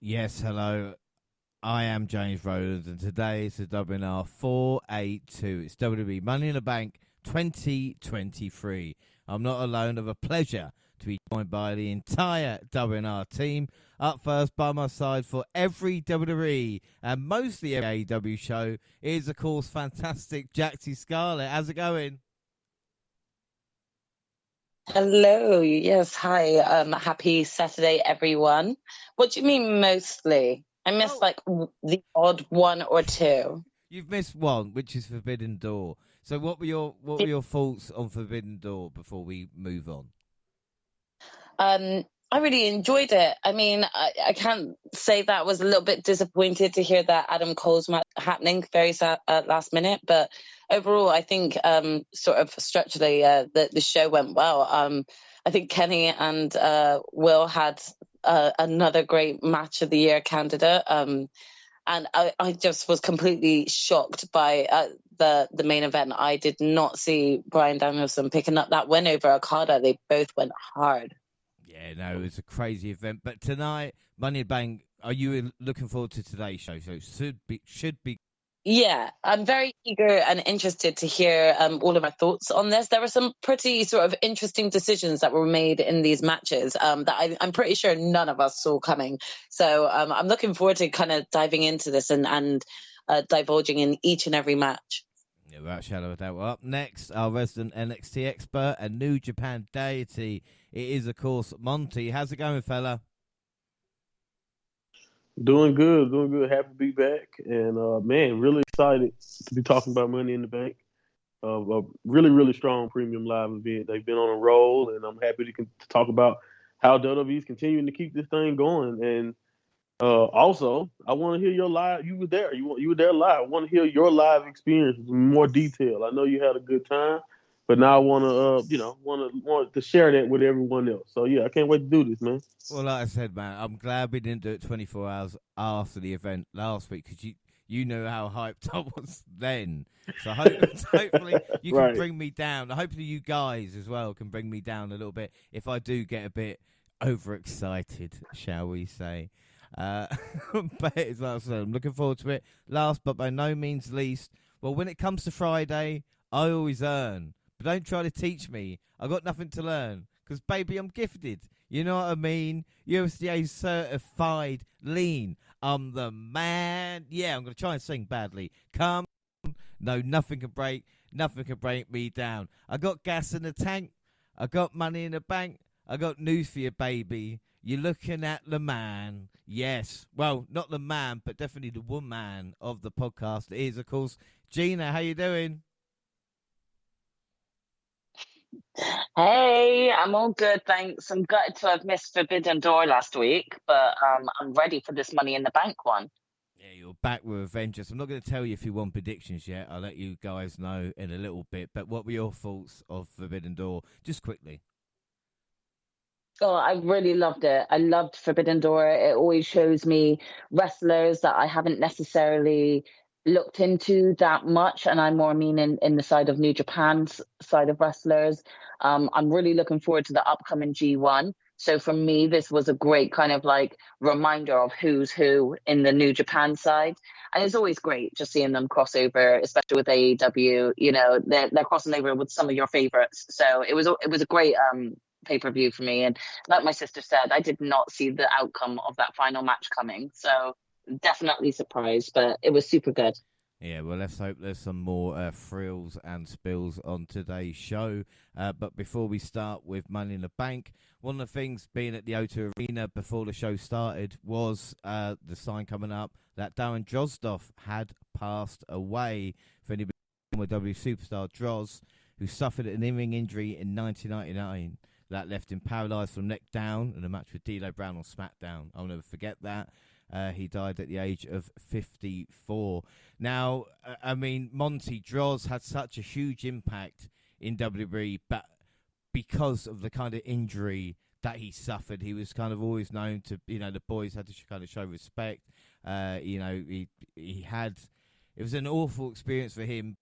Yes, hello. I am James Rowland, and today is the WNR482. It's WWE Money in the Bank 2023. I'm not alone. Of a pleasure to be joined by the entire WNR team. Up first by my side for every WWE and mostly every AEW show is, of course, fantastic Jaxie Scarlett. How's it going? Hello. Yes, hi. Happy Saturday, everyone. What do you mean mostly? I missed Oh, like the odd one or two. you've missed one, which is Forbidden Door. So, what were your thoughts on Forbidden Door before we move on? I really enjoyed it. I mean, I can't say that I was a little bit disappointed to hear that Adam Cole's match happening very sad, last minute, but overall, I think sort of structurally, the show went well. I think Kenny and Will had another great match of the year candidate. And I just was completely shocked by the main event. I did not see Bryan Danielson picking up that win over Okada. They both went hard. Yeah, no, it was a crazy event. But tonight, Money in the Bank. Are you looking forward to today's show? So it should be. Yeah, I'm very eager and interested to hear all of our thoughts on this. There were some pretty sort of interesting decisions that were made in these matches that I'm pretty sure none of us saw coming. So I'm looking forward to kind of diving into this and divulging in each and every match. Yeah, without a shadow of a doubt. Well, up next, our resident NXT expert and New Japan deity. It is, of course, Monty. How's it going, fella? Doing good, doing good. Happy to be back, and man, really excited to be talking about Money in the Bank. A really, really strong premium live event. They've been on a roll, and I'm happy to talk about how WWE's continuing to keep this thing going. And also, I want to hear your live. You were there. You were there live. I want to hear your live experience in more detail. I know you had a good time, but now I want to, want to share that with everyone else. So yeah, I can't wait to do this, man. Well, like I said, man, I'm glad we didn't do it 24 hours after the event last week because you know how hyped I was then. So hopefully you can Right. bring me down. Hopefully you guys as well can bring me down a little bit if I do get a bit overexcited, shall we say. Uh, but as well, so I'm looking forward to it. Last but by no means least, well, when it comes to Friday, I always earn. But don't try to teach me. I got nothing to learn because, baby, I'm gifted. You know what I mean? USDA certified lean. I'm the man. Yeah, I'm going to try and sing badly. Come. No, nothing can break me down. I got gas in the tank. I got money in the bank. I got news for you, baby. You're looking at the man. Yes. Well, not the man, but definitely the woman of the podcast is, of course, Gina. How you doing? Hey, I'm all good, thanks. I'm gutted to have missed Forbidden Door last week, but I'm ready for this Money in the Bank one. Yeah, you're back with Avengers. I'm not going to tell you if you want predictions yet. I'll let you guys know in a little bit. But what were your thoughts of Forbidden Door? Just quickly. Oh, I really loved it. I loved Forbidden Door. It always shows me wrestlers that I haven't necessarily looked into that much, and I more mean in the side of New Japan's side of wrestlers. I'm really looking forward to the upcoming G1. So for me, this was a great kind of like reminder of who's who in the New Japan side. And it's always great just seeing them cross over, especially with AEW. You know, they're crossing over with some of your favorites. So it was a great pay-per-view for me. And like my sister said, I did not see the outcome of that final match coming. So definitely surprised, but it was super good. Yeah, well, let's hope there's some more thrills and spills on today's show. But before we start with Money in the Bank, one of the things being at the O2 Arena before the show started was the sign coming up that Darren Drozdov had passed away. For anybody with W superstar Droz, who suffered an in-ring injury in 1999 that left him paralysed from neck down in a match with D'Lo Brown on SmackDown. I'll never forget that. He died at the age of 54. Now, I mean, Monty Droz had such a huge impact in WWE, but because of the kind of injury that he suffered, he was kind of always known to, the boys had to kind of show respect. He had, it was an awful experience for him.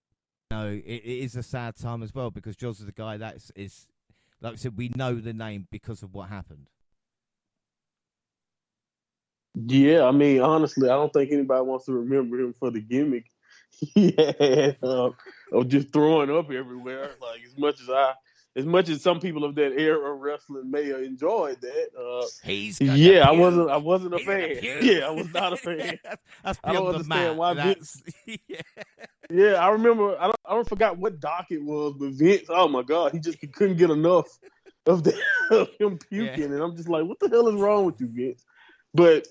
It is a sad time as well because Droz is the guy that is, like I said, we know the name because of what happened. Yeah, I mean, honestly, I don't think anybody wants to remember him for the gimmick he had of just throwing up everywhere. Like as much as some people of that era of wrestling may have enjoyed that. He's gonna Yeah, puke. I wasn't a He's gonna fan. puke. Yeah, I was not a fan. That's I don't beyond the understand mat. why Vince. That's yeah. Yeah, I remember. I don't forgot what doc it was, but Vince. Oh my God, he couldn't get enough of that of him Yeah. puking, and I'm just like, what the hell is wrong with you, Vince? But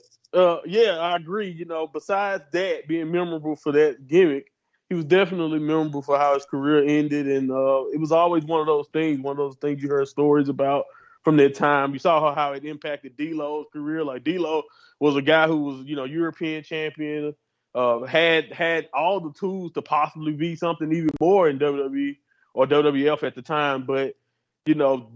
yeah, I agree. You know, besides that being memorable for that gimmick, he was definitely memorable for how his career ended, and it was always one of those things you heard stories about from that time. You saw how it impacted D'Lo's career. Like D'Lo was a guy who was, European champion, had all the tools to possibly be something even more in WWE or WWF at the time, but you know,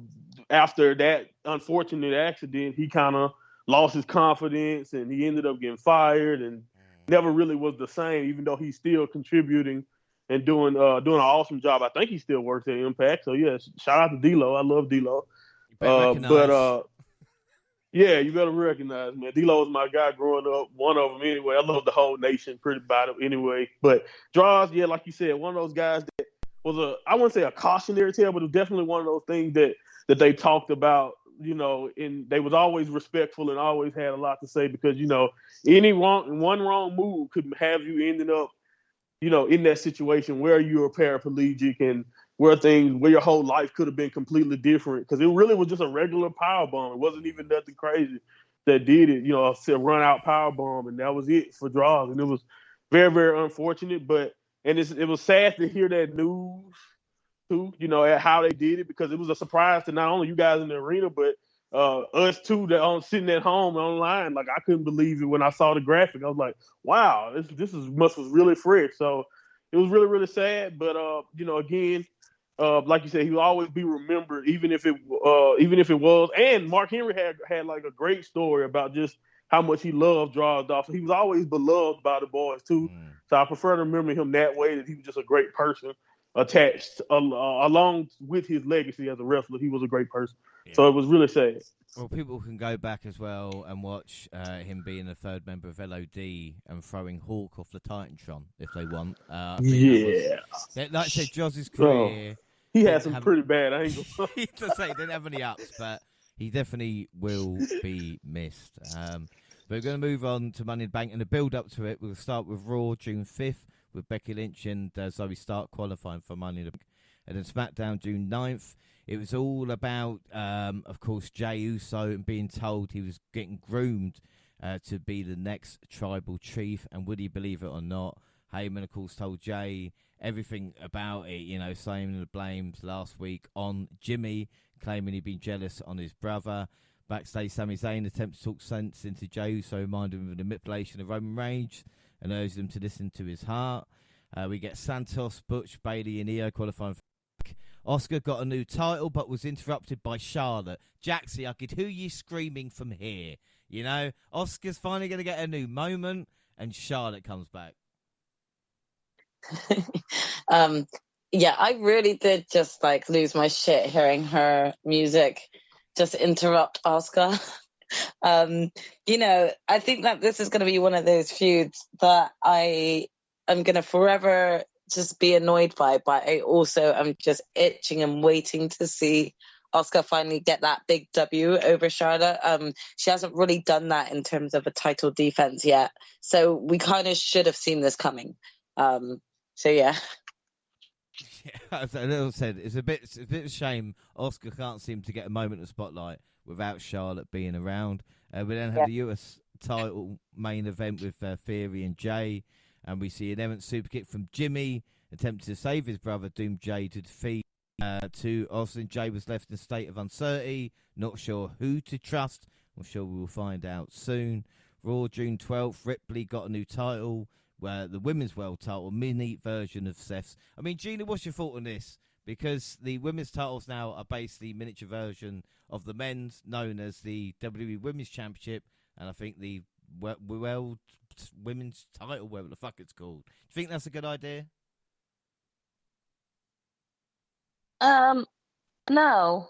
after that unfortunate accident, he kind of lost his confidence and he ended up getting fired and never really was the same, even though he's still contributing and doing an awesome job. I think he still works at Impact. So yeah, shout out to D'Lo. I love D'Lo. You better recognize. Yeah, you better recognize, man. D'Lo was my guy growing up. One of them anyway. I love the whole nation pretty about him anyway. But Draws, yeah, like you said, one of those guys that was I wouldn't say a cautionary tale, but it was definitely one of those things that they talked about, and they was always respectful and always had a lot to say because, one wrong move could have you ending up, in that situation where you're a paraplegic and where your whole life could have been completely different. Because it really was just a regular power bomb. It wasn't even nothing crazy that did it, a run out power bomb, and that was it for Draws. And it was very, very unfortunate, it was sad to hear that news too, at how they did it, because it was a surprise to not only you guys in the arena, but us too, that on sitting at home online. Like, I couldn't believe it when I saw the graphic. I was like, wow, this was really fresh. So it was really, really sad. But again, like you said, he will always be remembered, even if it was. And Mark Henry had like a great story about just how much he loved Draws Dawson. He was always beloved by the boys too. So I prefer to remember him that way, that he was just a great person attached along with his legacy as a wrestler. He was a great person. Yeah. So it was really sad. Well, people can go back as well and watch him being the third member of LOD and throwing Hawk off the Titantron if they want. Yeah. Like I said, Joz's career. He had some pretty bad angles. He didn't have any ups, but he definitely will be missed. We're going to move on to Money in the Bank, and the build up to it, we'll start with Raw June 5th with Becky Lynch and Zoe Stark qualifying for Money in the Bank. And then SmackDown June 9th. It was all about, of course, Jey Uso and being told he was getting groomed to be the next tribal chief. And would he believe it or not? Heyman, of course, told Jey everything about it, saying the blames last week on Jimmy, claiming he'd been jealous on his brother. Backstage, Sami Zayn attempts to talk sense into Jey Uso, reminding him of the manipulation of Roman Reigns and urged him to listen to his heart. We get Santos, Butch, Bayley, and Io qualifying for Oscar got a new title, but was interrupted by Charlotte. Jaxie, I could hear you screaming from here. Oscar's finally going to get a new moment, and Charlotte comes back. Yeah, I really did just lose my shit hearing her music just interrupt Oscar. I think that this is going to be one of those feuds that I am going to forever just be annoyed by, but I also am just itching and waiting to see Oscar finally get that big W over Charlotte. She hasn't really done that in terms of a title defense yet, so we kind of should have seen this coming. So yeah. Yeah, as I said, it's a bit of a shame Oscar can't seem to get a moment of spotlight without Charlotte being around. We then have the US title main event with Theory and Jay, and we see an errant super kick from Jimmy attempting to save his brother, Doom Jay, to defeat to Austin. Jay was left in a state of uncertainty, not sure who to trust. I'm sure we will find out soon. Raw June 12th, Ripley got a new title, where the women's world title, mini version of Seth's. I mean, Gina, what's your thought on this? Because the women's titles now are basically miniature version of the men's, known as the WWE Women's Championship, and I think the world women's title, whatever the fuck it's called. Do you think that's a good idea? No,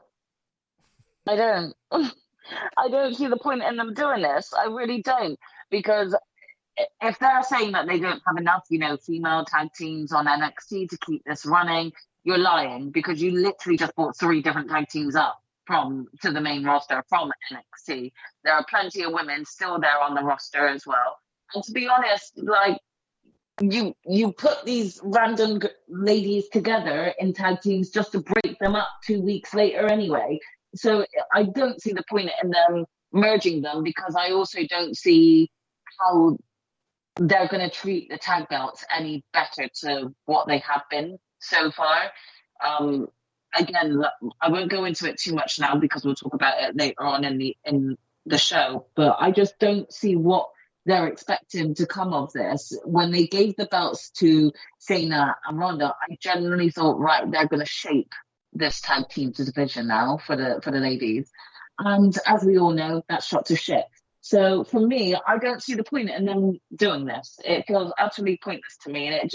I don't. I don't see the point in them doing this. I really don't. Because if they're saying that they don't have enough, female tag teams on NXT to keep this running, you're lying, because you literally just brought 3 different tag teams up to the main roster from NXT. There are plenty of women still there on the roster as well. And to be honest, like, you put these random ladies together in tag teams just to break them up 2 weeks later anyway. So I don't see the point in them merging them, because I also don't see how they're going to treat the tag belts any better to what they have been so far. Again, I won't go into it too much now because we'll talk about it later on in the show, but I just don't see what they're expecting to come of this. When they gave the belts to Shayna and Ronda, I genuinely thought, right, they're going to shape this tag team division now for the ladies. And as we all know, that's shot to shit. So for me, I don't see the point in them doing this. It feels utterly pointless to me, and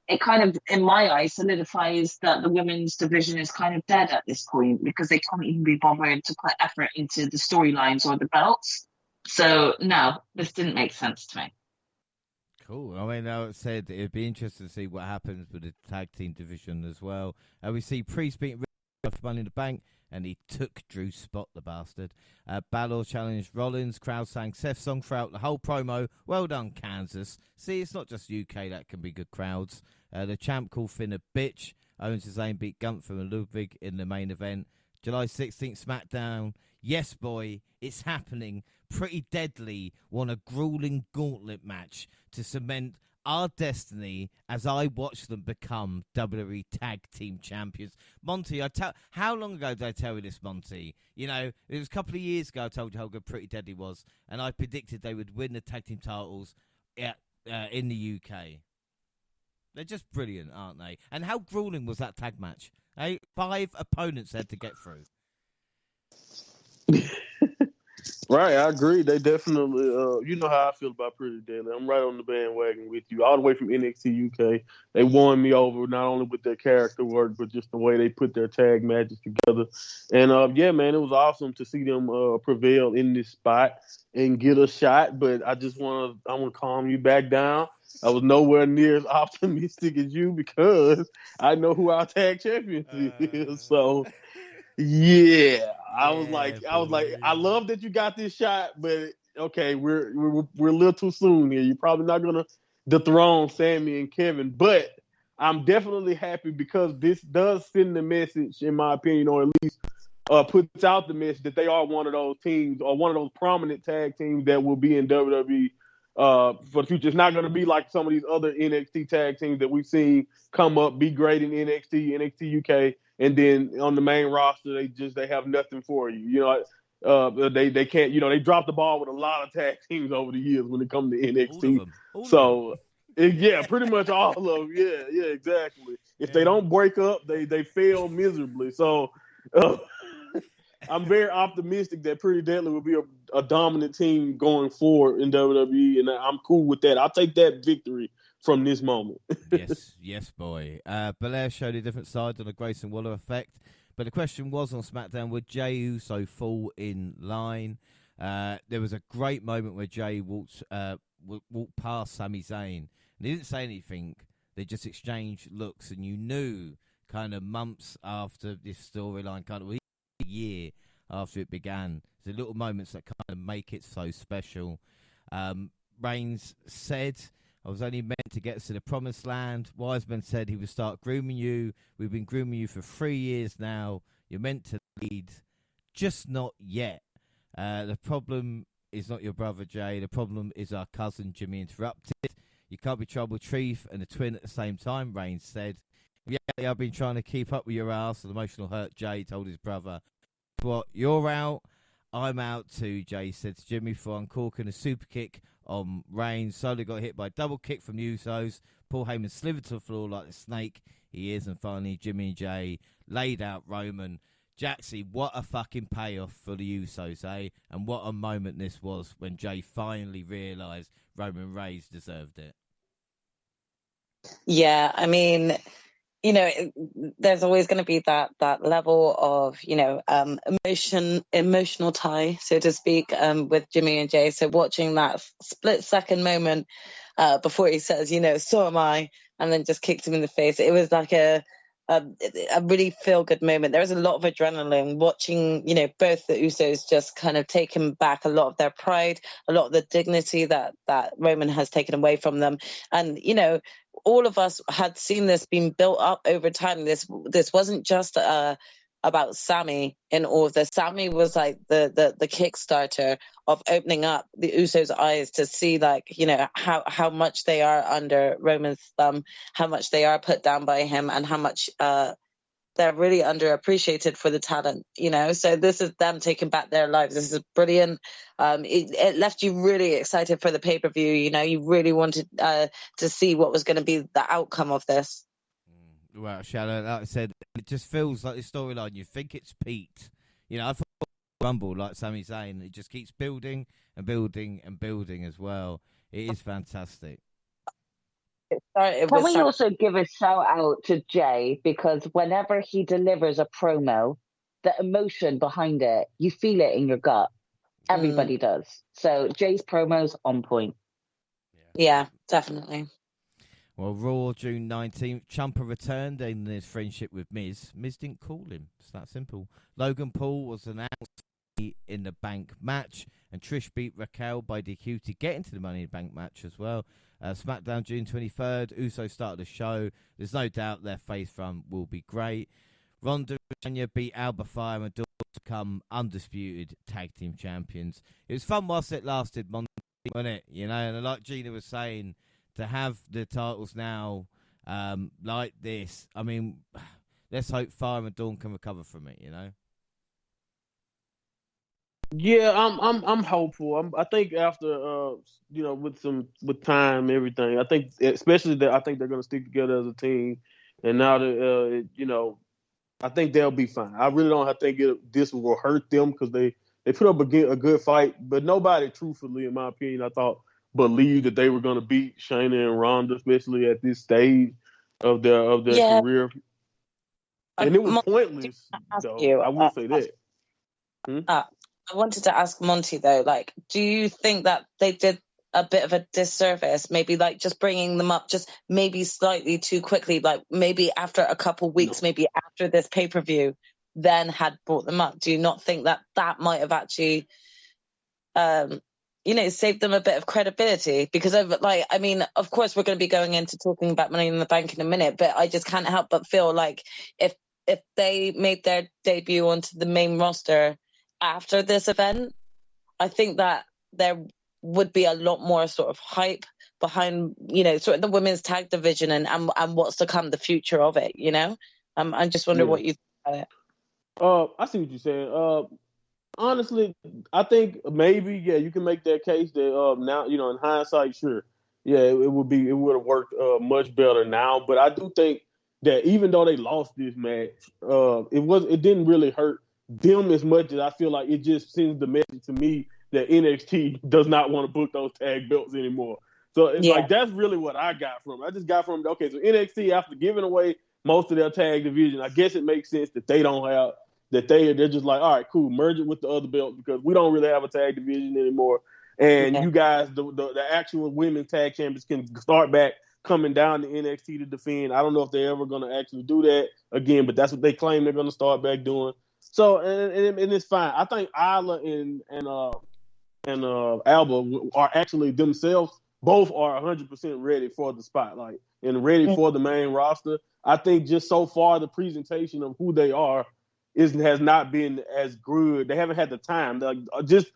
it kind of, in my eyes, solidifies that the women's division is kind of dead at this point, because they can't even be bothered to put effort into the storylines or the belts. So no, this didn't make sense to me. Cool. I mean, I said it'd be interesting to see what happens with the tag team division as well. We see Priest beating Rick for Money in the Bank, and he took Drew's spot, the bastard. Balor challenged Rollins. Crowd sang Seth's song throughout the whole promo. Well done, Kansas. See, it's not just UK that can be good crowds. The champ called Finn a bitch. Owens Zayn beat Gunther and Ludwig in the main event. July 16th, SmackDown. Yes, boy, it's happening. Pretty Deadly won a grueling gauntlet match to cement our destiny as I watch them become WWE Tag Team Champions. Monty, how long ago did I tell you this, Monty? It was a couple of years ago I told you how good Pretty Deadly was, and I predicted they would win the tag team titles in the UK. They're just brilliant, aren't they? And how grueling was that tag match? 5 opponents had to get through. Right, I agree. They definitely, you know how I feel about Pretty Deadly. I'm right on the bandwagon with you, all the way from NXT UK. They won me over, not only with their character work, but just the way they put their tag matches together. And yeah, man, it was awesome to see them prevail in this spot and get a shot. But I want to calm you back down. I was nowhere near as optimistic as you, because I know who our tag champion is. So. Yeah, I was like, I love that you got this shot, but okay, we're a little too soon here. You're probably not gonna dethrone Sammy and Kevin, but I'm definitely happy, because this does send the message, in my opinion, or at least puts out the message that they are one of those teams, or one of those prominent tag teams that will be in WWE for the future. It's not going to be like some of these other NXT tag teams that we've seen come up, be great in NXT UK, and then on the main roster they have nothing for you. They can't. They dropped the ball with a lot of tag teams over the years when it comes to NXT. Yeah, pretty much all of them. Yeah, exactly. If they don't break up, they fail miserably. So I'm very optimistic that Pretty Deadly will be a dominant team going forward in WWE, and I'm cool with that. I'll take that victory from this moment. yes, boy. Belair showed a different side on the Grayson Waller effect, but the question was on SmackDown, would Jey Uso fall in line? There was a great moment where Jey walked past Sami Zayn. They didn't say anything. They just exchanged looks, and you knew kind of months after this storyline, kind of a year after it began. The little moments that kind of make it so special. Reigns said, I was only meant to get us to the promised land. Wiseman said he would start grooming you. We've been grooming you for 3 years now. You're meant to lead. Just not yet. The problem is not your brother, Jay. The problem is our cousin, Jimmy Interrupted. You can't be trouble chief and a twin at the same time, Reigns said. Yeah, I've been trying to keep up with your ass. An emotional hurt, Jay told his brother. What, you're out? I'm out too, Jay said to Jimmy for uncorking a super kick on Reigns. Slowly got hit by a double kick from the Usos. Paul Heyman slithered to the floor like the snake he is. And finally, Jimmy and Jay laid out Roman. Jaxie, what a fucking payoff for the Usos, eh? And what a moment this was when Jay finally realised Roman Reigns deserved it. Yeah, I mean, there's always going to be that level of, emotional tie, so to speak, with Jimmy and Jay. So watching that split second moment before he says, so am I, and then just kicks him in the face, it was like a really feel good moment. There was a lot of adrenaline watching, both the Usos just kind of taking back a lot of their pride, a lot of the dignity that Roman has taken away from them. And, all of us had seen this being built up over time. This wasn't just about Sami in all of this. Sami was like the Kickstarter of opening up the Usos' eyes to see, like, how much they are under Roman's thumb, how much they are put down by him, and how much they're really underappreciated for the talent, So this is them taking back their lives. This is brilliant. It left you really excited for the pay-per-view. You really wanted to see what was going to be the outcome of this. Well, Shannon, like I said, it just feels like the storyline. You think it's peaked. I thought Rumble, like Sami Zayn, it just keeps building and building and building as well. It is fantastic. Can we also give a shout out to Jay, because whenever he delivers a promo, the emotion behind it, you feel it in your gut. Everybody does. So Jay's promo's on point. Yeah, definitely. Well, Raw, June 19th, Ciampa returned in his friendship with Miz. Miz didn't call him. It's that simple. Logan Paul was announced in the Bank match, and Trish beat Raquel by DQ to get into the Money in the Bank match as well. SmackDown, June 23rd, Uso started the show. There's no doubt their face run will be great. Ronda and Tanya beat Alba Fire and Dawn to become undisputed tag team champions. It was fun whilst it lasted, Monty, wasn't it? And like Gina was saying, to have the titles now like this, I mean, let's hope Fire and Dawn can recover from it, Yeah, I'm hopeful. I think after with time and everything, I think especially that I think they're gonna stick together as a team, and now that I think they'll be fine. I really don't think this will hurt them, because they put up a good fight, but nobody, truthfully, in my opinion, I thought believed that they were gonna beat Shayna and Ronda, especially at this stage of their career, and it was pointless. Though I will say that. I wanted to ask Monty, though, like, do you think that they did a bit of a disservice, maybe like just bringing them up just maybe slightly too quickly, like maybe after a couple weeks, maybe after this pay-per-view, then had brought them up? Do you not think that might have actually saved them a bit of credibility? Because of course we're going to be going into talking about Money in the Bank in a minute, but I just can't help but feel like if they made their debut onto the main roster after this event, I think that there would be a lot more sort of hype behind, sort of the women's tag division and what's to come, the future of it, I just wonder what you think about it. I see what you're saying. Honestly, I think maybe, you can make that case that now, in hindsight, sure. Yeah, it would have worked much better now. But I do think that even though they lost this match, it didn't really hurt them as much as I feel like it just sends the message to me that NXT does not want to book those tag belts anymore. So it's like, that's really what I got from it. I just got from it, okay, so NXT, after giving away most of their tag division, I guess it makes sense that they don't have, that they're just like, all right, cool, merge it with the other belts, because we don't really have a tag division anymore. And you guys, the actual women's tag champions, can start back coming down to NXT to defend. I don't know if they're ever going to actually do that again, but that's what they claim they're going to start back doing. So, and it's fine. I think Isla and Alba are actually themselves, both are 100% ready for the spotlight and ready for the main roster. I think just so far the presentation of who they are has not been as good. They haven't had the time. Like, just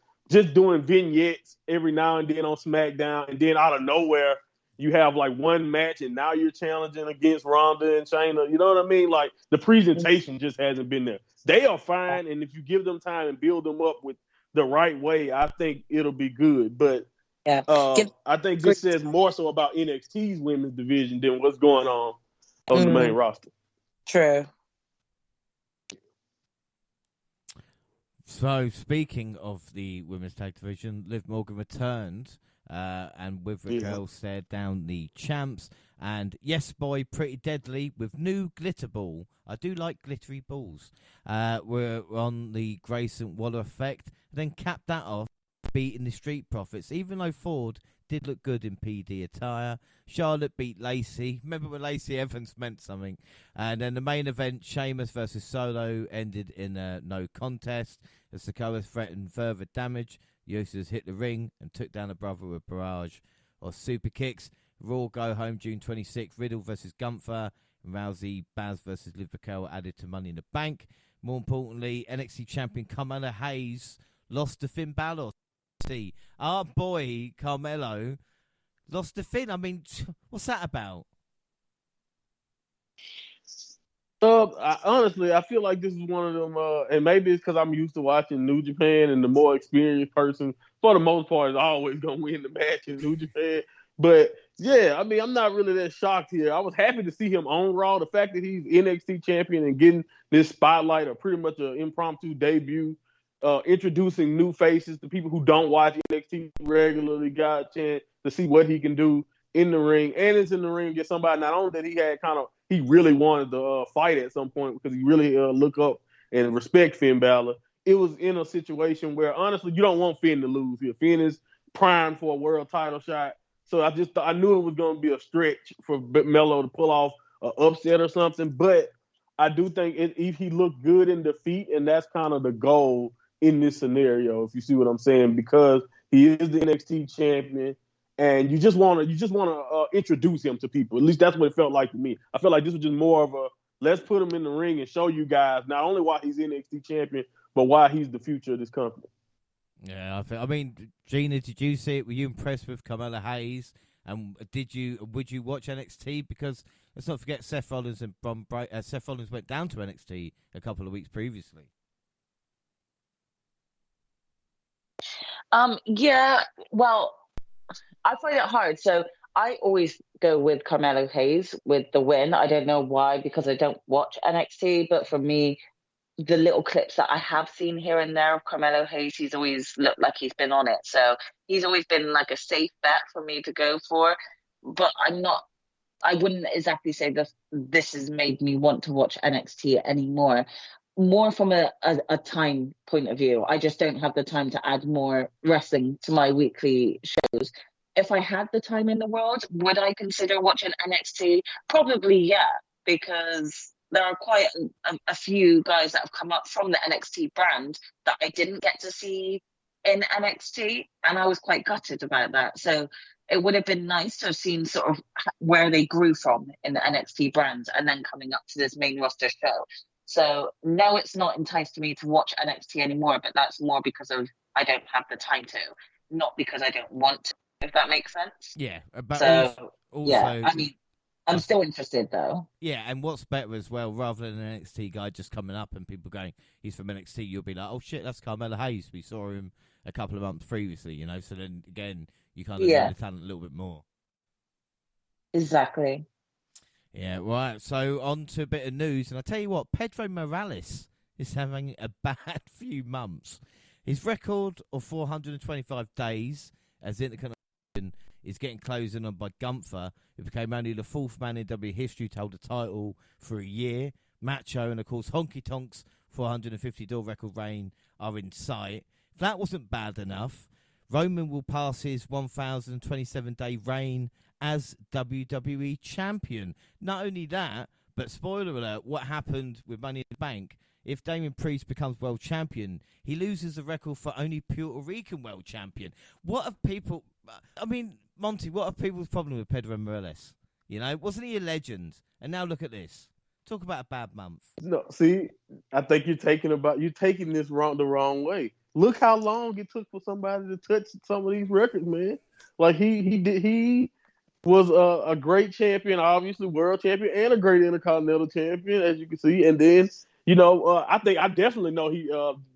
doing vignettes every now and then on SmackDown, and then out of nowhere you have like one match and now you're challenging against Ronda and Shayna. You know what I mean? Like, the presentation just hasn't been there. They are fine, and if you give them time and build them up with the right way, I think it'll be good. But I think this says more so about NXT's women's division than what's going on the main roster. True. So, speaking of the women's tag division, Liv Morgan returned and with Raquel stared down the champs. And Yes Boy, Pretty Deadly with new glitter ball. I do like glittery balls. We're on the Grayson Waller effect. Then capped that off, beating the Street Profits, even though Ford did look good in PD attire. Charlotte beat Lacey. Remember when Lacey Evans meant something? And then the main event, Sheamus versus Solo, ended in a no contest. As Sikoa threatened further damage, Usos hit the ring and took down a brother with a barrage of super kicks. Raw go home June 26th. Riddle versus Gunther. And Rousey, Baz versus Liv Raquel added to Money in the Bank. More importantly, NXT champion Carmelo Hayes lost to Finn Balor. See, our boy Carmelo lost to Finn. I mean, what's that about? Honestly, I feel like this is one of them, and maybe it's because I'm used to watching New Japan, and the more experienced person, for the most part, is always going to win the match in New Japan. But, yeah, I mean, I'm not really that shocked here. I was happy to see him on Raw. The fact that he's NXT champion and getting this spotlight, or pretty much an impromptu debut, introducing new faces to people who don't watch NXT regularly, got a chance to see what he can do in the ring. And it's in the ring against somebody not only that he really wanted to fight at some point, because he really look up and respect Finn Balor. It was in a situation where, honestly, you don't want Finn to lose here. Finn is primed for a world title shot. So I knew it was going to be a stretch for Melo to pull off an upset or something. But I do think if he looked good in defeat, and that's kind of the goal in this scenario, if you see what I'm saying, because he is the NXT champion. And you just want to introduce him to people. At least that's what it felt like to me. I felt like this was just more of a, let's put him in the ring and show you guys not only why he's NXT champion, but why he's the future of this company. Yeah, I mean, Gina, did you see it? Were you impressed with Carmelo Hayes? And would you watch NXT? Because let's not forget Seth Rollins Seth Rollins went down to NXT a couple of weeks previously. Yeah, well, I find it hard. So I always go with Carmelo Hayes with the win. I don't know why, because I don't watch NXT, but for me, the little clips that I have seen here and there of Carmelo Hayes, he's always looked like he's been on it. So he's always been like a safe bet for me to go for. But I wouldn't exactly say this has made me want to watch NXT anymore. More from a time point of view. I just don't have the time to add more wrestling to my weekly shows. If I had the time in the world, would I consider watching NXT? Probably, yeah, because there are quite a few guys that have come up from the NXT brand that I didn't get to see in NXT, and I was quite gutted about that. So it would have been nice to have seen sort of where they grew from in the NXT brand and then coming up to this main roster show. So no, it's not enticed me to watch NXT anymore, but that's more because of I don't have the time to, not because I don't want to, if that makes sense. Yeah, but so, also yeah, I mean, I'm still interested though. Yeah, and what's better as well, rather than an NXT guy just coming up and people going, he's from NXT, you'll be like, oh shit, that's Carmelo Hayes. We saw him a couple of months previously, you know, so then again, you kind of know the talent a little bit more. Exactly. Yeah, right. So on to a bit of news, and I tell you what, Pedro Morales is having a bad few months. His record of 425 days as Intercontinental is getting closed in on by Gunther, who became only the fourth man in W history to hold the title for a year. Macho and of course Honky Tonk's 450 door record reign are in sight. If that wasn't bad enough, Roman will pass his 1,027-day reign as WWE champion. Not only that, but spoiler alert, what happened with Money in the Bank, if Damian Priest becomes world champion, he loses the record for only Puerto Rican world champion. What have people... I mean, Monty, what are people's problem with Pedro Morales? You know, wasn't he a legend? And now look at this. Talk about a bad month. No, see, I think you're taking this the wrong way. Look how long it took for somebody to touch some of these records, man. Like he was a great champion, obviously world champion, and a great Intercontinental champion, as you can see. And then, you know, I definitely know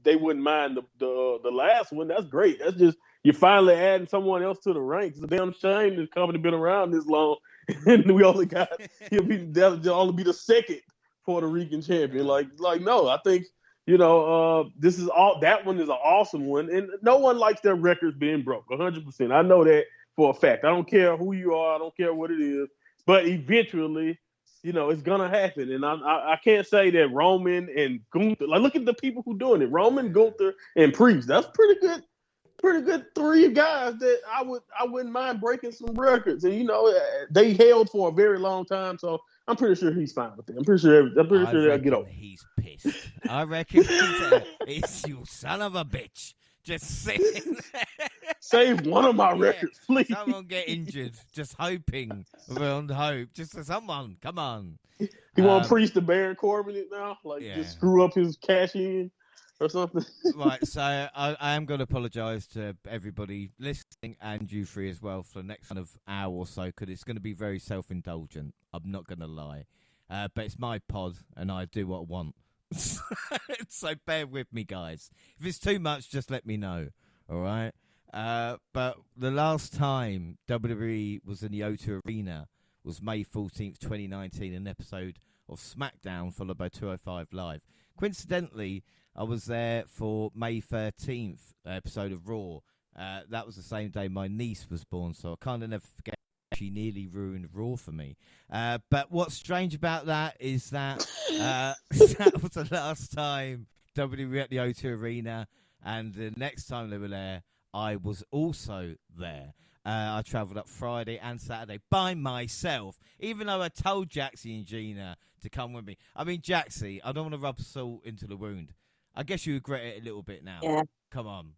they wouldn't mind the last one. That's great. That's just you're finally adding someone else to the ranks. It's a damn shame this company been around this long, and we only that'll only be the second Puerto Rican champion. Like no, I think This is all. That one is an awesome one, and no one likes their records being broke. 100%. I know that for a fact. I don't care who you are. I don't care what it is. But eventually, it's gonna happen. And I can't say that Roman and Gunther. Like, look at the people who doing it. Roman, Gunther, and Priest. That's pretty good 3 guys that I wouldn't mind breaking some records. And they held for a very long time. So I'm pretty sure he's fine with it. I'm pretty sure they'll get over. He's pissed. I reckon it's you son of a bitch. Just sitting there. Save one of my records, please. Someone get injured. Just hoping beyond hope. Just for someone. Come on. He want Priest to Baron Corbin it now? Just screw up his cash in or something? Right, so I am going to apologise to everybody listening and you three as well for the next kind of hour or so, because it's going to be very self-indulgent. I'm not going to lie. But it's my pod and I do what I want. So bear with me, guys. If it's too much, just let me know. All right. But the last time WWE was in the O2 Arena was May 14th, 2019, an episode of SmackDown followed by 205 Live. Coincidentally, I was there for May 13th episode of Raw. That was the same day my niece was born, so I kind of never forget. She nearly ruined Raw for me. But what's strange about that is that that was the last time WWE were at the O2 Arena, and the next time they were there, I was also there. I travelled up Friday and Saturday by myself, even though I told Jaxie and Gina to come with me. I mean, Jaxie, I don't want to rub salt into the wound. I guess you regret it a little bit now. Yeah. Come on.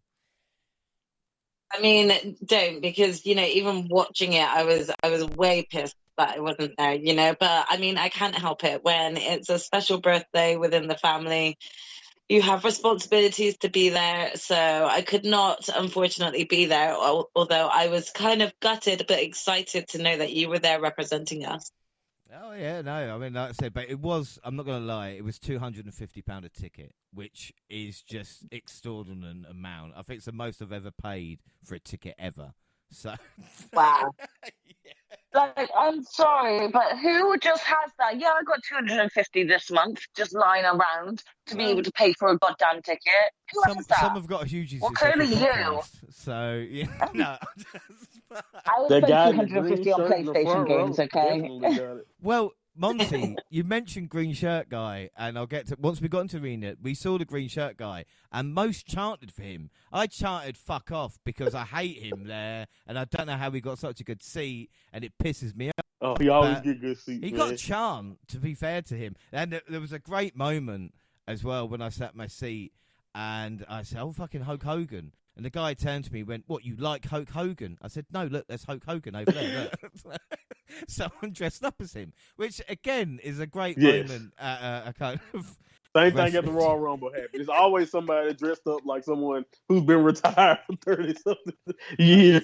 I mean, don't, because, even watching it, I was way pissed that I wasn't there, but I mean, I can't help it. When it's a special birthday within the family, you have responsibilities to be there. So I could not, unfortunately, be there, although I was kind of gutted but excited to know that you were there representing us. Oh, yeah, no, I mean, like I said, but it was, I'm not going to lie, it was £250 a ticket, which is just extraordinary amount. I think it's the most I've ever paid for a ticket ever. So, wow. Yeah. Like, I'm sorry, but who just has that? Yeah, I got 250 this month just lying around to be able to pay for a goddamn ticket. Who has that? Some have got a huge clearly you. So, yeah, no. I will spend 250 on PlayStation games, okay? Well, Monty, you mentioned green shirt guy, and I'll get to once we got into the arena, we saw the green shirt guy, and most chanted for him. I chanted "fuck off" because I hate him there, and I don't know how he got such a good seat, and it pisses me off. Oh, he always get good seats. He got a chant, to be fair to him, and there was a great moment as well when I sat in my seat, and I said, "Oh, fucking Hulk Hogan." And the guy turned to me and went, "What, you like Hulk Hogan?" I said, "No, look, there's Hulk Hogan over there." Look. Someone dressed up as him, which, again, is a great moment. A kind of same thing at the Royal Rumble happened. There's always somebody dressed up like someone who's been retired for 30-something years.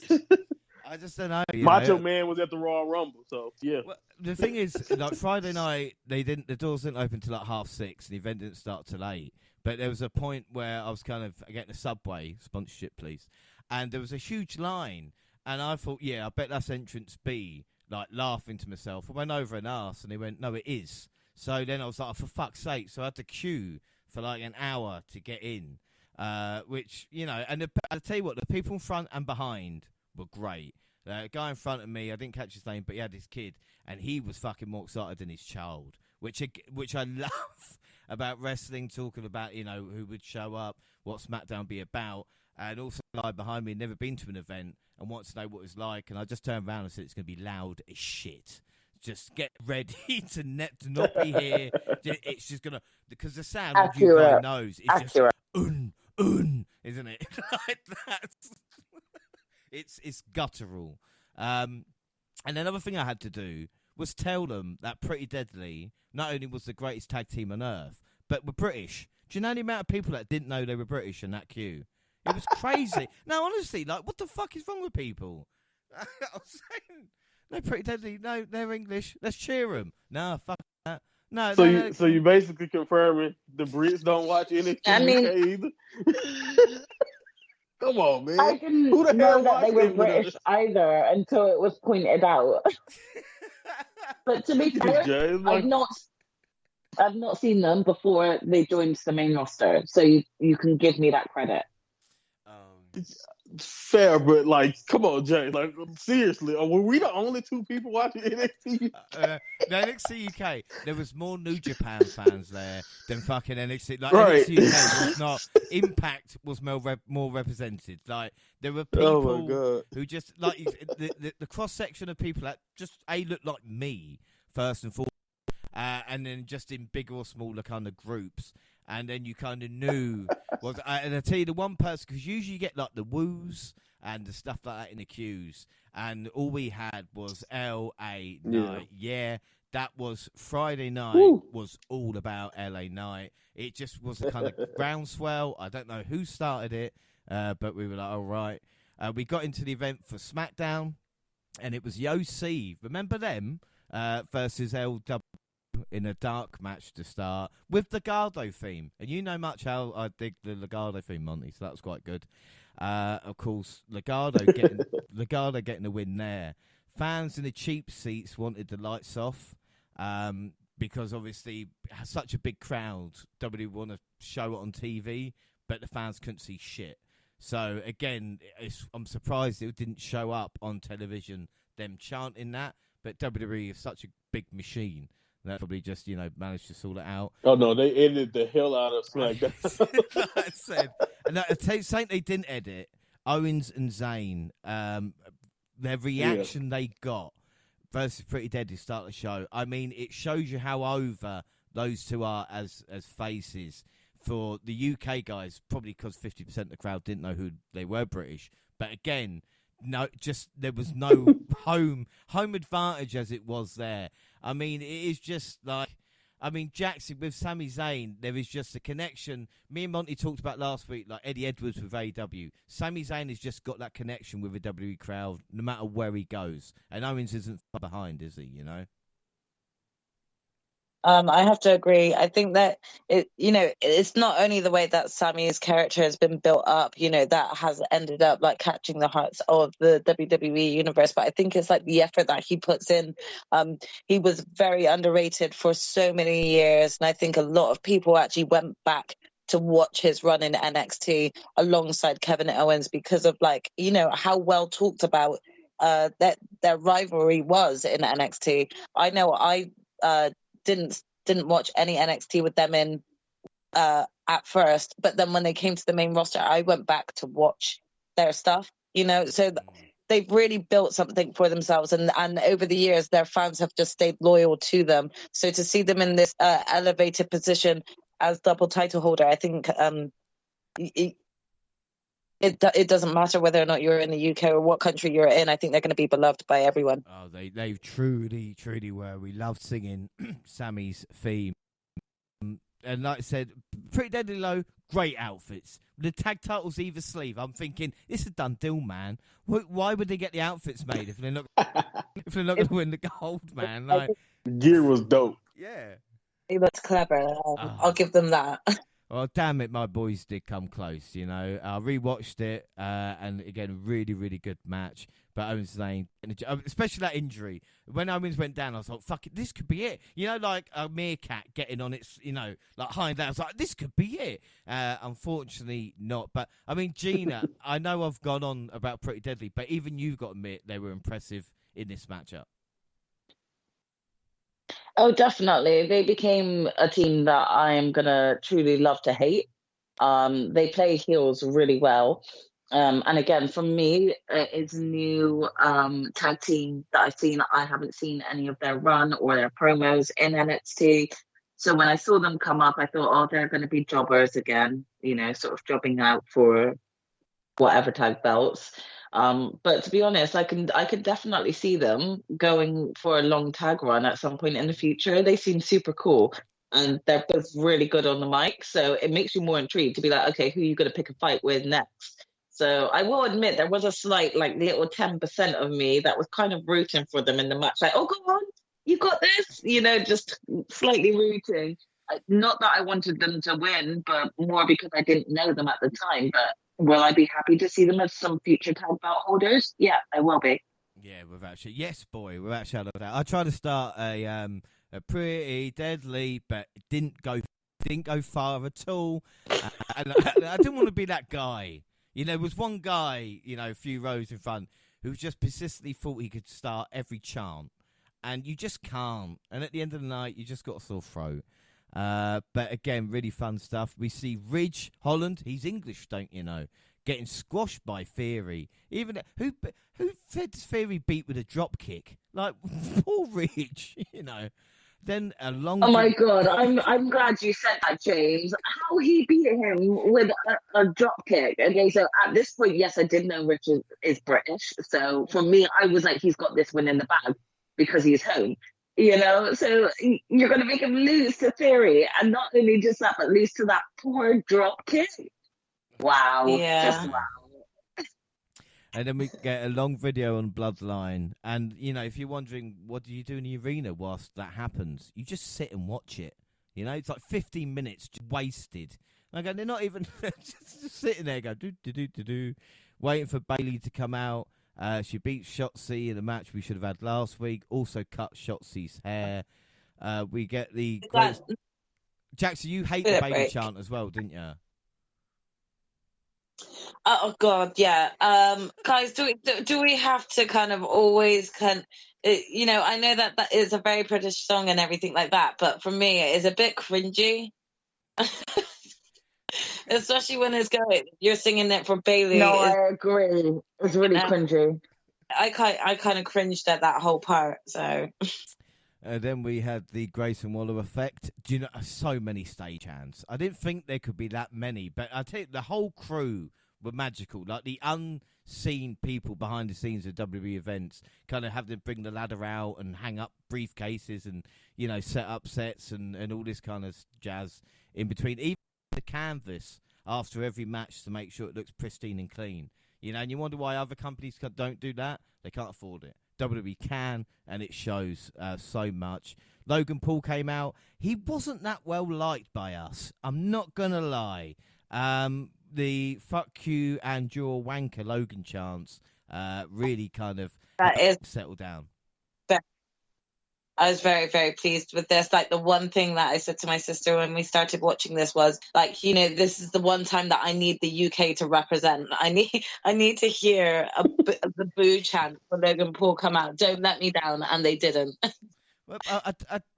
I just don't know. Macho Man was at the Royal Rumble, so, yeah. Well, the thing is, like, Friday night, the doors didn't open till like 6:30, and the event didn't start till 8. But there was a point where I was kind of getting a Subway sponsorship, please, and there was a huge line, and I thought, yeah, I bet that's entrance B, like laughing to myself. I went over and asked, and he went, "No, it is." So then I was like, oh, for fuck's sake! So I had to queue for like an hour to get in, which and I'll tell you what, the people in front and behind were great. The guy in front of me, I didn't catch his name, but he had his kid, and he was fucking more excited than his child, which I love. About wrestling, talking about, who would show up, what SmackDown be about, and also the guy behind me never been to an event and wants to know what it's like, and I just turned around and said it's going to be loud as shit. Just get ready to not be here. It's just going to, because the sound of you guys knows is just isn't it? Like that. It's guttural. And another thing I had to do was tell them that Pretty Deadly not only was the greatest tag team on earth, but were British. Do you know the amount of people that didn't know they were British in that queue? It was crazy. No, honestly, like, what the fuck is wrong with people? I was saying, no, Pretty Deadly, no, they're English. Let's cheer them. No, fuck that. No. So you basically confirming the Brits don't watch NXT either? Come on, man. I didn't know that they were British either until it was pointed out. But to be fair, I've not seen them before they joined the main roster, so you can give me that credit. Fair, but like, come on, Jay. Like, seriously, were we the only two people watching NXT? The NXT UK, there was more New Japan fans there than fucking NXT. Like, Right. NXT UK was not. Impact was more represented. Like, there were Oh my people God. who just like the cross section of people that just looked like me first and foremost, and then just in bigger or smaller kind of groups. And then you kind of knew and I tell you the one person, because usually you get like the woos and the stuff like that in the queues, and all we had was LA night. Yeah, that was Friday night. Was all about LA night. It just was a kind of groundswell. I don't know who started it, but we were like, all right. We got into the event for SmackDown, and it was the OC. Remember them versus LW. In a dark match to start with the Legado theme, and you know much how I dig the Legado theme, Monty, so that was quite good. Of course, Legado getting the win there. Fans in the cheap seats wanted the lights off because obviously such a big crowd. WWE want to show it on TV, but the fans couldn't see shit. So again, I'm surprised it didn't show up on television. Them chanting that, but WWE is such a big machine. That probably just, managed to sort it out. Oh, no, they edited the hell out of SmackDown. Like I said. And something they didn't edit, Owens and Zayn, their reaction they got versus Pretty Deadly start the show. I mean, it shows you how over those two are as faces. For the UK guys, probably because 50% of the crowd didn't know who they were British. But again, no, just there was no home advantage as it was there. I mean, it is just like, Jaxie with Sami Zayn, there is just a connection. Me and Monty talked about last week, like Eddie Edwards with AEW. Sami Zayn has just got that connection with the WWE crowd, no matter where he goes. And Owens isn't far behind, is he? I have to agree. I think that it's not only the way that Sammy's character has been built up, that has ended up like catching the hearts of the WWE universe, but I think it's like the effort that he puts in. He was very underrated for so many years, and I think a lot of people actually went back to watch his run in NXT alongside Kevin Owens because of how well talked about that their rivalry was in NXT. I know I didn't watch any NXT with them in at first, but then when they came to the main roster, I went back to watch their stuff. So they've really built something for themselves, and over the years, their fans have just stayed loyal to them. So to see them in this elevated position as double title holder, I think it doesn't matter whether or not you're in the UK or what country you're in. I think they're going to be beloved by everyone. Oh, they truly, truly were. We loved singing Sammy's theme. And like I said, Pretty Deadly Low, great outfits. The tag titles either sleeve. I'm thinking, this is a done deal, man. Why would they get the outfits made if they're not going to win the gold, man? Like, Gear was dope. Yeah. It looks clever. I'll give them that. Well, damn it, my boys did come close, I rewatched it, and again, really, really good match. But Owens Zayn, especially that injury. When Owens went down, I was like, fuck it, this could be it. Like a meerkat getting on its, like hind out. I was like, this could be it. Unfortunately, not. But, Gina, I know I've gone on about Pretty Deadly, but even you've got to admit they were impressive in this matchup. Oh, definitely. They became a team that I am going to truly love to hate. They play heels really well. And again, for me, it's a new tag team that I've seen. I haven't seen any of their run or their promos in NXT. So when I saw them come up, I thought, oh, they're going to be jobbers again, sort of jobbing out for whatever tag belts. But to be honest, I can definitely see them going for a long tag run at some point in the future. They seem super cool, and they're both really good on the mic. So it makes you more intrigued to be like, okay, who are you going to pick a fight with next? So I will admit there was a slight, little 10% of me that was kind of rooting for them in the match. Like, oh, go on, you got this, just slightly rooting. Not that I wanted them to win, but more because I didn't know them at the time. But will I be happy to see them as some future tag belt holders? Yeah, I will be. Yeah, without shit. Yes, boy, without shadow of doubt. I tried to start a pretty deadly, but it didn't go far at all. And I didn't want to be that guy. You know, there was one guy, you know, a few rows in front, who just persistently thought he could start every chant, and you just can't. And at the end of the night, you just got a sore throat. But again, really fun stuff. We see Ridge Holland. He's English, don't you know? Getting squashed by Theory. Even who fed Theory beat with a drop kick? Like poor Ridge, you know. Then a long. Oh my God! I'm glad you said that, James. How he beat him with a drop kick. Okay, so at this point, yes, I did know Richard is British. So for me, I was like, he's got this one in the bag because he's home. You know, so you're going to make him lose to Theory, and not only just that, but lose to that poor drop kick. Wow! Yeah. Just wow. And then we get a long video on Bloodline. And, you know, if you're wondering, what do you do in the arena whilst that happens? You just sit and watch it. You know, it's like 15 minutes just wasted. Like, they're not even just sitting there going, do, waiting for Bayley to come out. She beat Shotzi in a match we should have had last week. Also cut Shotzi's hair. We get the... Jaxie, you hate the Bayley chant as well, didn't you? Oh God, yeah. Guys, do we have to kind of always you know, I know that is a very British song and everything like that, but for me, it is a bit cringy. Especially when you're singing it for Bayley. No, I agree. It's really cringy. I kind of cringed at that whole part. So. Then we had the Grayson Waller effect. Do you know, so many stagehands. I didn't think there could be that many, but I tell you, the whole crew were magical. Like the unseen people behind the scenes of WWE events, kind of have them bring the ladder out and hang up briefcases and, you know, set up sets and all this kind of jazz in between. Even the canvas after every match to make sure it looks pristine and clean. You know, and you wonder why other companies don't do that. They can't afford it. WWE can, and it shows so much. Logan Paul came out. He wasn't that well liked by us. I'm not going to lie. The fuck you and you're a wanker Logan chants really kind of settled down. I was very, very pleased with this. Like, the one thing that I said to my sister when we started watching this was, like, you know, this is the one time that I need the UK to represent. I need to hear the boo chant for Logan Paul come out. Don't let me down, and they didn't. Well,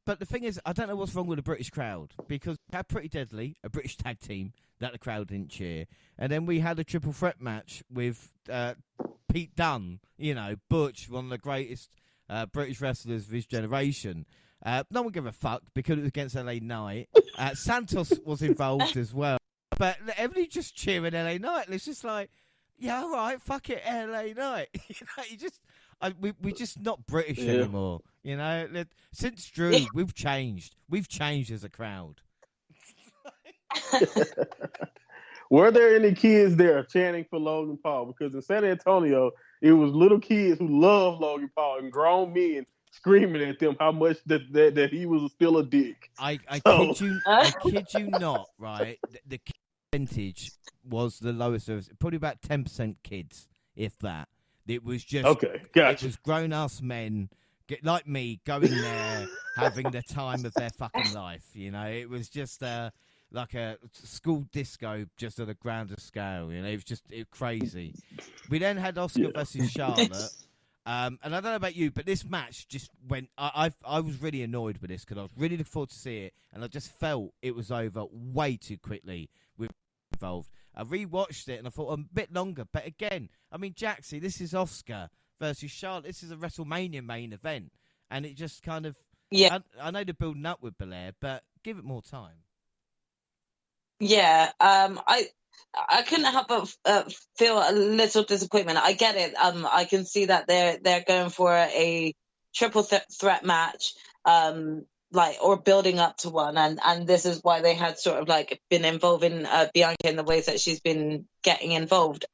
but the thing is, I don't know what's wrong with the British crowd, because we had Pretty Deadly, a British tag team, that the crowd didn't cheer. And then we had a triple threat match with Pete Dunne, you know, Butch, one of the greatest British wrestlers of his generation. No one gave a fuck because it was against LA Knight. Santos was involved as well. But everybody just cheering LA Knight. It's just like, yeah, all right, fuck it, LA Knight. You know, we're just not British anymore. You know, since Drew, we've changed. We've changed as a crowd. Were there any kids there chanting for Logan Paul? Because in San Antonio, it was little kids who loved Logan Paul and grown men screaming at them how much that he was still a dick. I kid you not, right? The percentage was the lowest. It was probably about 10% kids, if that. It was just okay. Gotcha. It was grown-ass men like me going there, having the time of their fucking life. You know, it was just like a school disco, just at a grander scale. You know, it was crazy. We then had Oscar versus Charlotte. And I don't know about you, but this match just went. I was really annoyed with this because I was really looking forward to see it, and I just felt it was over way too quickly with involved. I rewatched it and I thought a bit longer, but again, I mean, Jaxie, this is Oscar versus Charlotte. This is a WrestleMania main event, and it just kind of I know they're building up with Belair, but give it more time. Yeah, I couldn't help but feel a little disappointment. I get it. I can see that they're going for a triple threat match, or building up to one, and this is why they had sort of like been involving Bianca in the ways that she's been getting involved.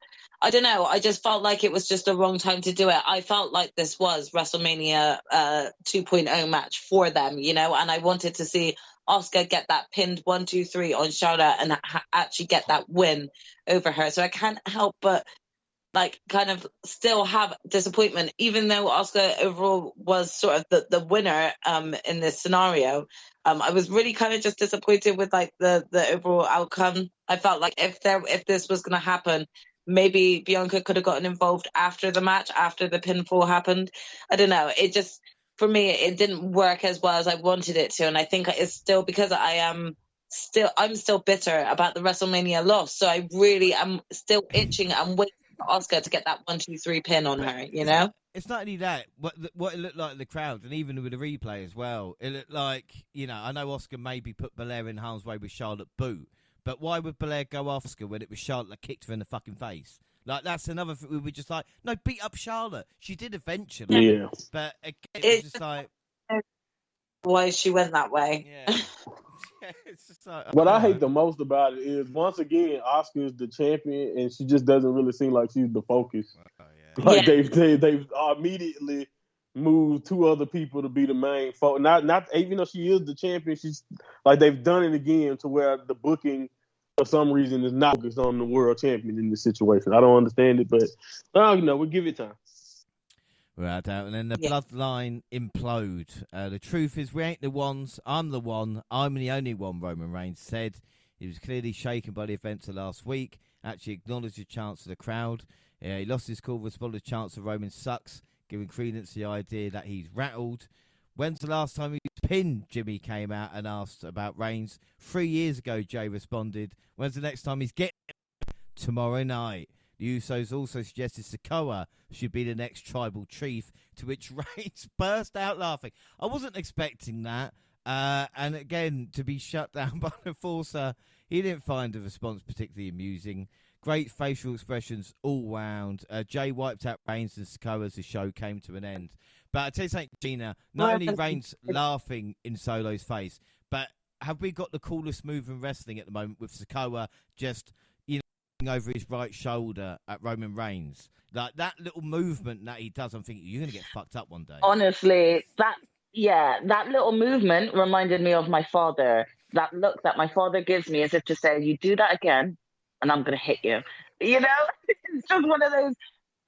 I don't know. I just felt like it was just the wrong time to do it. I felt like this was WrestleMania 2.0 match for them, you know, and I wanted to see Oscar get that pinned 1, 2, 3 on Charlotte and actually get that win over her. So I can't help but like kind of still have disappointment, even though Asuka overall was sort of the winner in this scenario. I was really kind of just disappointed with like the overall outcome. I felt like if this was going to happen, maybe Bianca could have gotten involved after the match, after the pinfall happened. I don't know. It just, for me, it didn't work as well as I wanted it to. And I think it's still because I'm still bitter about the WrestleMania loss. So I really am still itching and waiting for Asuka to get that 1, 2, 3 pin on her, you know? It's not only that, what it looked like in the crowd, and even with the replay as well, it looked like, you know, I know Asuka maybe put Belair in harm's way with Charlotte boot, but why would Belair go after Asuka when it was Charlotte that kicked her in the fucking face? Like, that's another thing. We were just like, no, beat up Charlotte. She did eventually. Yeah. But again, it was just like... Why she went that way. Yeah. It's just like, what I hate the most about it is, once again, Asuka is the champion, and she just doesn't really seem like she's the focus. Oh, yeah. Like they've immediately moved 2 other people to be the main focus. Not even though she is the champion, she's like, they've done it again to where the booking for some reason is not focused on the world champion in this situation. I don't understand it, but we'll give it time. Without doubt. And then the bloodline implode. The truth is, we ain't the ones. I'm the one. I'm the only one, Roman Reigns said. He was clearly shaken by the events of last week. Actually acknowledged the chance of the crowd. He lost his cool, responded to the chance of Roman sucks, giving credence to the idea that he's rattled. When's the last time he was pinned? Jimmy came out and asked about Reigns. 3 years ago, Jay responded. When's the next time he's getting? Tomorrow night. The Usos also suggested Sikoa should be the next tribal chief, to which Reigns burst out laughing. I wasn't expecting that. And again, to be shut down by the Enforcer, he didn't find the response particularly amusing. Great facial expressions all round. Jay wiped out Reigns and Sikoa as the show came to an end. But I tell you something, Gina, not only Reigns laughing in Solo's face, but have we got the coolest move in wrestling at the moment with Sikoa just, over his right shoulder at Roman Reigns? Like, that little movement that he does, I'm thinking, you're going to get fucked up one day. Honestly, that little movement reminded me of my father. That look that my father gives me, as if to say, you do that again, and I'm going to hit you. You know? It's just one of those,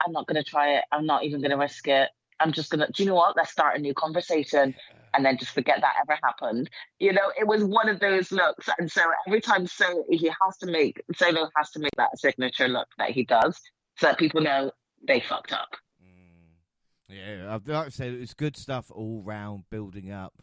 I'm not going to try it. I'm not even going to risk it. I'm just going to, do you know what? Let's start a new conversation and then just forget that ever happened. You know, it was one of those looks. And so every time Solo has to make that signature look that he does so that people know they fucked up. Yeah, I'd like to say that it's good stuff all round building up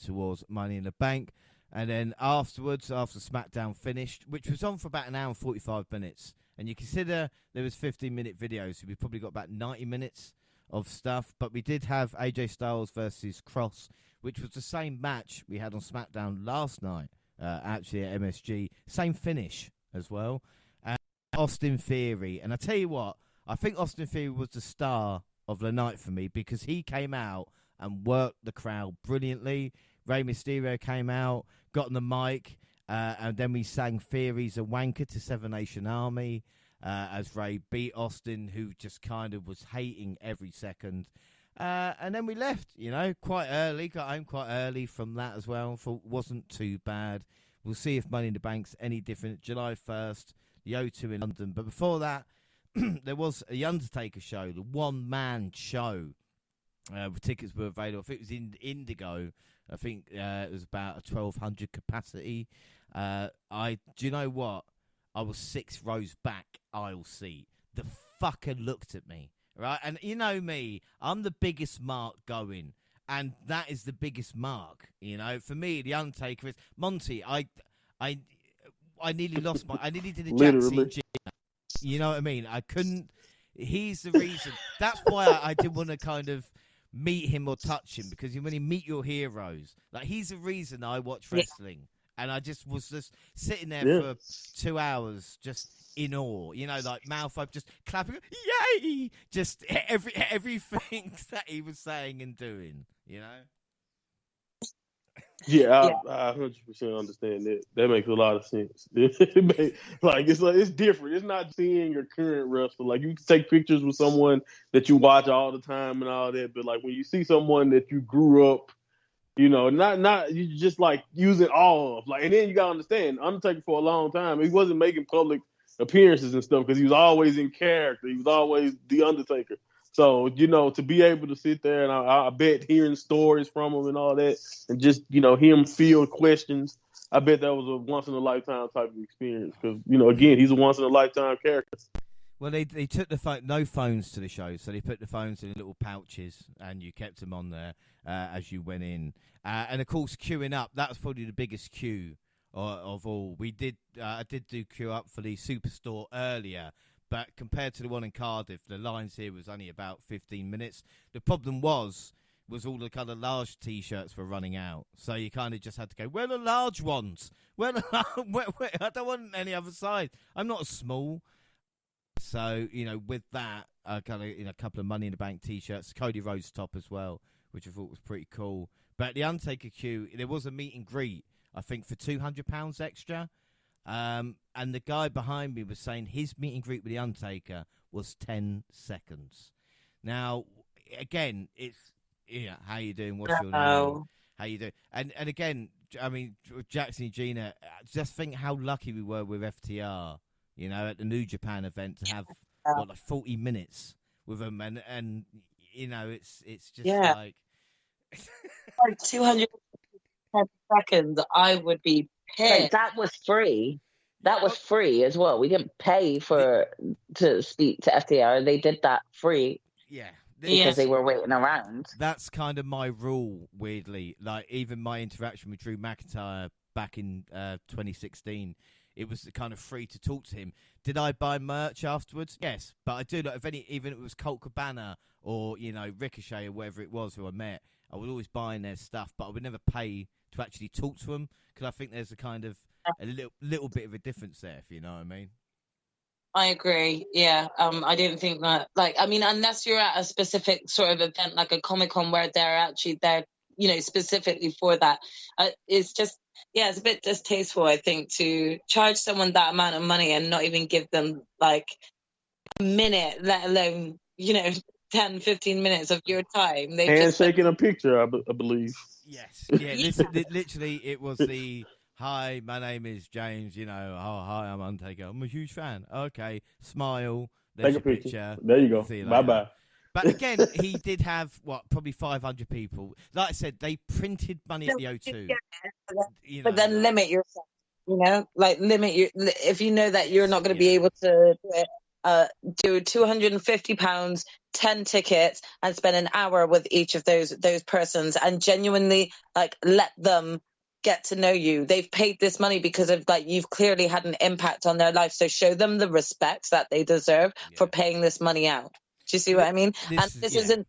towards Money in the Bank. And then afterwards, after SmackDown finished, which was on for about an hour and 45 minutes, and you consider there was 15-minute videos, so we probably got about 90 minutes of stuff, but we did have AJ Styles versus Cross, which was the same match we had on SmackDown last night, actually at MSG. Same finish as well. Austin Theory. And I tell you what, I think Austin Theory was the star of the night for me because he came out and worked the crowd brilliantly. Rey Mysterio came out, got on the mic, and then we sang Theory's a Wanker to Seven Nation Army. As Ray beat Austin, who just kind of was hating every second. And then we left, quite early, got home quite early from that as well. Thought wasn't too bad. We'll see if Money in the Bank's any different. July 1st, the O2 in London. But before that, there was a Undertaker show, the one-man show. Tickets were available. I think it was in Indigo. I think it was about a 1,200 capacity. Do you know what? I was 6 rows back, aisle seat. The fucker looked at me, right? And you know me, I'm the biggest mark going, and that is the biggest mark. For me, the Undertaker is Monty. I nearly lost I nearly did a Jaxie. You know what I mean? I couldn't. He's the reason. That's why I didn't want to kind of meet him or touch him, because when you meet your heroes, like, he's the reason I watch wrestling. And I just was sitting there for 2 hours, just in awe, like mouth open, just clapping, yay! Just everything that he was saying and doing, Yeah, I 100% understand that. That makes a lot of sense. It's different. It's not seeing your current wrestler. Like, you can take pictures with someone that you watch all the time and all that, but like when you see someone that you grew up, not you just like using all of, like, and then you gotta understand, Undertaker for a long time, he wasn't making public appearances and stuff because he was always in character. He was always the Undertaker. So, to be able to sit there and I bet hearing stories from him and all that and just, him field questions, I bet that was a once-in-a-lifetime type of experience because, again, he's a once-in-a-lifetime character. Well, they took no phones to the show, so they put the phones in little pouches and you kept them on there as you went in. And, of course, queuing up, that was probably the biggest queue of all. I did do queue up for the Superstore earlier, but compared to the one in Cardiff, the lines here was only about 15 minutes. The problem was all the kind of large T-shirts were running out. So you kind of just had to go, where are the large ones? Where I don't want any other size. I'm not small. So, with that, I kind of, a couple of Money in the Bank T-shirts, Cody Rhodes top as well, which I thought was pretty cool. But at the Undertaker queue, there was a meet and greet, I think, for £200 extra. And the guy behind me was saying his meet and greet with the Undertaker was 10 seconds. Now, again, it's how you doing? What's your name? How you doing? And again, I mean, Jaxie and Gina, just think how lucky we were with FTR, at the New Japan event to have 40 minutes with them, and it's just like 200 seconds. I would be pissed. Like, that was free. That was free as well. We didn't pay to speak to FTR. They did that free. Yeah. Because they were waiting around. That's kind of my rule, weirdly. Like, even my interaction with Drew McIntyre back in 2016, it was kind of free to talk to him. Did I buy merch afterwards? Yes. But I do, like, even if it was Colt Cabana or, Ricochet or whatever it was who I met, I was always buying their stuff, but I would never pay to actually talk to them because I think there's a little bit of a difference there, if you know what I mean. I agree. Yeah. I didn't think that, unless you're at a specific sort of event, like a Comic-Con where they're actually there, specifically for that. It's just, it's a bit distasteful, I think, to charge someone that amount of money and not even give them like a minute, let alone, 10, 15 minutes of your time. They Handshaking a picture, I believe. Yes. Yeah. Literally, it was the... Hi, my name is James. Hi, I'm Undertaker. I'm a huge fan. Okay, smile. There's Take a picture. There you go. Bye-bye. But again, he did have, probably 500 people. Like I said, they printed money at the O2. Yeah, but then limit yourself, limit your... If you know that you're not going to be able to do it, do £250, 10 tickets, and spend an hour with each of those persons and genuinely, let them get to know you. They've paid this money because of you've clearly had an impact on their life. So show them the respect that they deserve for paying this money out. Do you see what I mean? This isn't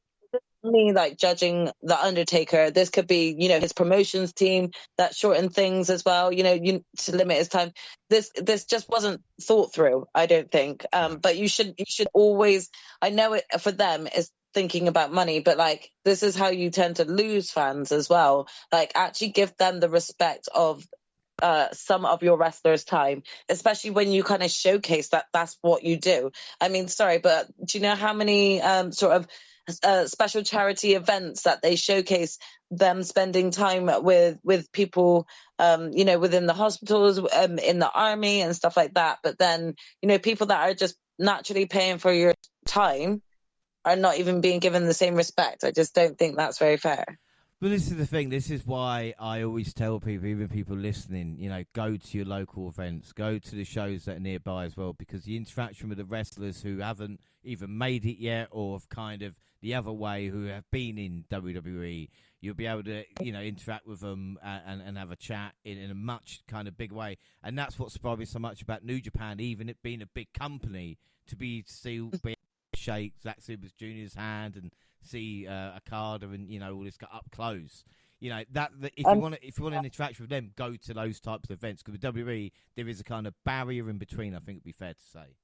me judging the Undertaker. This could be, his promotions team that shortened things as well. To limit his time. This just wasn't thought through, I don't think. But you should always. I know it for them is thinking about money, but this is how you tend to lose fans as well. Actually give them the respect of some of your wrestlers' time, especially when you kind of showcase that's what you do. I mean, sorry, but do you know how many sort of special charity events that they showcase them spending time with people, within the hospitals, in the army and stuff like that. But then, people that are just naturally paying for your time are not even being given the same respect. I just don't think that's very fair. But this is the thing. This is why I always tell people, even people listening, go to your local events, go to the shows that are nearby as well, because the interaction with the wrestlers who haven't even made it yet or have kind of the other way, who have been in WWE, you'll be able to, interact with them and have a chat in a much kind of big way. And that's what surprised me so much about New Japan, even it being a big company, to be still be shake Zack Sabre Jr.'s hand and see Okada and all this up close. That if you want an interaction with them, go to those types of events. Because with WWE, there is a kind of barrier in between. I think it'd be fair to say.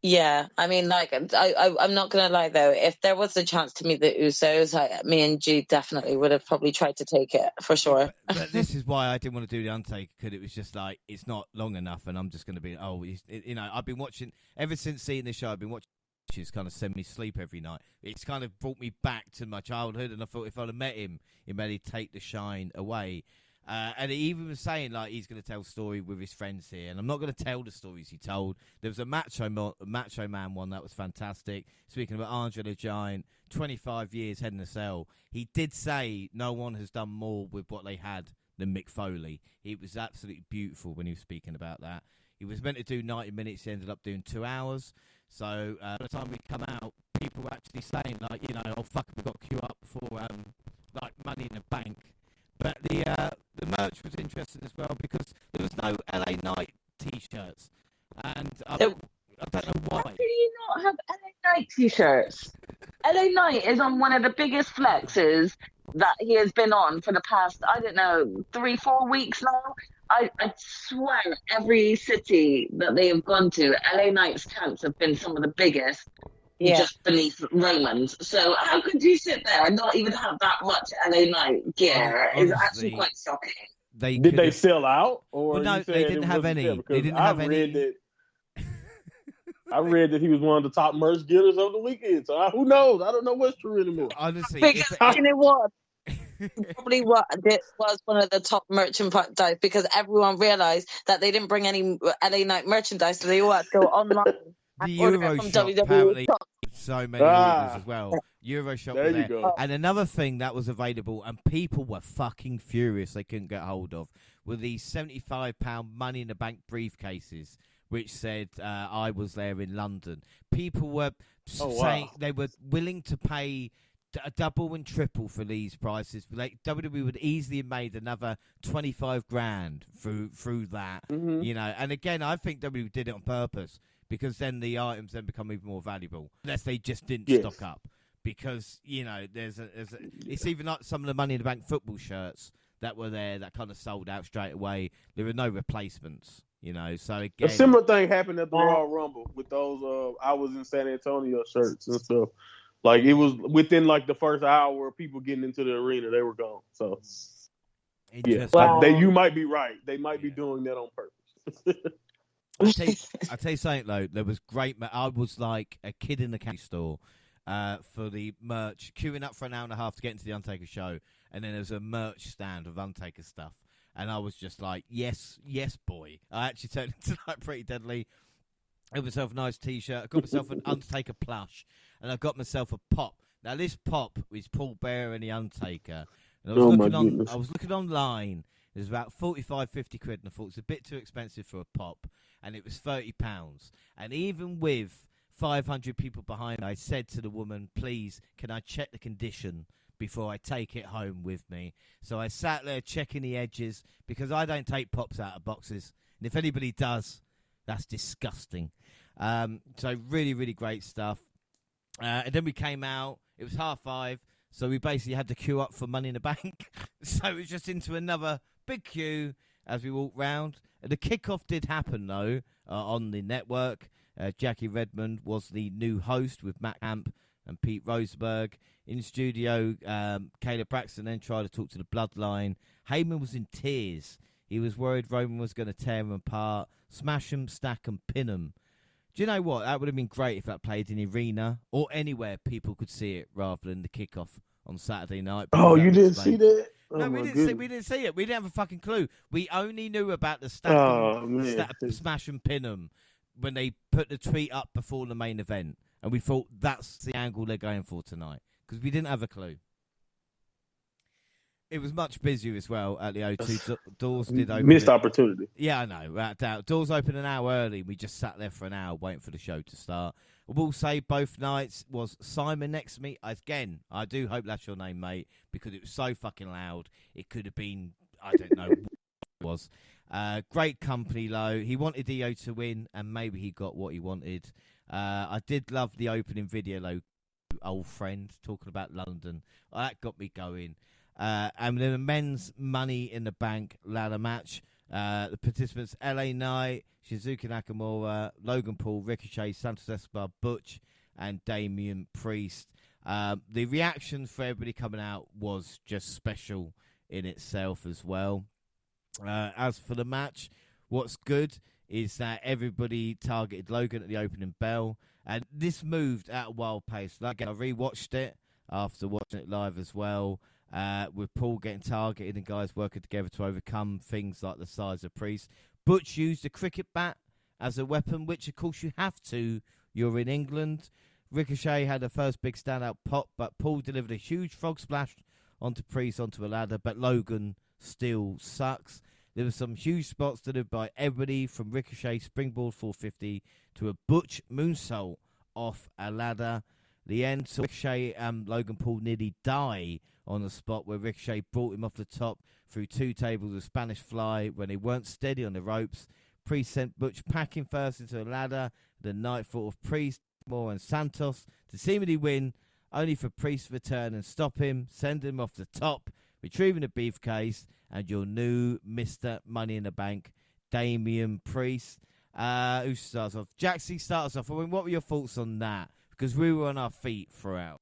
Yeah, I mean, I'm not gonna lie though. If there was a chance to meet the Usos, me and G definitely would have probably tried to take it for sure. But this is why I didn't want to do the Undertaker, because it was just it's not long enough, and I'm just going to be I've been watching ever since seeing this show. I've been watching. She's kind of send me sleep every night. It's kind of brought me back to my childhood, and I thought if I'd have met him, it may take the shine away. And he even was saying, like, he's going to tell a story with his friends here. And I'm not going to tell the stories he told. There was a Macho Man one that was fantastic. Speaking about Andre the Giant, 25 years head in a cell. He did say no one has done more with what they had than Mick Foley. It was absolutely beautiful when he was speaking about that. He was meant to do 90 minutes. He ended up doing 2 hours. So by the time we come out, people were actually saying, like, you know, oh, fuck, we've got to queue up for, like, Money in the Bank. But the merch was interesting as well because there was no LA Knight T-shirts. And I don't know why. How do you not have LA Knight T-shirts? LA Knight is on one of the biggest flexes that he has been on for the past, I don't know, 3-4 weeks now. I swear every city that they have gone to, LA Knight's camps have been some of the biggest. Just beneath Raymond. So how could you sit there and not even have that much LA Knight gear? It's actually quite shocking. Did they sell out? Or well, no, they didn't have any. They didn't have any. I read that he was one of the top merch getters of the weekend. So who knows? I don't know what's true anymore. Honestly, because you know what? Probably what it was one of the top merchandise because everyone realized that they didn't bring any LA Knight merchandise, so they all had to go online. The Euro shop apparently so many orders as well. Euro shop there was you there. go. And another thing that was available and people were fucking furious they couldn't get hold of were these £75 Money in the Bank briefcases which said I was there in London. People were saying they were willing to pay a double and triple for these prices. Like WWE would easily have made another 25 grand through that, you know. And again, I think WWE did it on purpose because then the items then become even more valuable unless they just didn't stock up. Because you know, it's even like some of the Money in the Bank football shirts that were there that kind of sold out straight away. There were no replacements. You know, so again, a similar thing happened at the Royal Rumble with those I was in San Antonio shirts and stuff. Like, it was within, like, the first hour of people getting into the arena, they were gone. So, yeah, you might be right. They might be doing that on purpose. I'll tell you something, though. There was great. I was like a kid in the candy store for the merch, queuing up for an hour and a half to get into the Undertaker show. And then there was a merch stand of Undertaker stuff. And I was just like, yes, boy. I actually turned into, like, Pretty Deadly. I got myself a nice T-shirt. I got myself an Undertaker plush. And I got myself a pop. Now, this pop is Paul Bearer and the Undertaker. And I was looking online. It was about 45, 50 quid. And I thought it was a bit too expensive for a pop. And it was £30. And even with 500 people behind me, I said to the woman, please, can I check the condition before I take it home with me? So I sat there checking the edges because I don't take pops out of boxes. And if anybody does, that's disgusting. So really, really great stuff. And then we came out. It was 5:30, so we basically had to queue up for Money in the Bank. So it was just into another big queue as we walked round. The kickoff did happen, though, on the network. Jackie Redmond was the new host with Matt Camp and Pete Rosenberg. In studio, Caleb Braxton then tried to talk to the Bloodline. Heyman was in tears. He was worried Roman was going to tear him apart, smash him, stack him, pin him. Do you know what? That would have been great if that played in the arena or anywhere people could see it rather than the kickoff on Saturday night. Oh, you didn't see that? No, we didn't see it. We didn't have a fucking clue. We only knew about the smash and pin 'em when they put the tweet up before the main event. And we thought that's the angle they're going for tonight because we didn't have a clue. It was much busier as well at the O2. Doors did open. Missed opportunity. Yeah, I know. Without doubt. Doors opened an hour early. We just sat there for an hour waiting for the show to start. I will say both nights was Simon next to me. Again, I do hope that's your name, mate, because it was so fucking loud. It could have been, I don't know what it was. Great company, though. He wanted EO to win, and maybe he got what he wanted. I did love the opening video, though. Old friend talking about London. That got me going. And then the men's Money in the Bank ladder match. The participants: LA Knight, Shizuka Nakamura, Logan Paul, Ricochet, Santos Escobar, Butch, and Damian Priest. The reaction for everybody coming out was just special in itself as well. As for the match, what's good is that everybody targeted Logan at the opening bell, and this moved at a wild pace. Like, I rewatched it after watching it live as well. with Paul getting targeted and guys working together to overcome things like the size of Priest. Butch used a cricket bat as a weapon, which of course you have to. You're in England. Ricochet had a first big standout pop, but Paul delivered a huge frog splash onto Priest onto a ladder, but Logan still sucks. There were some huge spots delivered by everybody, from Ricochet springboard 450 to a Butch moonsault off a ladder. The end saw Ricochet and Logan Paul nearly die on the spot, where Ricochet brought him off the top through 2 tables of Spanish Fly when they weren't steady on the ropes. Priest sent Butch packing first into a ladder. The night thought of Priest, Moore and Santos to seemingly win, only for Priest to return and stop him, send him off the top, retrieving the briefcase, and your new Mr. Money in the Bank, Damian Priest. Who starts off? Jaxie starts off. I mean, what were your thoughts on that? Because we were on our feet throughout.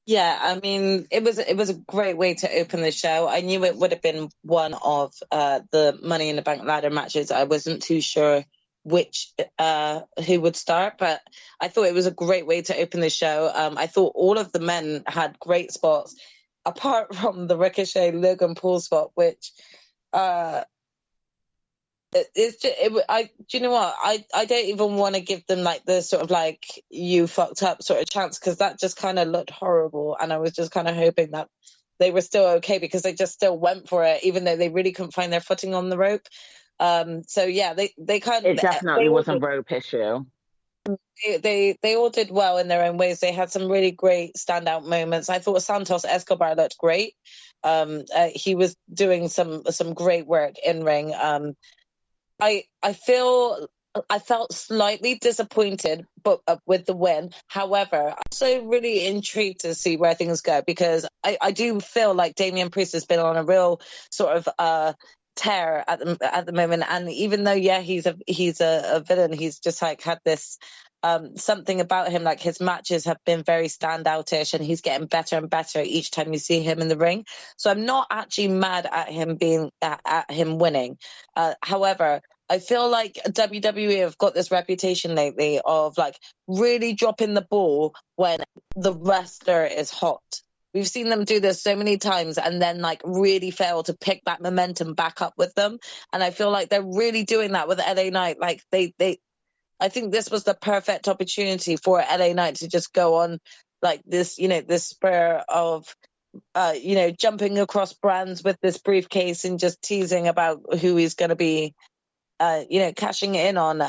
Yeah, I mean, it was a great way to open the show. I knew it would have been one of the Money in the Bank ladder matches. I wasn't too sure which who would start, but I thought it was a great way to open the show. I thought all of the men had great spots, apart from the Ricochet Logan Paul spot, which it's just, do you know what? I don't even want to give them like the sort of like you fucked up sort of chance, because that just kind of looked horrible, and I was just kind of hoping that they were still okay, because they just still went for it, even though they really couldn't find their footing on the rope. So yeah, they kind of, it definitely was a rope issue. They all did well in their own ways. They had some really great standout moments. I thought Santos Escobar looked great. He was doing some great work in ring. I felt slightly disappointed, but with the win. However, I'm also really intrigued to see where things go, because I do feel like Damian Priest has been on a real sort of tear at the moment. And even though he's a villain, he's just like had this something about him, like his matches have been very standoutish, and he's getting better and better each time you see him in the ring. So I'm not actually mad at him being at him winning. However, I feel like WWE have got this reputation lately of like really dropping the ball when the wrestler is hot. We've seen them do this so many times and then like really fail to pick that momentum back up with them. And I feel like they're really doing that with LA Knight. Like I think this was the perfect opportunity for LA Knight to just go on like this, this spur of, jumping across brands with this briefcase and just teasing about who he's going to be, cashing in on.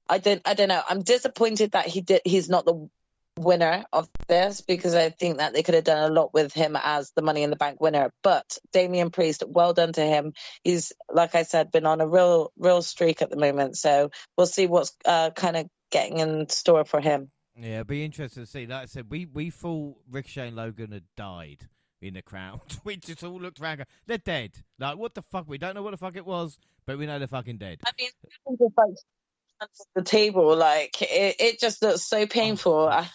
I don't know. I'm disappointed that he's not the winner of this, because I think that they could have done a lot with him as the Money in the Bank winner. But Damian Priest, well done to him. He's, like I said, been on a real streak at the moment. So we'll see what's kind of getting in store for him. Yeah, it'll be interesting to see. Like I said, we thought Ricochet and Logan had died in the crowd. We just all looked around, they're dead. Like, what the fuck? We don't know what the fuck it was, but we know they're fucking dead. I mean, just like the table, like it just looks so painful. I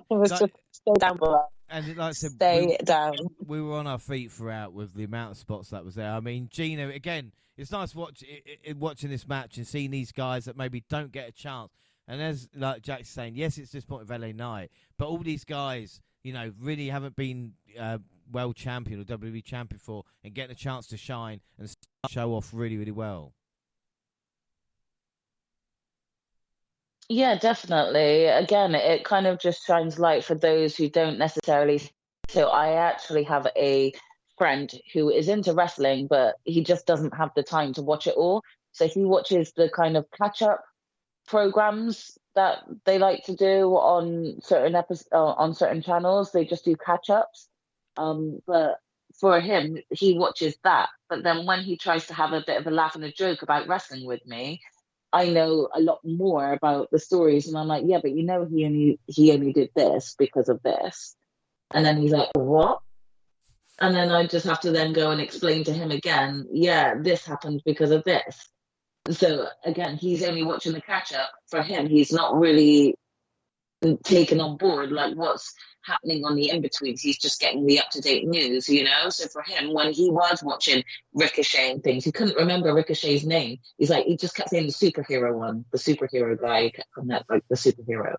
was just stay down below. And like I said, stay down. We were on our feet throughout with the amount of spots that was there. I mean, Gina, again, it's nice watching this match and seeing these guys that maybe don't get a chance. And as like Jack's saying, yes, it's this point of LA Knight, but all these guys, really haven't been world champion or WWE champion before, and getting a chance to shine and show off really, really well. Yeah, definitely. Again, it kind of just shines light for those who don't necessarily. So I actually have a friend who is into wrestling, but he just doesn't have the time to watch it all. So he watches the kind of catch-up programs that they like to do on certain channels. They just do catch-ups. But for him, he watches that. But then when he tries to have a bit of a laugh and a joke about wrestling with me, I know a lot more about the stories, and I'm like, yeah, but he only did this because of this. And then he's like, what? And then I just have to then go and explain to him again, yeah, this happened because of this. So again, he's only watching the catch up. For him, he's not really taken on board like what's happening on the in-betweens. He's just getting the up-to-date news, So for him, when he was watching Ricochet and things, he couldn't remember Ricochet's name. He's like, he just kept saying the superhero one, the superhero guy, kept calling that like the superhero.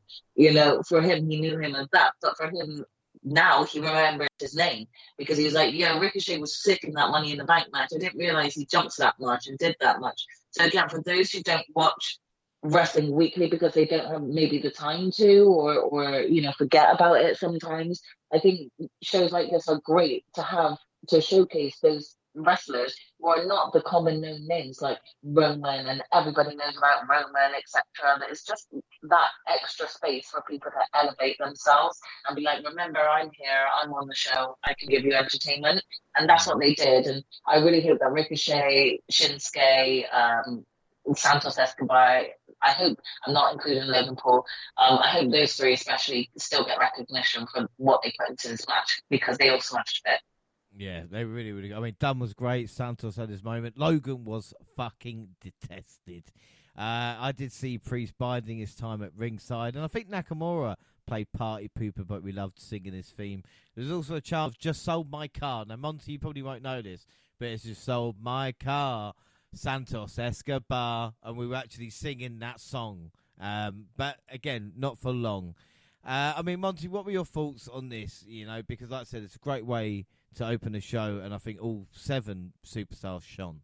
For him, he knew him as that. But for him, now he remembers his name because he was like, yeah, Ricochet was sick in that Money in the Bank match. I didn't realize he jumped that much and did that much. So again, for those who don't watch wrestling weekly because they don't have maybe the time to, or forget about it sometimes, I think shows like this are great to have to showcase those wrestlers who are not the common known names like Roman, and everybody knows about Roman, etc. That it's just that extra space for people to elevate themselves and be like, remember, I'm here, I'm on the show, I can give you entertainment. And that's what they did. And I really hope that Ricochet, Shinsuke, Santos Escobar, I hope, I'm not including Logan Paul, I hope those three especially still get recognition for what they put into this match because they all smashed it. Yeah, they really, really. I mean, Dunn was great. Santos had his moment. Logan was fucking detested. I did see Priest biding his time at ringside, and I think Nakamura played Party Pooper, but we loved singing his theme. There's also a chant of "Just Sold My Car." Now, Monty, you probably won't know this, but it's "Just Sold My Car," Santos Escobar, and we were actually singing that song. But again, not for long. I mean, Monty, what were your thoughts on this? Because like I said, it's a great way to open the show, and I think all 7 superstars shone.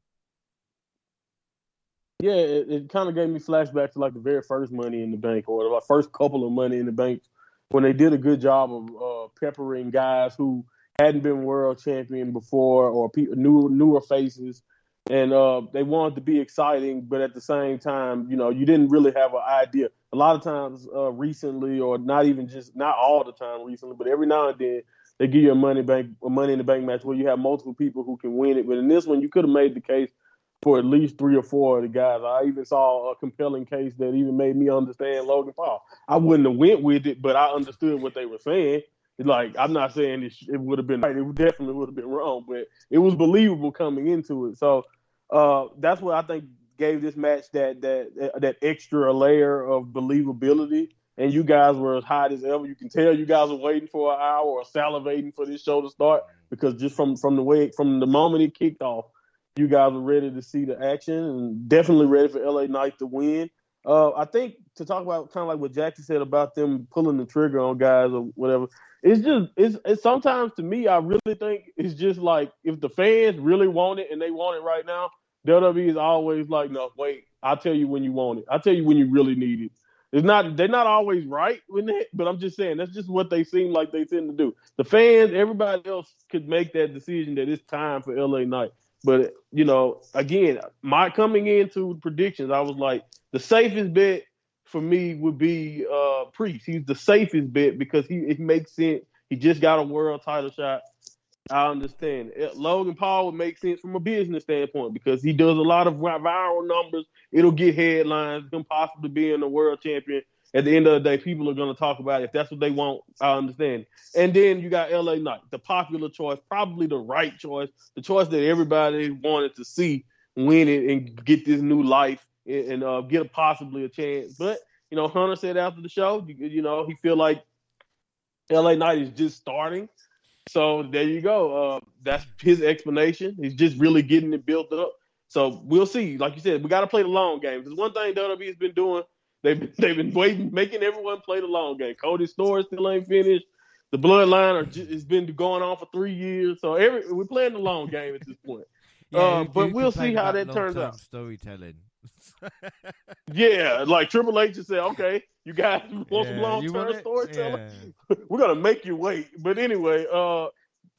Yeah, it kind of gave me flashbacks to like the very first Money in the Bank, or the first couple of Money in the Bank, when they did a good job of peppering guys who hadn't been world champion before, or newer faces, and they wanted to be exciting, but at the same time, you didn't really have an idea. A lot of times recently, or not all the time recently, but every now and then, they give you a Money in the Bank match where you have multiple people who can win it. But in this one, you could have made the case for at least 3 or 4 of the guys. I even saw a compelling case that even made me understand Logan Paul. I wouldn't have went with it, but I understood what they were saying. Like, I'm not saying it would have been right. It definitely would have been wrong, but it was believable coming into it. So that's what I think gave this match that extra layer of believability. And you guys were as hot as ever. You can tell you guys were waiting for an hour or salivating for this show to start, because just from the moment it kicked off, you guys were ready to see the action and definitely ready for LA Knight to win. I think to talk about kind of like what Jaxie said about them pulling the trigger on guys or whatever, it's sometimes, to me, I really think it's just like, if the fans really want it and they want it right now, WWE is always like, no, wait, I'll tell you when you want it. I'll tell you when you really need it. They're not always right with it, but I'm just saying that's just what they seem like they tend to do. The fans, everybody else could make that decision that it's time for LA Knight. But, again, my coming into predictions, I was like, the safest bet for me would be Priest. He's the safest bet because it makes sense. He just got a world title shot. I understand. Logan Paul would make sense from a business standpoint because he does a lot of viral numbers. It'll get headlines, him possibly being a world champion. At the end of the day, people are going to talk about it. If that's what they want, I understand. And then you got LA Knight, the popular choice, probably the right choice, the choice that everybody wanted to see win it and get this new life and get possibly a chance. But, Hunter said after the show, he feel like LA Knight is just starting. So there you go. That's his explanation. He's just really getting it built up. So we'll see. Like you said, we got to play the long game. There's one thing WWE has been doing. They've been waiting, making everyone play the long game. Cody's story still ain't finished. The bloodline it's been going on for 3 years. So we're playing the long game at this point. But we'll see how that turns out. Storytelling. Yeah, like Triple H just said, okay, you guys want some long-term storytelling? Yeah. We're going to make you wait. But anyway,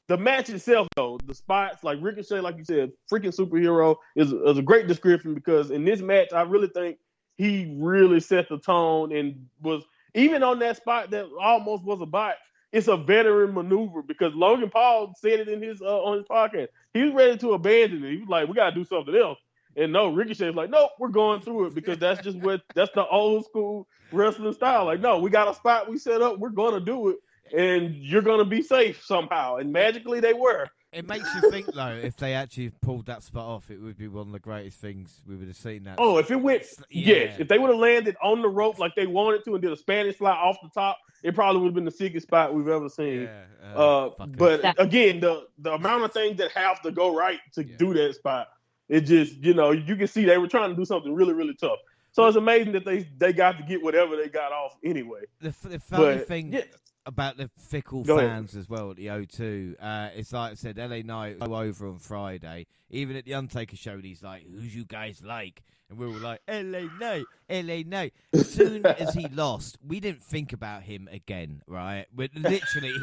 the match itself, though, the spots, like Ricochet, like you said, freaking superhero is a great description, because in this match, I really think he really set the tone and was, even on that spot that almost was a bot, it's a veteran maneuver, because Logan Paul said it in his on his podcast. He was ready to abandon it. He was like, we got to do something else. And no, Ricochet's like, nope, we're going through it, because that's just that's the old school wrestling style. Like, no, we got a spot we set up, we're going to do it, and you're going to be safe somehow. And magically they were. It makes you think, though, if they actually pulled that spot off, it would be one of the greatest things we would have seen. That. Oh, if it went, yes. If they would have landed on the rope like they wanted to and did a Spanish fly off the top, it probably would have been the sickest spot we've ever seen. Yeah, but again, the amount of things that have to go right to do that spot, it just, you can see they were trying to do something really, really tough. So it's amazing that they got to get whatever they got off anyway. The funny thing about the fickle Go fans as well at the O2. It's like I said, LA Knight go over on Friday. Even at the Undertaker show, he's like, "Who's you guys like?" And we were like, "LA Knight, LA Knight." As soon as he lost, we didn't think about him again, right? But literally,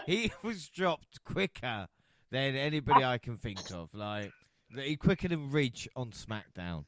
he was dropped quicker than anybody I can think of. Like, he quicker than Ridge on SmackDown.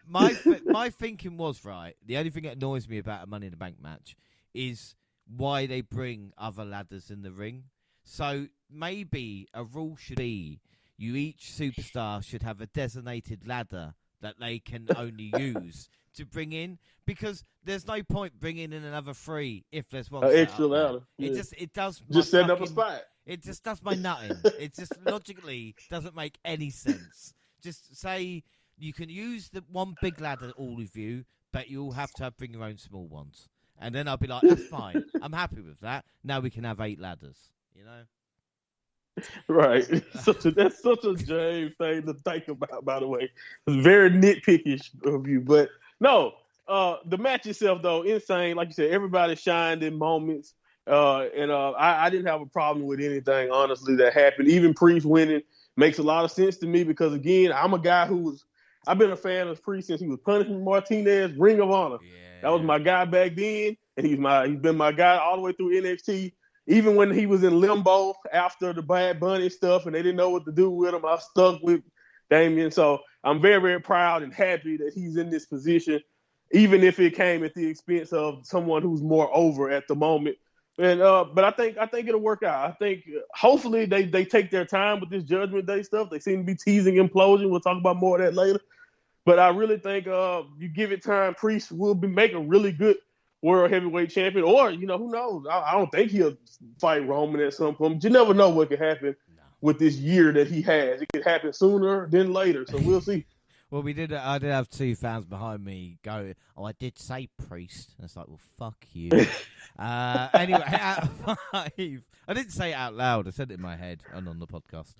My thinking was, right, the only thing that annoys me about a Money in the Bank match is why they bring other ladders in the ring. So maybe a rule should be each superstar should have a designated ladder that they can only use to bring in, because there's no point bringing in another 3 if there's one extra ladder. Yeah. It does just setting up a spot. It just does my nutting. It just logically doesn't make any sense. Just say you can use the one big ladder, all of you, but you all have to bring your own small ones. And then I'll be like, that's fine. I'm happy with that. Now we can have 8 ladders, you know? Right. That's such a James thing to think about, by the way. It's very nitpickish of you. But no, the match itself, though, insane. Like you said, everybody shined in moments. I didn't have a problem with anything, honestly, that happened. Even Priest winning makes a lot of sense to me because, again, I'm a guy I've been a fan of Priest since he was Punishment Martinez, Ring of Honor. Yeah. That was my guy back then, and he's been my guy all the way through NXT. Even when he was in limbo after the Bad Bunny stuff and they didn't know what to do with him, I stuck with Damian. So I'm very, very proud and happy that he's in this position, even if it came at the expense of someone who's more over at the moment. And but I think it'll work out. I think hopefully they take their time with this Judgment Day stuff. They seem to be teasing implosion. We'll talk about more of that later. But I really think you give it time, Priest will make a really good world heavyweight champion. Or, who knows? I don't think he'll fight Roman at some point. You never know what could happen with this year that he has. It could happen sooner than later. So we'll see. Well, I did have 2 fans behind me go, "Oh, I did say Priest." And it's like, well, fuck you. Anyway, out of 5. I didn't say it out loud. I said it in my head and on the podcast.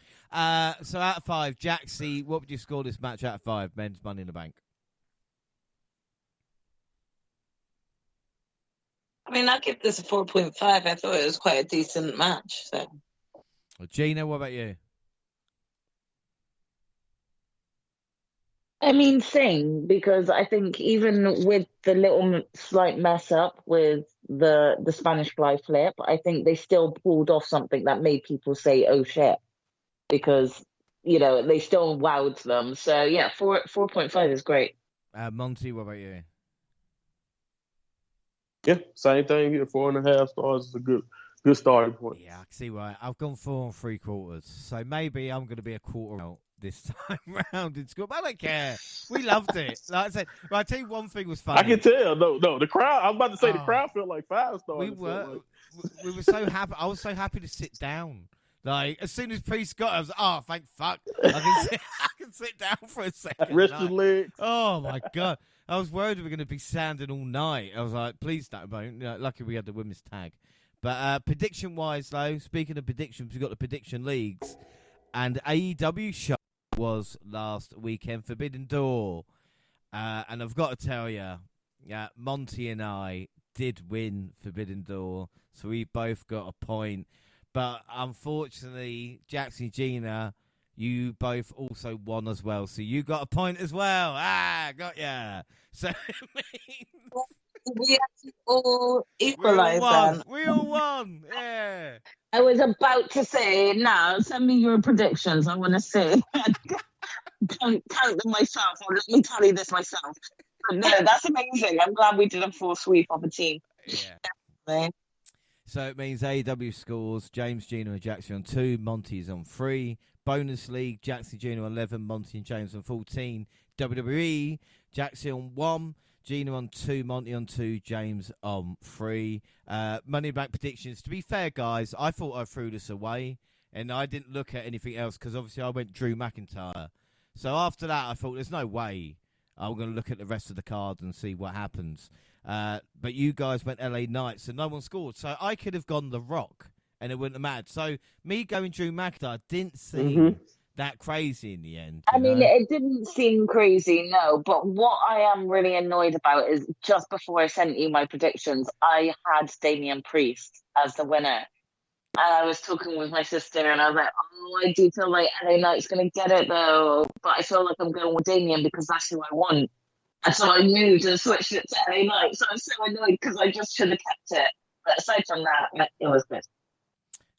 So out of 5, Jaxie, what would you score this match out of 5, men's Money in the Bank? I mean, I'll give this a 4.5. I thought it was quite a decent match. So, Well, Gina, what about you? I mean, same, because I think even with the little slight mess up with the Spanish fly flip, I think they still pulled off something that made people say, "Oh shit," because they still wowed them. So yeah, 4.5 is great. Monty, what about you? Yeah, same thing here. 4.5 stars is a good starting point. Yeah, I can see why. I've gone 4 3/4, so maybe I'm going to be a quarter out this time round in school. But I don't care. We loved it. Like I said, I tell you, one thing was funny. I can tell. No, the crowd. I was about to say the crowd felt like 5 stars. We were so happy. I was so happy to sit down. Like, as soon as Priest got, I was like, "Oh, thank fuck! I can sit down for a second." Rest your legs. Oh my god! I was worried we were going to be sanding all night. I was like, "Please don't." Lucky we had the women's tag. But prediction-wise, though, speaking of predictions, we've got the prediction leagues, and AEW show was last weekend, Forbidden Door, and I've got to tell you, Monty and I did win Forbidden Door, so we both got a point. But unfortunately, Jaxie, Gina, you both also won as well, so you got a point as well. Got ya. So we actually all equalised then. We all won. Yeah. I was about to say, now send me your predictions. I want to see. Count them myself, or let me tally this myself. But no, that's amazing. I'm glad we did a full sweep of a team. Yeah. So it means AEW scores James, Gina, and Jaxie on 2. Monty's on 3. Bonus league, Jaxie, Gina on 11. Monty and James on 14. WWE, Jaxie on 1. Gina on 2, Monty on 2, James on 3. Money Back predictions. To be fair, guys, I thought I threw this away, and I didn't look at anything else because obviously I went Drew McIntyre. So after that, I thought there's no way I'm going to look at the rest of the cards and see what happens. But you guys went LA Knight, so no one scored. So I could have gone The Rock, and it wouldn't have mattered. So me going Drew McIntyre didn't seem that crazy in the end. I mean, know? it didn't seem crazy, no. But what I am really annoyed about is just before I sent you my predictions, I had Damian Priest as the winner. And I was talking with my sister, and I was like, oh, I do feel like LA Knight's going to get it, though. But I feel like I'm going with Damian because that's who I want. And so I moved and switched it to LA Knight. So I'm so annoyed because I just should have kept it. But aside from that, it was good.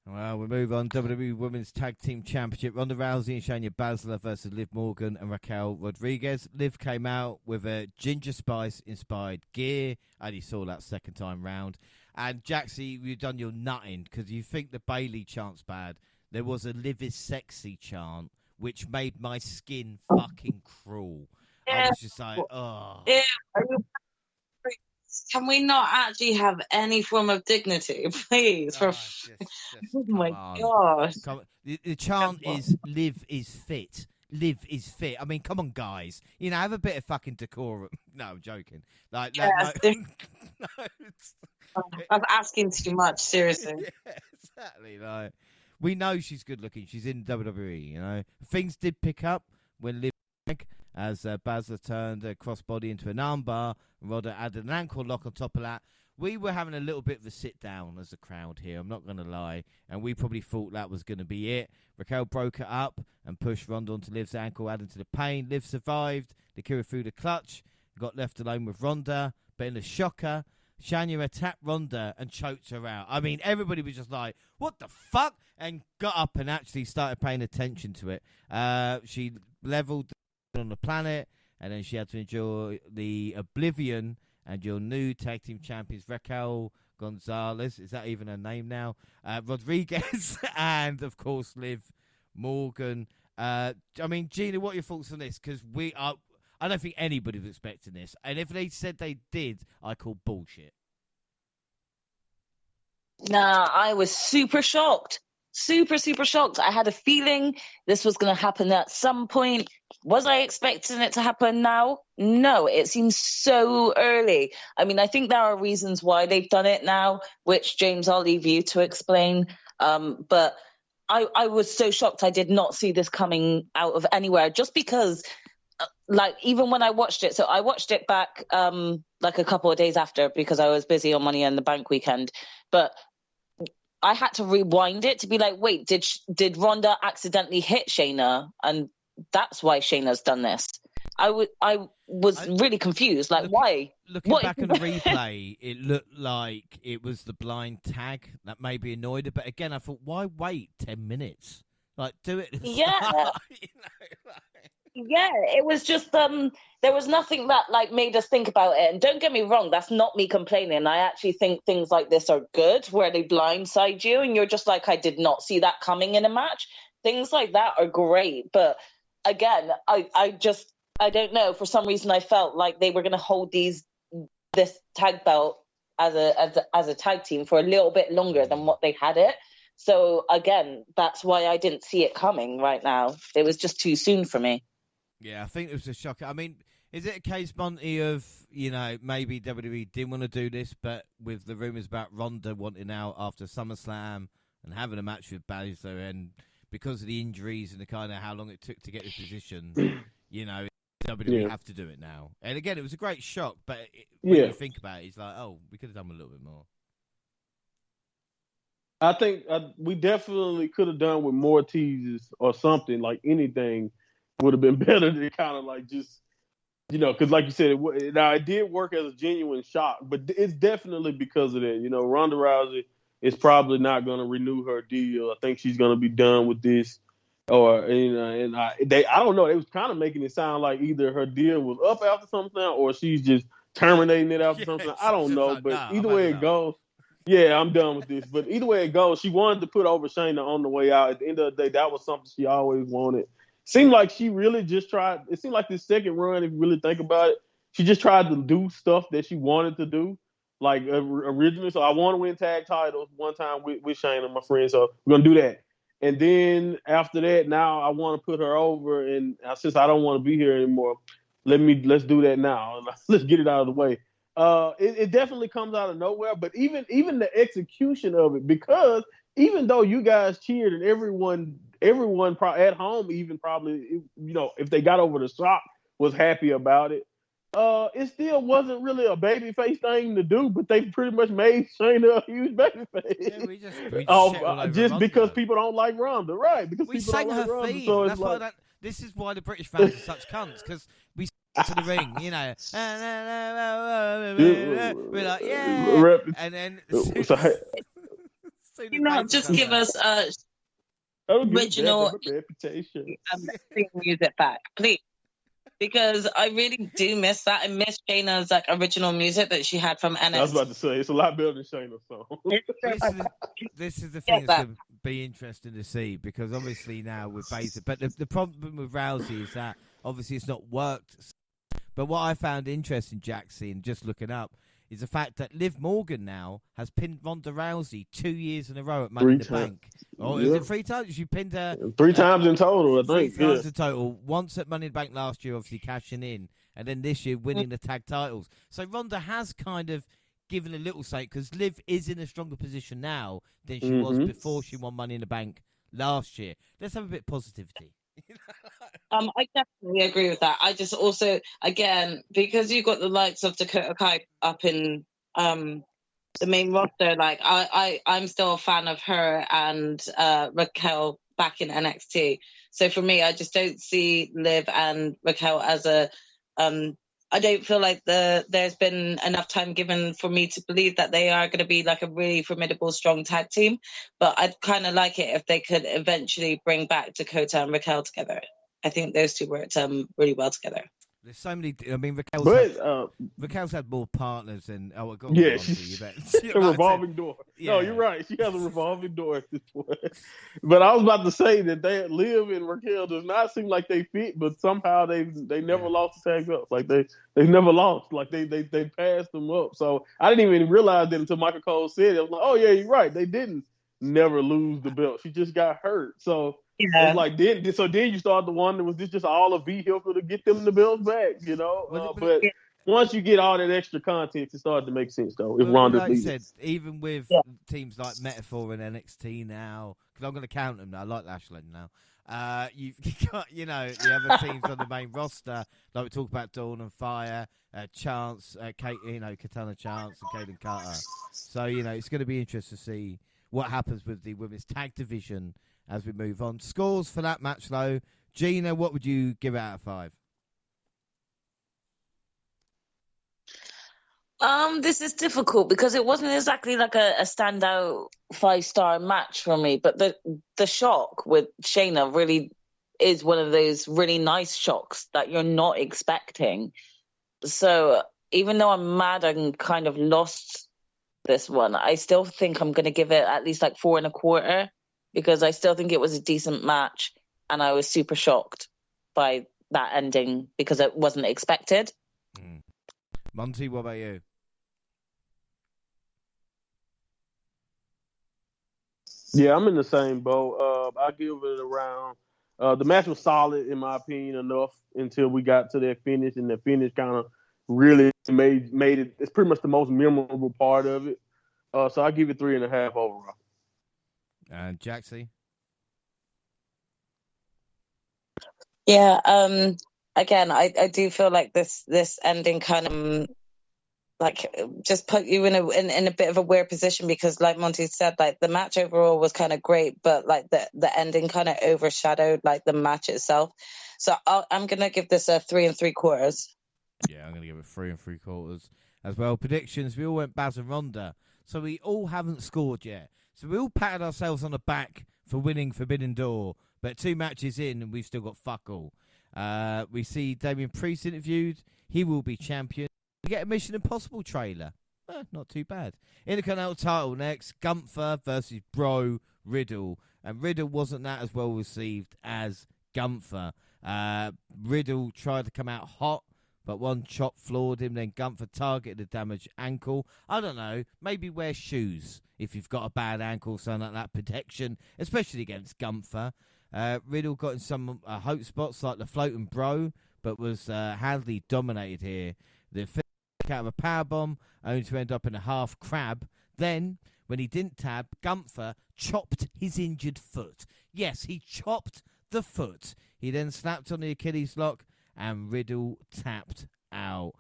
Well, we move on. WWE Women's Tag Team Championship. Ronda Rousey and Shayna Baszler versus Liv Morgan and Raquel Rodriguez. Liv came out with a Ginger Spice-inspired gear. I only saw that second time round. And Jaxie, you've done your nutting because you think the Bailey chant's bad. There was a Liv is sexy chant, which made my skin fucking cruel. Yeah. I was just like, oh. Yeah. Can we not actually have any form of dignity, please? Oh my gosh. The chant is Liv is fit. Liv is fit. I mean, come on, guys. You know, have a bit of fucking decorum. No, I'm joking. Like, yes, no, I'm asking too much, seriously. Yeah, exactly. Like, we know she's good looking. She's in WWE, you know. Things did pick up when Liv, as Baszler turned a crossbody into an armbar, and Rodder added an ankle lock on top of that. We were having a little bit of a sit-down as a crowd here, I'm not going to lie, and we probably thought that was going to be it. Raquel broke it up and pushed Ronda onto Liv's ankle, adding to the pain. Liv survived the Kira through the clutch, got left alone with Ronda, but in a shocker, Shayna attacked Ronda and choked her out. I mean, everybody was just like, what the fuck? And got up and actually started paying attention to it. She leveled on the planet, and then she had to endure the Oblivion and your new tag team champions, Raquel Gonzalez. Is that even her name now? Rodriguez and, of course, Liv Morgan. I mean, Gina, what are your thoughts on this? Because I don't think anybody was expecting this. And if they said they did, I call bullshit. Nah, I was super shocked. Super shocked. I had a feeling this was going to happen at some point. Was I expecting it to happen now? No, it seems so early. I mean, I think there are reasons why they've done it now, which, James, I'll leave you to explain. But I was so shocked. I did not see this coming out of anywhere, just because, like, even when I watched it, so I watched it back like a couple of days after because I was busy on Money in the Bank weekend. But I had to rewind it to be like, wait, did Ronda accidentally hit Shayna? And that's why Shayna's done this. I was really confused. Like, why? Looking back on the replay, it looked like it was the blind tag that maybe annoyed her. But again, I thought, why wait 10 minutes? Like, do it. Yeah. You know, like... Yeah, it was just there was nothing that like made us think about it. And don't get me wrong, that's not me complaining. I actually think things like this are good, where they blindside you and you're just like, I did not see that coming in a match. Things like that are great. But again, I don't know, for some reason I felt like they were going to hold this tag belt as a tag team for a little bit longer than what they had it. So again, that's why I didn't see it coming right now. It was just too soon for me. Yeah, I think it was a shock. I mean, is it a case, Monty, of, you know, maybe WWE didn't want to do this, but with the rumours about Ronda wanting out after SummerSlam and having a match with Baszler, and because of the injuries and the kind of how long it took to get this position, you know, WWE have to do it now. And again, it was a great shock, but when you think about it, it's like, oh, we could have done a little bit more. I think we definitely could have done with more teases or something, like anything would have been better than kind of like just, you know, because like you said, it did work as a genuine shock, but it's definitely because of that. You know, Ronda Rousey is probably not going to renew her deal. I think she's going to be done with this. Or, you know, and I don't know. They was kind of making it sound like either her deal was up after something or she's just terminating it after something. I don't know, like, but either way it goes. Yeah, I'm done with this. But either way it goes, she wanted to put over Shayna on the way out. At the end of the day, that was something she always wanted. Seemed like she really just tried. It seemed like this second run, if you really think about it, she just tried to do stuff that she wanted to do, like originally. So I want to win tag titles one time with Shayna, my friend. So we're going to do that. And then after that, now I want to put her over. And since I don't want to be here anymore, let's do that now. Let's get it out of the way. It definitely comes out of nowhere, but even the execution of it, because even though you guys cheered and everyone everyone at home, even probably, if they got over the shock, was happy about it. It still wasn't really a babyface thing to do, but they pretty much made Shayna a huge babyface. Yeah, we just shit all over just Ronda. Because people don't like Ronda, right? Because we people sang don't her like Ronda. theme. So That's why this is why the British fans are such cunts, because we to the ring, we're like, yeah, and then just give us original theme music back, please. Because I really do miss that. I miss Shayna's original music that she had from NXT. I was about to say, it's a lot better than Shayna's song. This is the thing that's going to be interesting to see, because obviously now with Baszler, but the problem with Rousey is that obviously it's not worked. But what I found interesting, Jaxie, and just looking up, is the fact that Liv Morgan now has pinned Ronda Rousey 2 years in a row at Money in the Bank. Or is it 3 times? You pinned her 3 times in total, I think. 3 times in total. Once at Money in the Bank last year, obviously cashing in, and then this year winning the tag titles. So Ronda has kind of given a little say, because Liv is in a stronger position now than she was before she won Money in the Bank last year. Let's have a bit of positivity. I definitely agree with that. I just also, again, because you got the likes of Dakota Kai up in the main roster, I'm still a fan of her and Raquel back in NXT. So for me, I just don't see Liv and Raquel as I don't feel like there's been enough time given for me to believe that they are going to be like a really formidable, strong tag team. But I'd kind of like it if they could eventually bring back Dakota and Raquel together. I think those two worked really well together. There's so many. I mean, Raquel's had more partners than. Oh, go on, yeah, she's a revolving door. Yeah. No, you're right. She has a revolving door at this point. But I was about to say that Liv and Raquel does not seem like they fit, but somehow they never lost the tag up. Like they never lost. Like they passed them up. So I didn't even realize that until Michael Cole said it. I was like, oh yeah, you're right. They didn't never lose the belt. She just got hurt. So. Yeah. It's like then you start to wonder, was this just all a vehicle to get them the belts back? But once you get all that extra content, it started to make sense though. If Ronda, like you said, even with teams like Metaphor and NXT now, because I'm going to count them now. I like Lashley now. You've got the other teams on the main roster, like we talk about Dawn and Fire, Chance, Katana Chance and Kaden Carter. So it's going to be interesting to see what happens with the women's tag division as we move on. Scores for that match, though. Gina, what would you give it out of 5? This is difficult because it wasn't exactly like a standout 5-star match for me, but the shock with Shayna really is one of those really nice shocks that you're not expecting. So even though I'm mad and kind of lost this one, I still think I'm going to give it at least 4.25. Because I still think it was a decent match, and I was super shocked by that ending because it wasn't expected. Monty, what about you? Yeah, I'm in the same boat. I give it around. The match was solid, in my opinion, enough until we got to that finish, and the finish kind of really made it. It's pretty much the most memorable part of it. So I give it 3.5 overall. And Jaxie? Yeah, again, I do feel like this ending kind of just put you in a bit of a weird position because, like Monty said, the match overall was kind of great, but the ending kind of overshadowed the match itself. So I'm gonna give this a 3 3/4. Yeah, I'm gonna give it 3 3/4 as well. Predictions: we all went Baz and Ronda, so we all haven't scored yet. So we all patted ourselves on the back for winning Forbidden Door, but 2 matches in and we've still got fuck all. We see Damian Priest interviewed. He will be champion. We get a Mission Impossible trailer. Not too bad. Intercontinental title next. Gunther versus Bro Riddle. And Riddle wasn't that as well received as Gunther. Riddle tried to come out hot, but one chop floored him. Then Gunther targeted a damaged ankle. I don't know. Maybe wear shoes if you've got a bad ankle, something like that. Protection, especially against Gunther. Riddle got in some hope spots like the floating bro, but was handily dominated here. The finish out of a powerbomb, only to end up in a half crab. Then when he didn't tab, Gunther chopped his injured foot. Yes, he chopped the foot. He then snapped on the Achilles lock, and Riddle tapped out.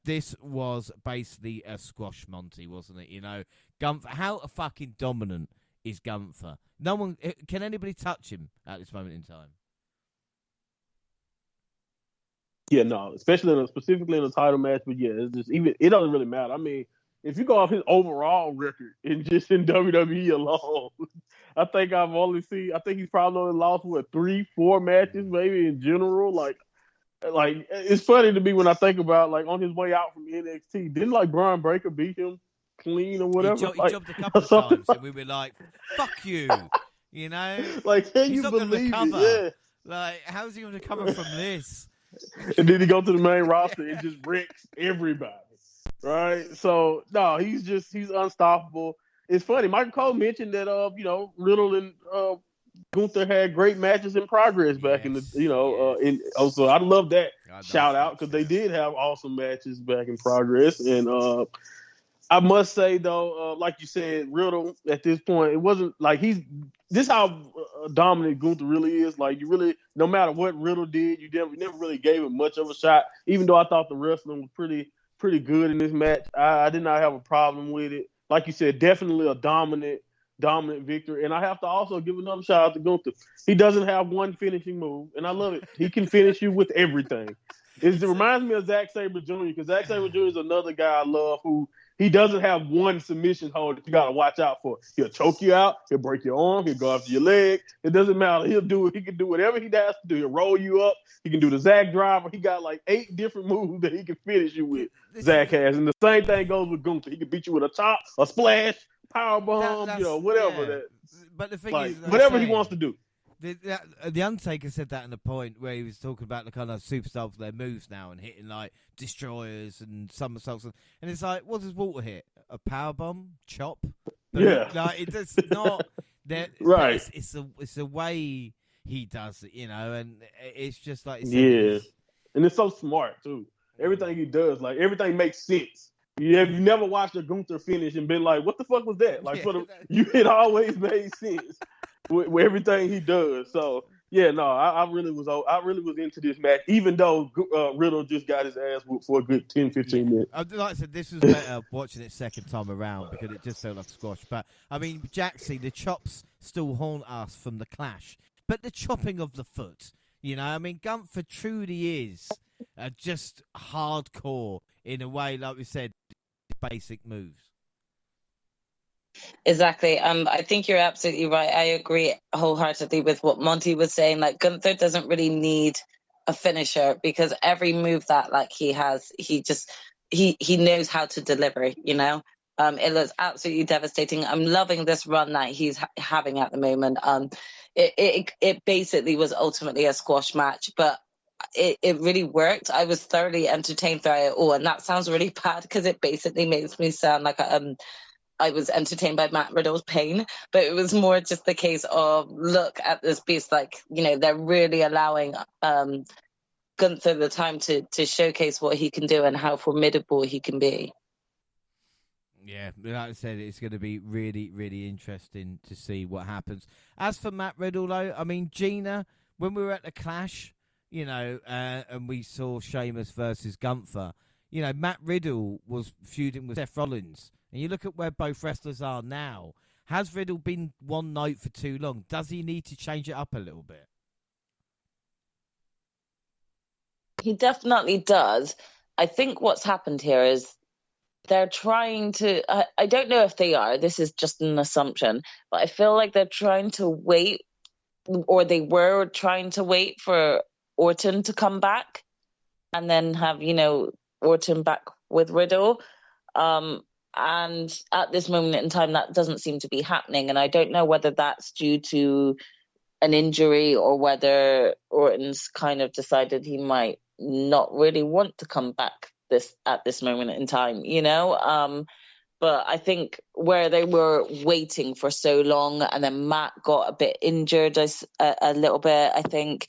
This was basically a squash, Monty, wasn't it? You know, Gunther, how fucking dominant is Gunther? No one, can anybody touch him at this moment in time? Yeah, no, specifically in a title match, but yeah, it's just it doesn't really matter. I mean, if you go off his overall record and just in WWE alone, I think he's probably only lost 3-4 matches maybe in general. Like it's funny to me when I think about like on his way out from NXT, didn't like Brian Breaker beat him clean or whatever? He jumped a couple of times, and we were like, "Fuck you," you know. Like, can He's you not going to believe recover. it? Yeah. Like, how's he going to recover from this? And then he go to the main roster and just wrecks everybody, right? So no, he's unstoppable. It's funny. Michael Cole mentioned that Riddle and Gunther had great matches in progress back in the so I love that shout out because they did have awesome matches back in progress. And I must say though, like you said, Riddle at this point, it wasn't like this is how dominant Gunther really is. Like, you really, no matter what Riddle did, you never really gave him much of a shot. Even though I thought the wrestling was pretty good in this match, I did not have a problem with it. Like you said, definitely a dominant victory. And I have to also give another shout out to Gunther. He doesn't have one finishing move, and I love it. He can finish you with everything. It reminds me of Zack Sabre Jr. because Zack Sabre Jr. is another guy I love who he doesn't have one submission hold that you got to watch out for. He'll choke you out. He'll break your arm. He'll go after your leg. It doesn't matter. He can do whatever he has to do. He'll roll you up. He can do the Zack driver. He got like 8 different moves that he can finish you with. Zack has. And the same thing goes with Gunther. He can beat you with a chop, a splash, power bomb, whatever. Yeah. But the thing is, whatever he wants to do. The Undertaker said that in the point where he was talking about the kind of superstars their moves now and hitting like destroyers and somersaults, and it's like, what does Walter hit? A power bomb, chop? But it's not that right. It's the way he does it, and it's just like and it's so smart too. Everything he does, like everything makes sense. You never watched a Gunther finish and been like, what the fuck was that? Like it always made sense. With everything he does. So yeah, no, I really was into this match, even though Riddle just got his ass whooped for a good 10-15 minutes. Like I said, this was better watching it second time around because it just felt like squash. But I mean, Jaxie, the chops still haunt us from the Clash, but the chopping of the foot, I mean, Gunther truly is just hardcore in a way, like we said, basic moves. Exactly. I think you're absolutely right. I agree wholeheartedly with what Monty was saying. Like, Gunther doesn't really need a finisher because every move that he has, he knows how to deliver. It looks absolutely devastating. I'm loving this run that he's having at the moment. It basically was ultimately a squash match, but it really worked. I was thoroughly entertained throughout it all, and that sounds really bad because it basically makes me sound like I was entertained by Matt Riddle's pain, but it was more just the case of, look at this beast, they're really allowing Gunther the time to showcase what he can do and how formidable he can be. Yeah, like I said, it's going to be really, really interesting to see what happens. As for Matt Riddle, though, I mean, Gina, when we were at the Clash, and we saw Sheamus versus Gunther, Matt Riddle was feuding with Seth Rollins. And you look at where both wrestlers are now. Has Riddle been one note for too long? Does he need to change it up a little bit? He definitely does. I think what's happened here is they're trying to... I don't know if they are. This is just an assumption. But I feel like they're trying to wait, or they were trying to wait for Orton to come back and then have, Orton back with Riddle. And at this moment in time, that doesn't seem to be happening. And I don't know whether that's due to an injury or whether Orton's kind of decided he might not really want to come back at this moment in time, But I think where they were waiting for so long and then Matt got a bit injured a little bit, I think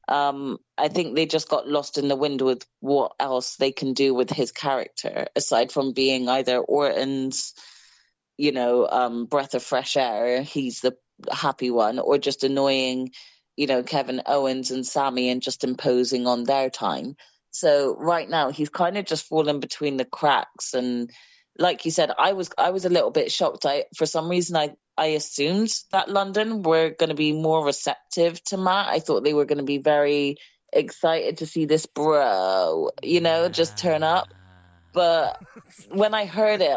they just got lost in the wind with what else they can do with his character, aside from being either Orton's breath of fresh air, he's the happy one, or just annoying, Kevin Owens and Sammy and just imposing on their time. So right now he's kind of just fallen between the cracks. And like you said, I was a little bit shocked. For some reason, I assumed that London were going to be more receptive to Matt. I thought they were going to be very excited to see this bro, just turn up. But when I heard it,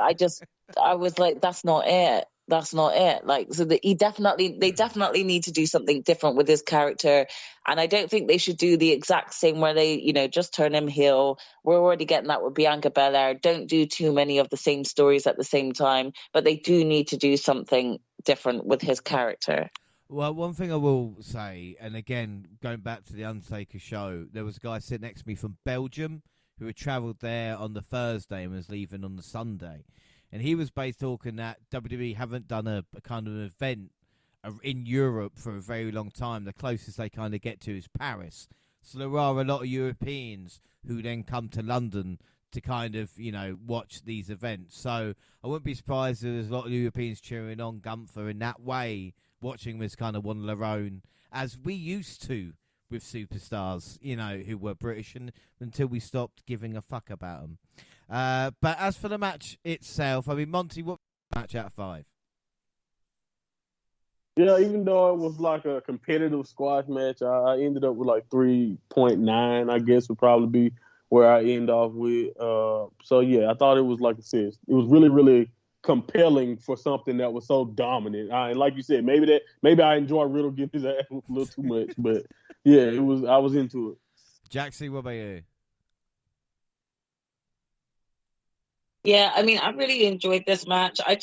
I was like, that's not it. That's not it. Like, so they definitely need to do something different with his character. And I don't think they should do the exact same where they, just turn him heel. We're already getting that with Bianca Belair. Don't do too many of the same stories at the same time, but they do need to do something different with his character. Well, one thing I will say, and again, going back to the Undertaker show, there was a guy sitting next to me from Belgium who had travelled there on the Thursday and was leaving on the Sunday. And he was basically talking that WWE haven't done a kind of event in Europe for a very long time. The closest they kind of get to is Paris. So there are a lot of Europeans who then come to London to kind of, watch these events. So I wouldn't be surprised if there's a lot of Europeans cheering on Gunther in that way, watching him as kind of one of their own, as we used to with superstars, who were British, and until we stopped giving a fuck about them. But as for the match itself, I mean, Monty, what match out of 5? Yeah, even though it was like a competitive squash match, I ended up with like 3.9, I guess would probably be where I end off with. So, yeah, I thought it was, like I said, it was really, really compelling for something that was so dominant. And like you said, maybe I enjoy Riddle getting his ass a little too much, but yeah, I was into it. Jaxie, what about you? Yeah, I mean, I really enjoyed this match. I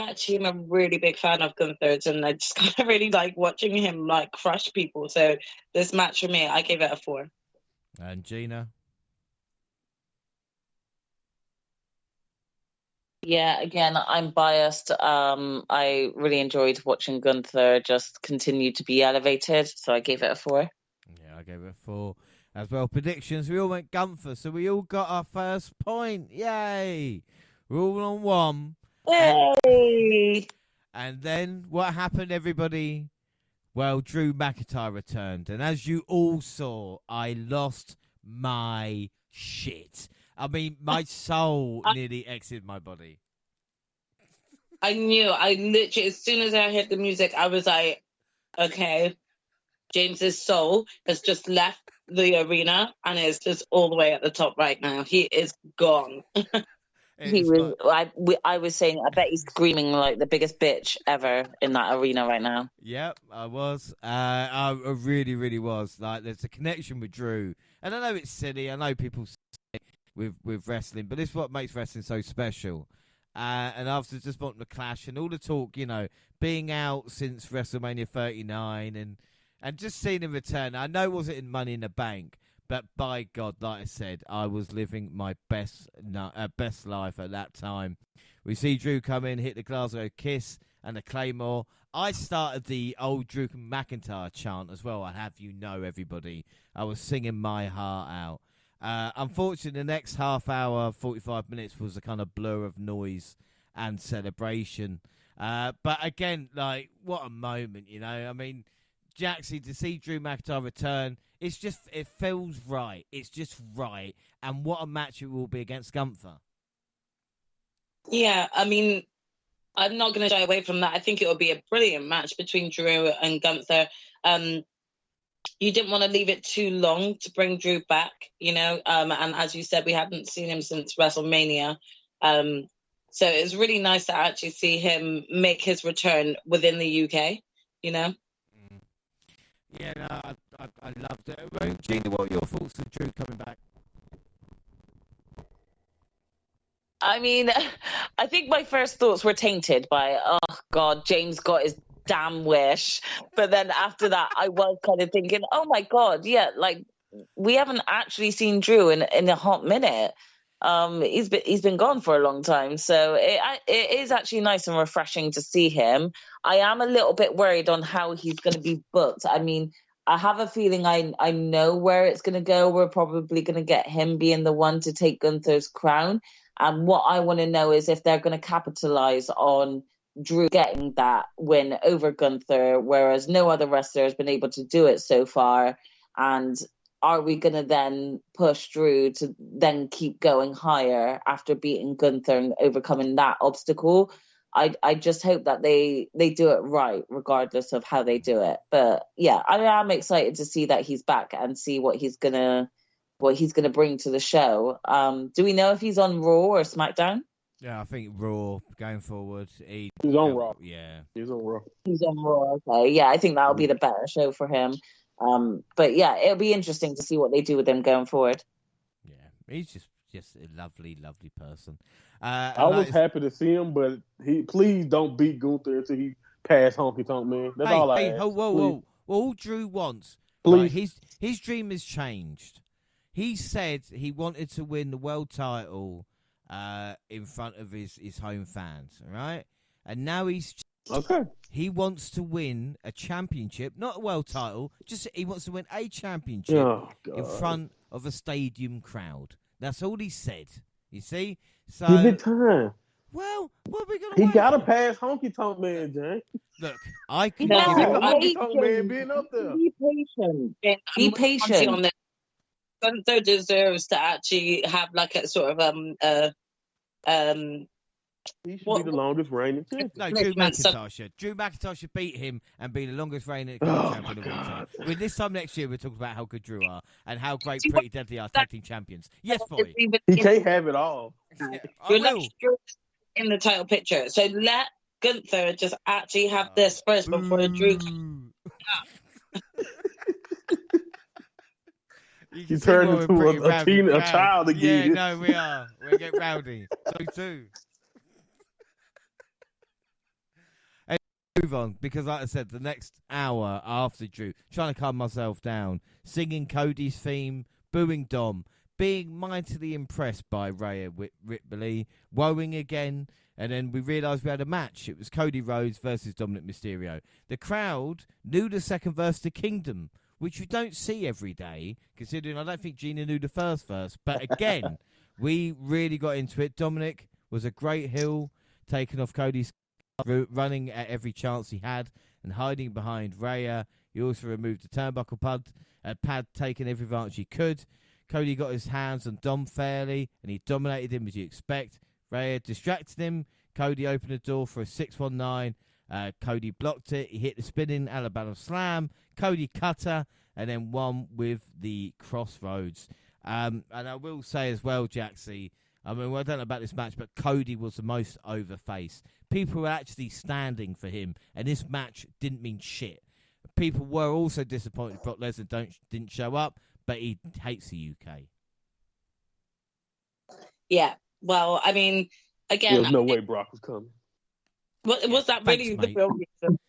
actually am a really big fan of Gunther's, and I just kind of really like watching him like crush people. So this match for me, I gave it a 4. And Gina? Yeah, again, I'm biased. I really enjoyed watching Gunther just continue to be elevated, so I gave it a 4. Yeah, I gave it a 4 as well. Predictions, we all went Gunther, so we all got our first point. Yay! We're all on 1. Yay! And then what happened, everybody? Well, Drew McIntyre returned, and as you all saw, I lost my shit. I mean, my soul nearly exited my body. I literally, as soon as I heard the music, I was like, okay, James's soul has just left the arena and is just all the way at the top right now. He is gone. I was saying, I bet he's screaming like the biggest bitch ever in that arena right now. Yep, I was. I really, really was. Like, there's a connection with Drew. And I know it's silly. I know people say with wrestling, but this is what makes wrestling so special. And after just wanting to clash and all the talk, being out since WrestleMania 39 and just seeing him return. I know it wasn't in Money in the Bank, but by God, like I said, I was living my best life at that time. We see Drew come in, hit the Glasgow Kiss and the Claymore. I started the old Drew McIntyre chant as well. I have you know, everybody. I was singing my heart out. Unfortunately, the next half hour, 45 minutes, was a kind of blur of noise and celebration. But again, like, what a moment, I mean, Jaxie, to see Drew McIntyre return, it feels right. It's just right. And what a match it will be against Gunther. Yeah, I mean, I'm not going to shy away from that. I think it will be a brilliant match between Drew and Gunther. You didn't want to leave it too long to bring Drew back, and as you said, we hadn't seen him since WrestleMania. So it's really nice to actually see him make his return within the UK, Yeah, no, I loved it. Gina, what are your thoughts on Drew coming back? I mean, I think my first thoughts were tainted by, oh God, James got his damn wish. But then after that, I was kind of thinking, oh my God, yeah, like we haven't actually seen Drew in a hot minute. He's been gone for a long time, so it is actually nice and refreshing to see him. I am a little bit worried on how he's going to be booked. I mean, I have a feeling I know where it's going to go. We're probably going to get him being the one to take Gunther's crown. And what I want to know is if they're going to capitalize on Drew getting that win over Gunther, whereas no other wrestler has been able to do it so far. And are we going to then push Drew to then keep going higher after beating Gunther and overcoming that obstacle? I just hope that they do it right, regardless of how they do it. But yeah, I am excited to see that he's back and see what he's gonna bring to the show. Do we know if he's on Raw or SmackDown? Yeah, I think Raw going forward. He's on Raw. Yeah, he's on Raw. He's on Raw. Okay, yeah, I think that'll be the better show for him. But yeah, it'll be interesting to see what they do with him going forward. Yeah, he's just a lovely person. I was happy to see him, but please don't beat Gunther until he pass Honky Tonk Man. That's all I ask. Whoa. All Drew wants, please. Right, his dream has changed. He said he wanted to win the world title in front of his home fans, right? And now he wants to win a championship, not a world title, just he wants to win a championship in front of a stadium crowd. That's all he said. You see? So give it time. Well, what are we gonna? He gotta pass Honky Tonk Man, Jay. Look, I can give give him Honky Tonk Man being up there. Be patient. Be patient on this. Gunther deserves to actually have like a sort of he should be the longest reigning champion. No, Drew McIntyre. Drew McIntyre should beat him and be the longest reigning champion of all time. With this time next year, we're talking about how good Drew are and how great Pretty Deadly are tag team champions. Yes, boy. He can't have it all. Yeah, in the title picture. So let Gunther just actually have this first before Drew. You turned into a child again. Yeah, no, we are. We're getting rowdy. So too. Move on, because like I said, the next hour after Drew, trying to calm myself down, singing Cody's theme, booing Dom, being mightily impressed by Rhea Ripley, woeing again, and then we realised we had a match. It was Cody Rhodes versus Dominic Mysterio. The crowd knew the second verse to Kingdom, which you don't see every day, considering I don't think Gina knew the first verse. But again, we really got into it. Dominic was a great heel, taking off Cody's running at every chance he had and hiding behind Rhea. He also removed the turnbuckle pad, taking every advantage he could. Cody got his hands on Dom fairly, and he dominated him as you expect. Rhea distracted him. Cody opened the door for a 619. Cody blocked it. He hit the spinning Alabama slam. Cody cutter, and then won with the crossroads. And I will say as well, Jaxie, I mean, I don't know about this match, but Cody was the most over face. People were actually standing for him, and this match didn't mean shit. People were also disappointed Brock Lesnar didn't show up, but he hates the UK. Yeah, well, I mean, again... There's no way Brock was coming. Was that really the real reason?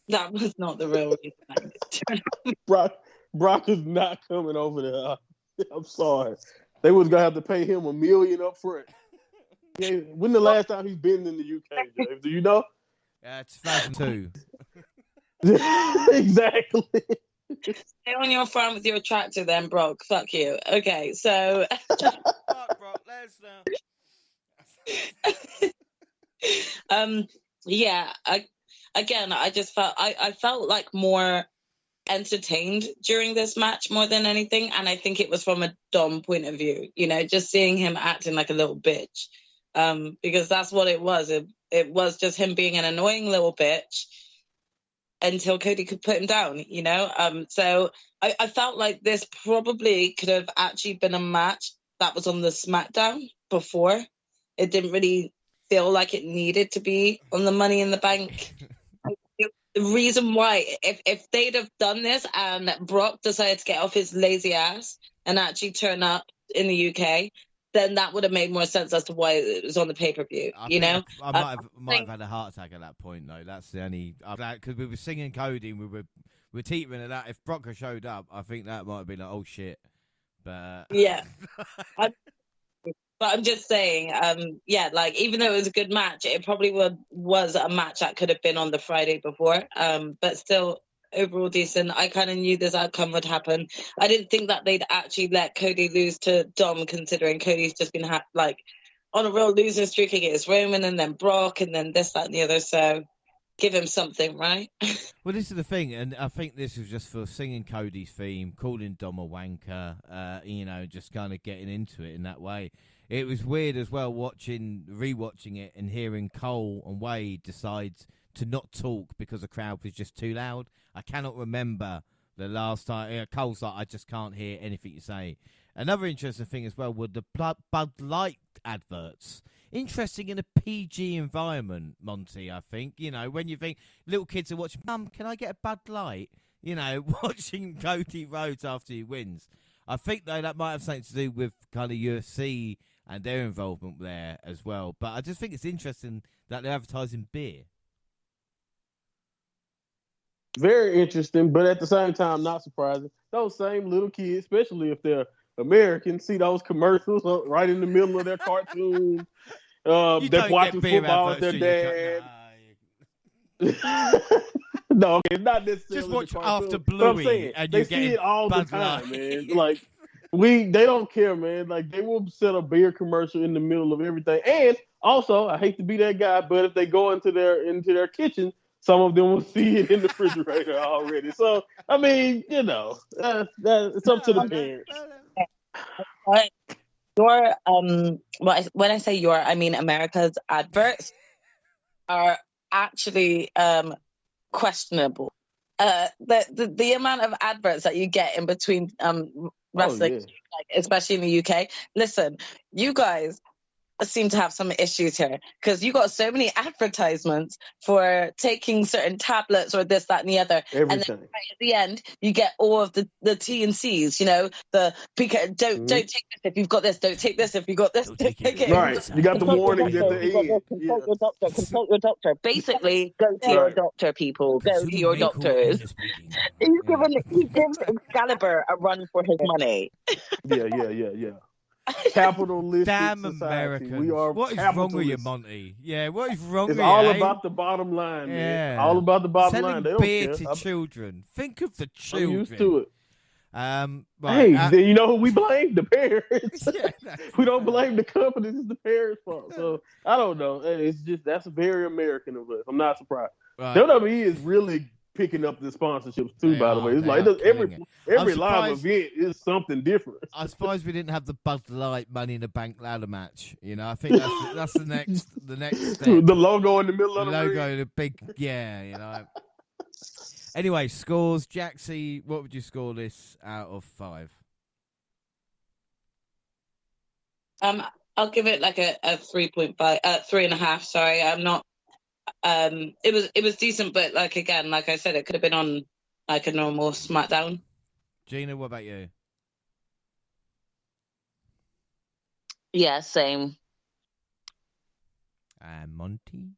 That was not the real reason. Brock is not coming over there. I'm sorry. They was going to have to pay him $1 million up front. Yeah, when the last time he's been in the UK, James? Do you know? 2002. Exactly. Stay on your farm with your tractor then, Brock. Fuck you. Okay, so... Fuck Brock Lesnar. Yeah, I just felt... I felt like more entertained during this match more than anything, and I think it was from a Dom point of view, you know, just seeing him acting like a little bitch, because that's what it was. It was just him being an annoying little bitch until Cody could put him down, you know. So I felt like this probably could have actually been a match that was on the SmackDown before. It didn't really feel like it needed to be on the Money in the Bank. The reason why, if they'd have done this and Brock decided to get off his lazy ass and actually turn up in the UK, then that would have made more sense as to why it was on the pay-per-view, you know? I might have had a heart attack at that point, though. That's the only... Because we were singing Cody and we were teetering at that. If Brock had showed up, I think that might have been like, oh, shit. But... Yeah. But I'm just saying, yeah, like, even though it was a good match, it probably was a match that could have been on the Friday before. But still, overall decent. I kind of knew this outcome would happen. I didn't think that they'd actually let Cody lose to Dom, considering Cody's just been on a real losing streak against Roman and then Brock and then this, that, and the other. So give him something, right? Well, this is the thing, and I think this was just for singing Cody's theme, calling Dom a wanker, just kind of getting into it in that way. It was weird as well rewatching it and hearing Cole and Wade decide to not talk because the crowd was just too loud. I cannot remember the last time. Cole's like, I just can't hear anything you say. Another interesting thing as well were the Bud Light adverts. Interesting in a PG environment, Monty, I think. When you think little kids are watching, Mum, can I get a Bud Light? Watching Cody Rhodes after he wins. I think, though, that might have something to do with kind of UFC and their involvement there as well. But I just think it's interesting that they're advertising beer. Very interesting, but at the same time, not surprising. Those same little kids, especially if they're American, see those commercials right in the middle of their cartoons. They're watching football with their dad. No, it's not necessarily. Just watch After Bluey, and they you see it all the time, man. Like they don't care, man. Like they will set a beer commercial in the middle of everything. And also, I hate to be that guy, but if they go into their kitchen, some of them will see it in the refrigerator already. So I mean, it's up to the parents. When I say I mean America's adverts are actually questionable. The amount of adverts that you get in between wrestling, especially in the UK. Listen, you guys seem to have some issues here because you got so many advertisements for taking certain tablets or this, that, and the other. Everything. And then right at the end, you get all of the T and C's. Don't take this if you've got this. Don't take this if you've got this. Don't take it. Right. You got the warnings at the end. Consult your doctor. Consult your doctor. Basically, go to your doctor, people. Go to your doctors. He gives Excalibur a run for his money. Yeah. Capitalistic Damn society. Americans. We are what is wrong with you, Monty? Yeah, what is wrong with you? It's all about the bottom line, man. All about the bottom line. They don't beer care. to children. Think of the children. I'm used to it. Right. Hey, you know who we blame? The parents. We don't blame the companies. It's the parents' fault. So I don't know. It's just that's very American of us. I'm not surprised. Right. WWE is really picking up the sponsorships too. By the way, it's like every live event is something different. I suppose we didn't have the Bud Light Money in the Bank ladder match. I think that's the next step. The logo in the middle of the logo, ring. the big Anyway, scores. Jaxie, what would you score this out of 5? I'll give it like a 3.5, 3.5. Sorry, I'm not. It was decent, but like I said, it could have been on like a normal SmackDown. Gina, what about you? Yeah, same. And Monty?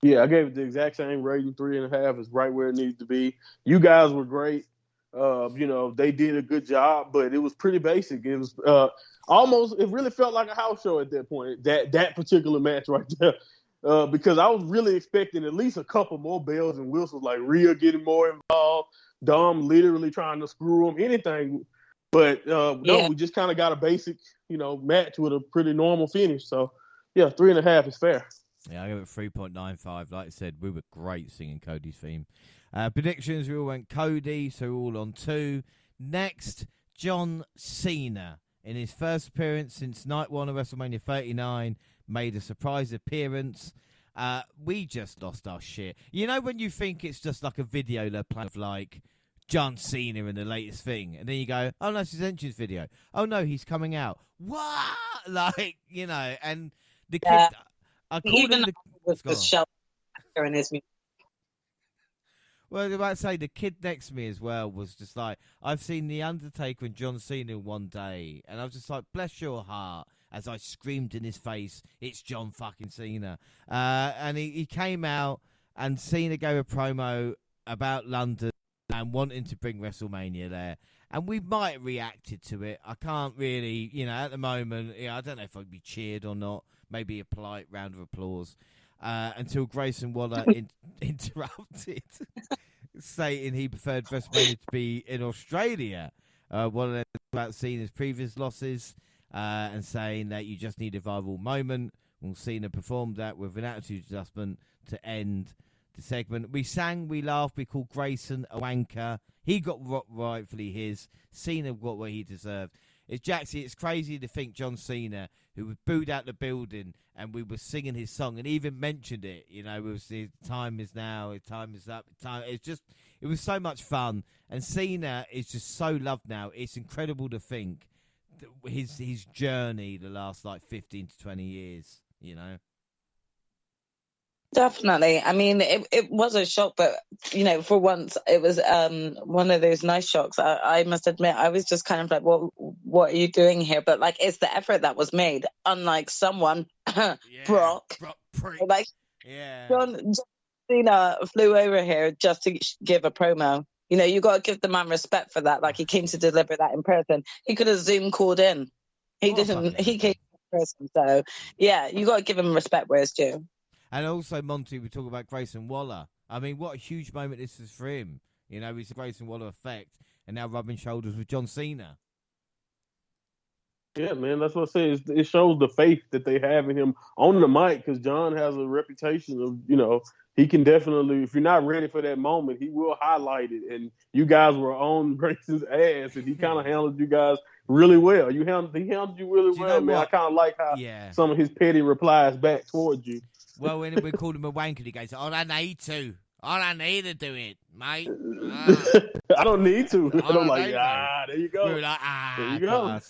Yeah, I gave it the exact same rating. 3.5 is right where it needs to be. You guys were great. They did a good job, but it was pretty basic. It was it really felt like a house show at that point. That particular match right there. Because I was really expecting at least a couple more bells and whistles, like Rhea getting more involved, Dom literally trying to screw him, anything. But we just kind of got a basic, match with a pretty normal finish. So, 3.5 is fair. Yeah, I give it 3.95. Like I said, we were great singing Cody's theme. Predictions, we all went Cody, so we're all on 2. Next, John Cena. In his first appearance since night 1 of WrestleMania 39, made a surprise appearance. We just lost our shit. When you think it's just like a video they're playing of like John Cena in the latest thing, and then you go, oh no, it's his entrance video. Oh no, he's coming out. What? And the kid... Even with the show in his music. Well, I was about to say, the kid next to me as well was just like, I've seen The Undertaker and John Cena one day, and I was just like, bless your heart, as I screamed in his face, it's John fucking Cena. And he came out, and Cena gave a promo about London and wanting to bring WrestleMania there. And we might have reacted to it. I can't really, at the moment, I don't know if I'd be cheered or not. Maybe a polite round of applause. Until Grayson Waller interrupted. stating he preferred WrestleMania to be in Australia. One of them about seeing his previous losses and saying that you just need a viral moment. Well, Cena performed that with an attitude adjustment to end the segment. We sang, we laughed, we called Grayson a wanker. He got rightfully his. Cena got what he deserved. It's Jaxie, it's crazy to think John Cena, who was booed out the building and we were singing his song and even mentioned it, you know, it was his time is now, his time is up, it was so much fun. And Cena is just so loved now. It's incredible to think that his journey the last like 15 to 20 years, you know. Definitely. I mean, it was a shock, but, you know, for once, it was one of those nice shocks. I must admit, I was just kind of like, what are you doing here? But, like, it's the effort that was made, unlike someone, Brock. Like, John Cena flew over here just to give a promo. You know, you got to give the man respect for that. Like, he came to deliver that in person. He could have Zoom called in. He didn't. He came in person. So, yeah, you got to give him respect where it's due. And also, Monty, we talk about Grayson Waller. I mean, what a huge moment this is for him. You know, he's the Grayson Waller effect, and now rubbing shoulders with John Cena. Yeah, man, that's what I say. It shows the faith that they have in him on the mic, because John has a reputation of, you know, he can definitely, if you're not ready for that moment, he will highlight it. And you guys were on Grayson's ass, and he kind of handled you guys really well. He handled you really well, man. I kind of like how some of his petty replies back towards you. Well, when we called him a wanker, he goes, I don't need to. I don't need to do it, mate. I don't need to. I'm like, there you go. We were like, there you go.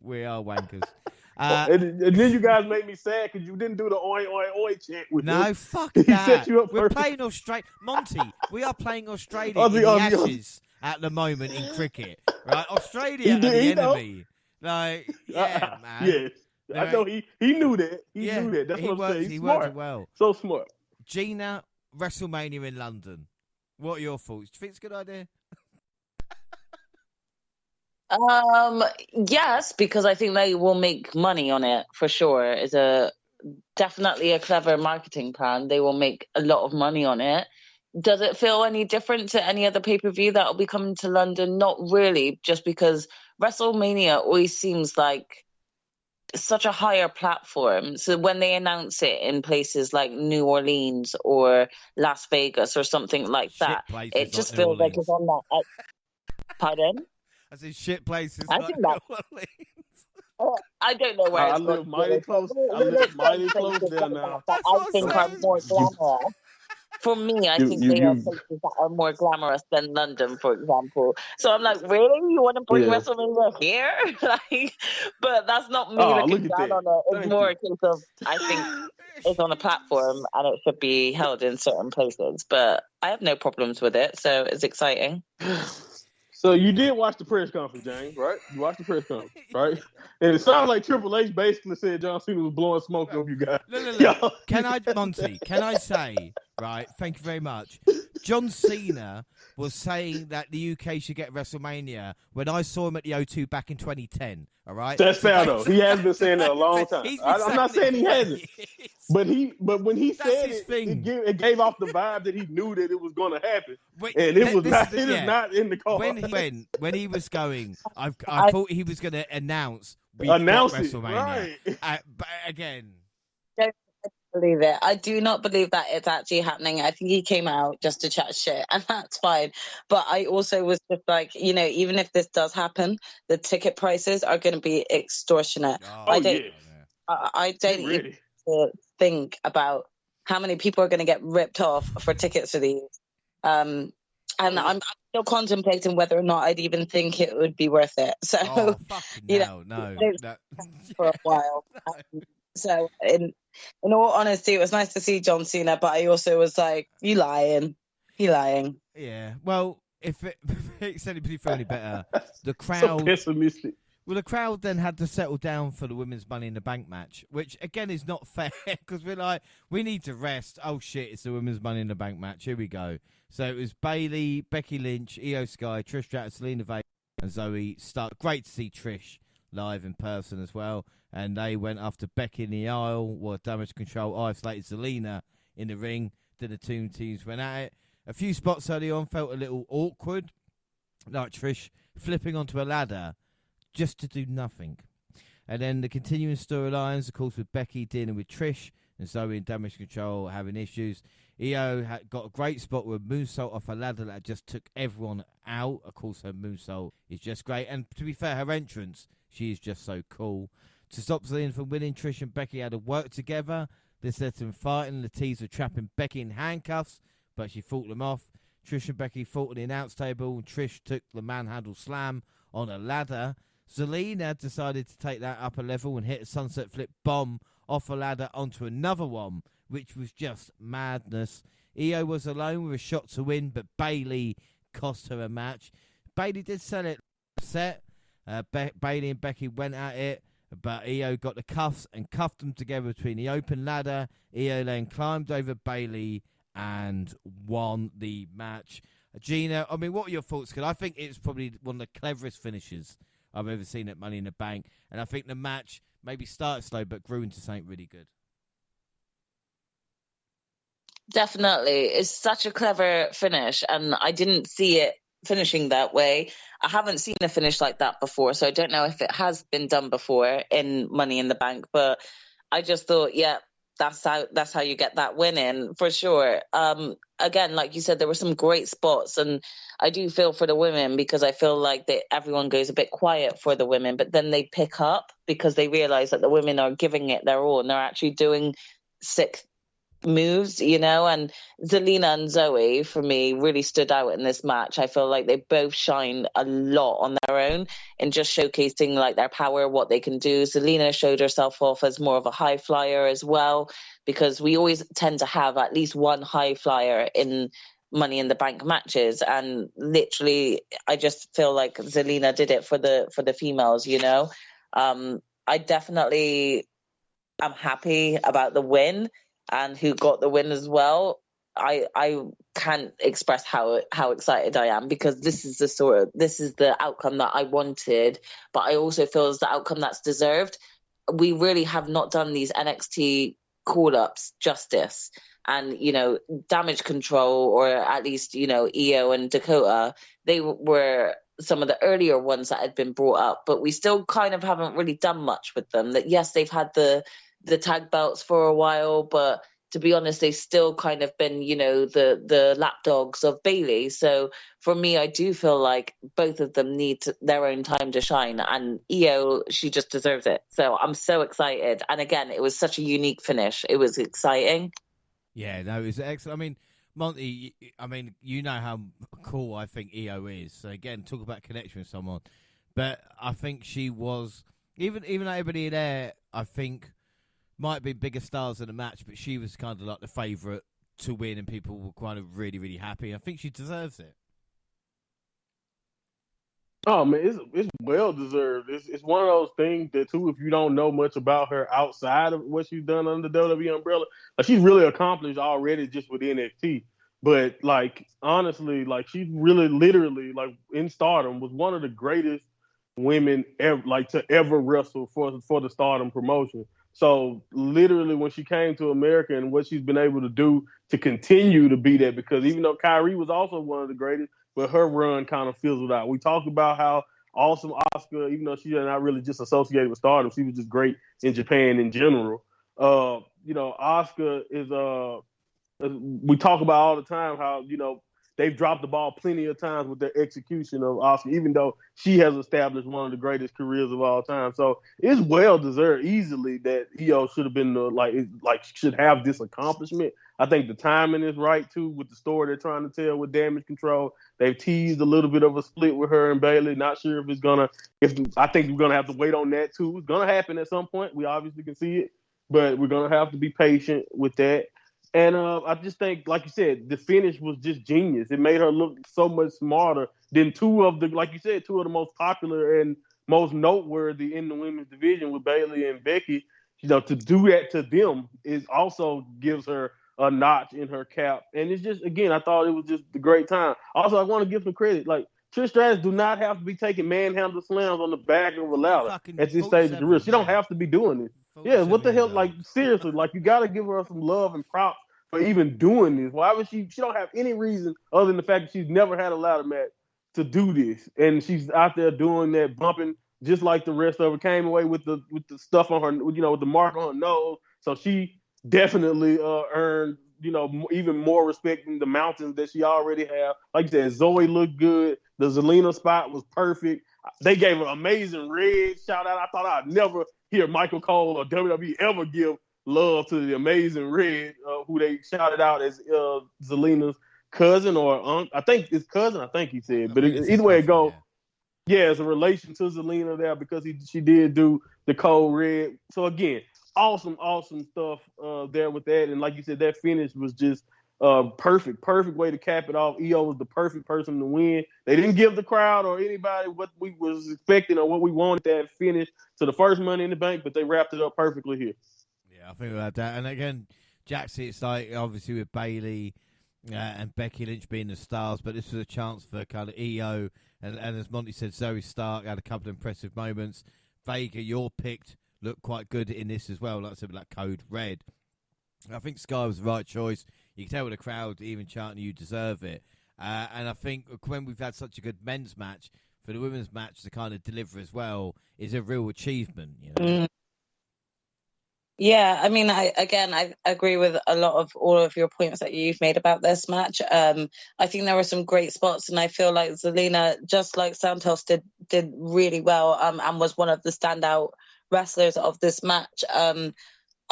We are wankers. And then you guys made me sad because you didn't do the oi, oi, oi chant with him. No, fuck that. Set you up We're playing Australia. Monty, we are playing Australia in the Ashes at the moment in cricket. Right? Australia are the enemy. Like, yeah, man. Yes. I know he knew that. He knew that. That's what I'm saying. He's smart. Worked it well. So smart. Gina, WrestleMania in London. What are your thoughts? Do you think it's a good idea? Yes, because I think they will make money on it for sure. It's definitely a clever marketing plan. They will make a lot of money on it. Does it feel any different to any other pay-per-view that will be coming to London? Not really, just because WrestleMania always seems like such a higher platform. So when they announce it in places like New Orleans or Las Vegas or something like that, it just feels like it's on that. Pardon? I said shit places. I think that. I don't know where I live mighty close. I live mighty close there now. I think are more glamorous. For me, I think they are places that are more glamorous than London, for example. So I'm like, really? You want to bring WrestleMania here? Like, but that's not me looking down on it. It's more a case of, I think it's on a platform and it should be held in certain places. But I have no problems with it, so it's exciting. So you did watch the press conference, James, right? You watched the press conference, right? And it sounds like Triple H basically said John Cena was blowing smoke over you guys. No. Monty, can I say, right, thank you very much. John Cena was saying that the UK should get WrestleMania when I saw him at the O2 back in 2010, all right? That's fair, though. He has been saying that a long time. I'm not saying he hasn't. But when he said it gave off the vibe that he knew that it was going to happen. And it was not. It is not in the car. When he was going, I thought he was going to announce WrestleMania. Right. But again, don't believe it. I do not believe that it's actually happening. I think he came out just to chat shit, and that's fine. But I also was just like, you know, even if this does happen, the ticket prices are going to be extortionate. I don't even think about how many people are going to get ripped off for tickets for these. And I'm still contemplating whether or not I'd even think it would be worth it. So, no. For a while. So, in all honesty, it was nice to see John Cena, but I also was like, you lying. Yeah. Well, if it makes anybody feel any better, the crowd... So pessimistic. Well, the crowd then had to settle down for the Women's Money in the Bank match, which, again, is not fair, because we're like, we need to rest. Oh, shit, it's the Women's Money in the Bank match. Here we go. So it was Bayley, Becky Lynch, Io Sky, Trish Stratus, Selena Vega, and Zoe Stark. Great to see Trish live in person as well. And they went after Becky in the aisle, while Damage Control isolated Selena in the ring. Then the two teams went at it. A few spots early on felt a little awkward, like Trish flipping onto a ladder just to do nothing. And then the continuing storylines, of course, with Becky dealing with Trish and Zoe in Damage Control having issues. Io got a great spot with moonsault off a ladder that just took everyone out. Of course, her moonsault is just great. And to be fair, her entrance, she is just so cool. To stop Zelina from winning, Trish and Becky had to work together. This led to them fighting. The tease were trapping Becky in handcuffs, but she fought them off. Trish and Becky fought at the announce table, and Trish took the manhandle slam on a ladder. Zelina decided to take that up a level and hit a sunset flip bomb off a ladder onto another one, which was just madness. Io was alone with a shot to win, but Bayley cost her a match. Bayley did sell it set. Bayley and Becky went at it, but Io got the cuffs and cuffed them together between the open ladder. Io then climbed over Bayley and won the match. Gina, I mean, what are your thoughts? Because I think it's probably one of the cleverest finishes I've ever seen at Money in the Bank. And I think the match maybe started slow but grew into something really good. Definitely. It's such a clever finish, and I didn't see it finishing that way. I haven't seen a finish like that before, so I don't know if it has been done before in Money in the Bank, but I just thought, yeah, that's how you get that win in, for sure. Again, like you said, there were some great spots, and I do feel for the women because I feel like everyone goes a bit quiet for the women, but then they pick up because they realize that the women are giving it their all and they're actually doing sick moves, and Zelina and Zoe for me really stood out in this match. I feel like they both shine a lot on their own and just showcasing like their power, what they can do. Zelina showed herself off as more of a high flyer as well, because we always tend to have at least one high flyer in Money in the Bank matches, and literally I just feel like Zelina did it for the females. I definitely am happy about the win and who got the win as well. I can't express how excited I am, because this is the outcome that I wanted, but I also feel it's the outcome that's deserved. We really have not done these NXT call-ups justice, and Damage Control, or at least Io and Dakota, they were some of the earlier ones that had been brought up, but we still kind of haven't really done much with them. That yes, they've had the tag belts for a while, but to be honest, they've still kind of been, the lapdogs of Bayley. So for me, I do feel like both of them need their own time to shine, and Io, she just deserves it. So I'm so excited. And again, it was such a unique finish. It was exciting. Yeah, no, it was excellent. I mean, Monty, you know how cool I think Io is. So again, talk about connection with someone. But I think she was, even everybody there, I think, might be bigger stars in the match, but she was kind of like the favourite to win, and people were kind of really, really happy. I think she deserves it. Oh man, it's well deserved. It's one of those things that too, if you don't know much about her outside of what she's done under the WWE umbrella, like she's really accomplished already just with NXT. But like honestly, like she's really literally like in Stardom was one of the greatest women ever, like to ever wrestle for the Stardom promotion. So literally when she came to America and what she's been able to do to continue to be that, because even though Kyrie was also one of the greatest, but her run kind of fizzled out. We talked about how awesome Asuka, even though she's not really just associated with Stardom, she was just great in Japan in general. Asuka is we talk about all the time how, they've dropped the ball plenty of times with their execution of Asuka, even though she has established one of the greatest careers of all time. So it's well deserved easily that Io should have been should have this accomplishment. I think the timing is right too with the story they're trying to tell with Damage Control. They've teased a little bit of a split with her and Bayley. Not sure if I think we're gonna have to wait on that too. It's gonna happen at some point. We obviously can see it, but we're gonna have to be patient with that. And I just think, like you said, the finish was just genius. It made her look so much smarter than two of the most popular and most noteworthy in the women's division with Bayley and Becky. To do that to them is also gives her a notch in her cap. And it's just, again, I thought it was just a great time. Also, I want to give some credit. Like, Trish Stratus do not have to be taking manhandle slams on the back of a ladder at this stage of the career. She don't have to be doing this. Yeah, what the hell? Like, seriously, like, you got to give her some love and props for even doing this. Why would she don't have any reason other than the fact that she's never had a ladder match to do this. And she's out there doing that, bumping just like the rest of her. Came away with the stuff on her, with the mark on her nose. So she definitely earned, even more respect than the mountains that she already have. Like you said, Zoe looked good. The Zelina spot was perfect. They gave her amazing red shout out. I thought I'd never hear Michael Cole or WWE ever give love to the amazing red, who they shouted out as Zelina's cousin or I think it's cousin. I think he said, but either way it goes, yeah, it's a relation to Zelina there because she did do the Cole red. So again, awesome stuff there with that. And like you said, that finish was just perfect way to cap it off. EO was the perfect person to win. They didn't give the crowd or anybody what we was expecting or what we wanted that finish to the first Money in the Bank, but they wrapped it up perfectly here. Yeah, I think about that. And again, Jaxie, it's like obviously with Bayley and Becky Lynch being the stars, but this was a chance for kind of EO and as Monty said, Zoe Stark had a couple of impressive moments. Vega, you're picked, looked quite good in this as well. Like I said, like Code Red. I think Sky was the right choice. You can tell with the crowd even chanting you deserve it. And I think when we've had such a good men's match, for the women's match to kind of deliver as well is a real achievement. Yeah, I mean, I agree with a lot of all of your points that you've made about this match. I think there were some great spots, and I feel like Zelina, just like Santos, did really well and was one of the standout wrestlers of this match.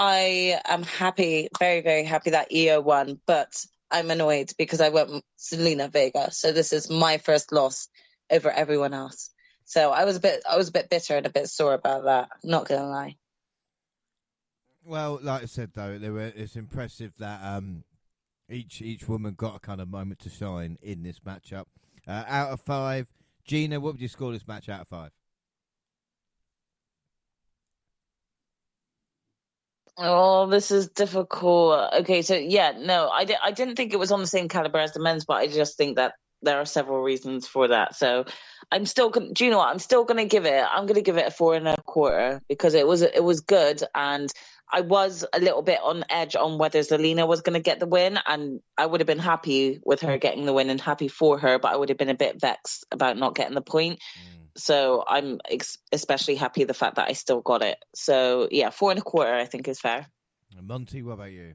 I am happy, very, very happy that EO won, but I'm annoyed because I went Zelina Vega. So this is my first loss over everyone else. So I was a bit bitter and a bit sore about that. Not gonna lie. Well, like I said though, it's impressive that each woman got a kind of moment to shine in this matchup. Out of 5, Gina, what would you score this match out of 5? Oh, this is difficult. Okay, so no, I didn't think it was on the same caliber as the men's, but I just think that there are several reasons for that. So I'm still going. Do you know what? I'm still going to give it. I'm going to give it a 4.25 because it was good, and I was a little bit on edge on whether Zelina was going to get the win, and I would have been happy with her getting the win and happy for her, but I would have been a bit vexed about not getting the point. So I'm especially happy the fact that I still got it. So yeah, 4.25 I think is fair. Monty, what about you?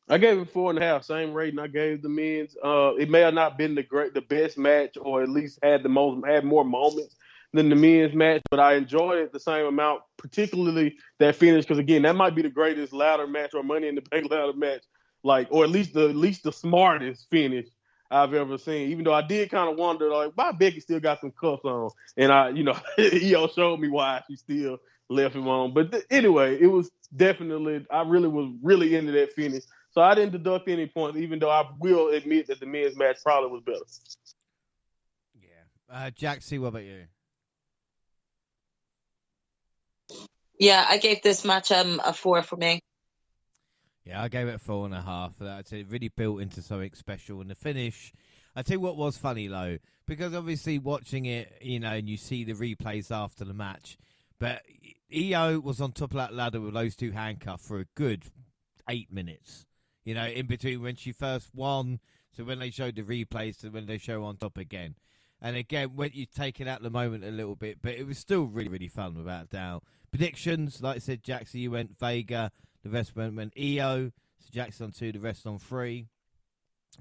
I gave it 4.5, same rating I gave the men's. It may have not been the best match, or at least had more moments than the men's match, but I enjoyed it the same amount, particularly that finish, because again, that might be the greatest ladder match or Money in the Bank ladder match, or at least the smartest finish I've ever seen. Even though I did kind of wonder, why Becky still got some cuffs on, and EO showed me why she still left him on. But anyway, it was definitely, I really was really into that finish. So I didn't deduct any points, even though I will admit that the men's match probably was better. Yeah. Jaxie, what about you? Yeah, I gave this match a 4 for me. Yeah, I gave it a 4.5. I'd say it really built into something special. And the finish, I tell you what was funny, though, because obviously watching it, and you see the replays after the match, but EO was on top of that ladder with those two handcuffed for a good 8 minutes. In between when she first won, so when they showed the replays to when they show on top again. And again, when you take it out the moment a little bit, but it was still really, really fun without a doubt. Predictions, like I said, Jaxie, you went Vega, the rest went EO, so Jackson on 2, the rest on 3.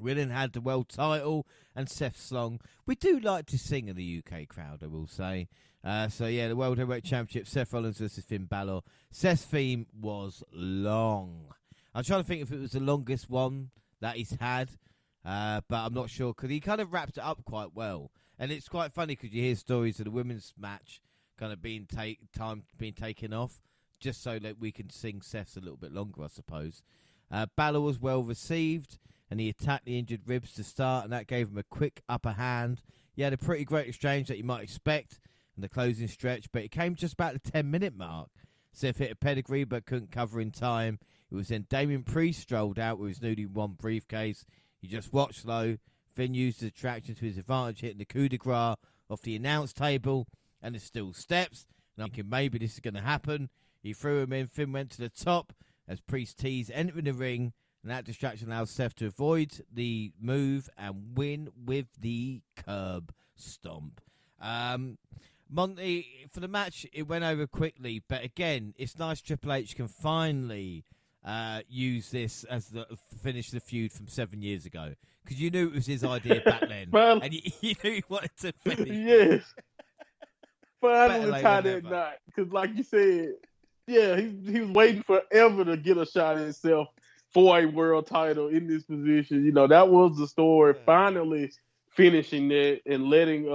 We then had the world title and Seth's song. We do like to sing in the UK crowd, I will say. The World Heavyweight Championship, Seth Rollins versus Finn Balor. Seth's theme was long. I'm trying to think if it was the longest one that he's had, but I'm not sure because he kind of wrapped it up quite well. And it's quite funny because you hear stories of the women's match kind of being taken off just so that we can sing Seth's a little bit longer, I suppose. Balor was well received, and he attacked the injured ribs to start, and that gave him a quick upper hand. He had a pretty great exchange that you might expect in the closing stretch, but it came just about the 10-minute mark. Seth hit a pedigree but couldn't cover in time. It was then Damien Priest strolled out with his newly won briefcase. He just watched low. Finn used the attraction to his advantage, hitting the coup de grace off the announce table, and there's still steps. And I'm thinking maybe this is going to happen. He threw him in. Finn went to the top, as Priest tees entering the ring, and that distraction allows Seth to avoid the move and win with the curb stomp. Monty, for the match, it went over quickly, but again, it's nice Triple H can finally use this as the finish the feud from 7 years ago, because you knew it was his idea back then, and you knew he wanted to finish. Yes, finally tie that knot, because like you said, yeah, he was waiting forever to get a shot at himself for a world title in this position. You know, that was the story. Finally finishing that and letting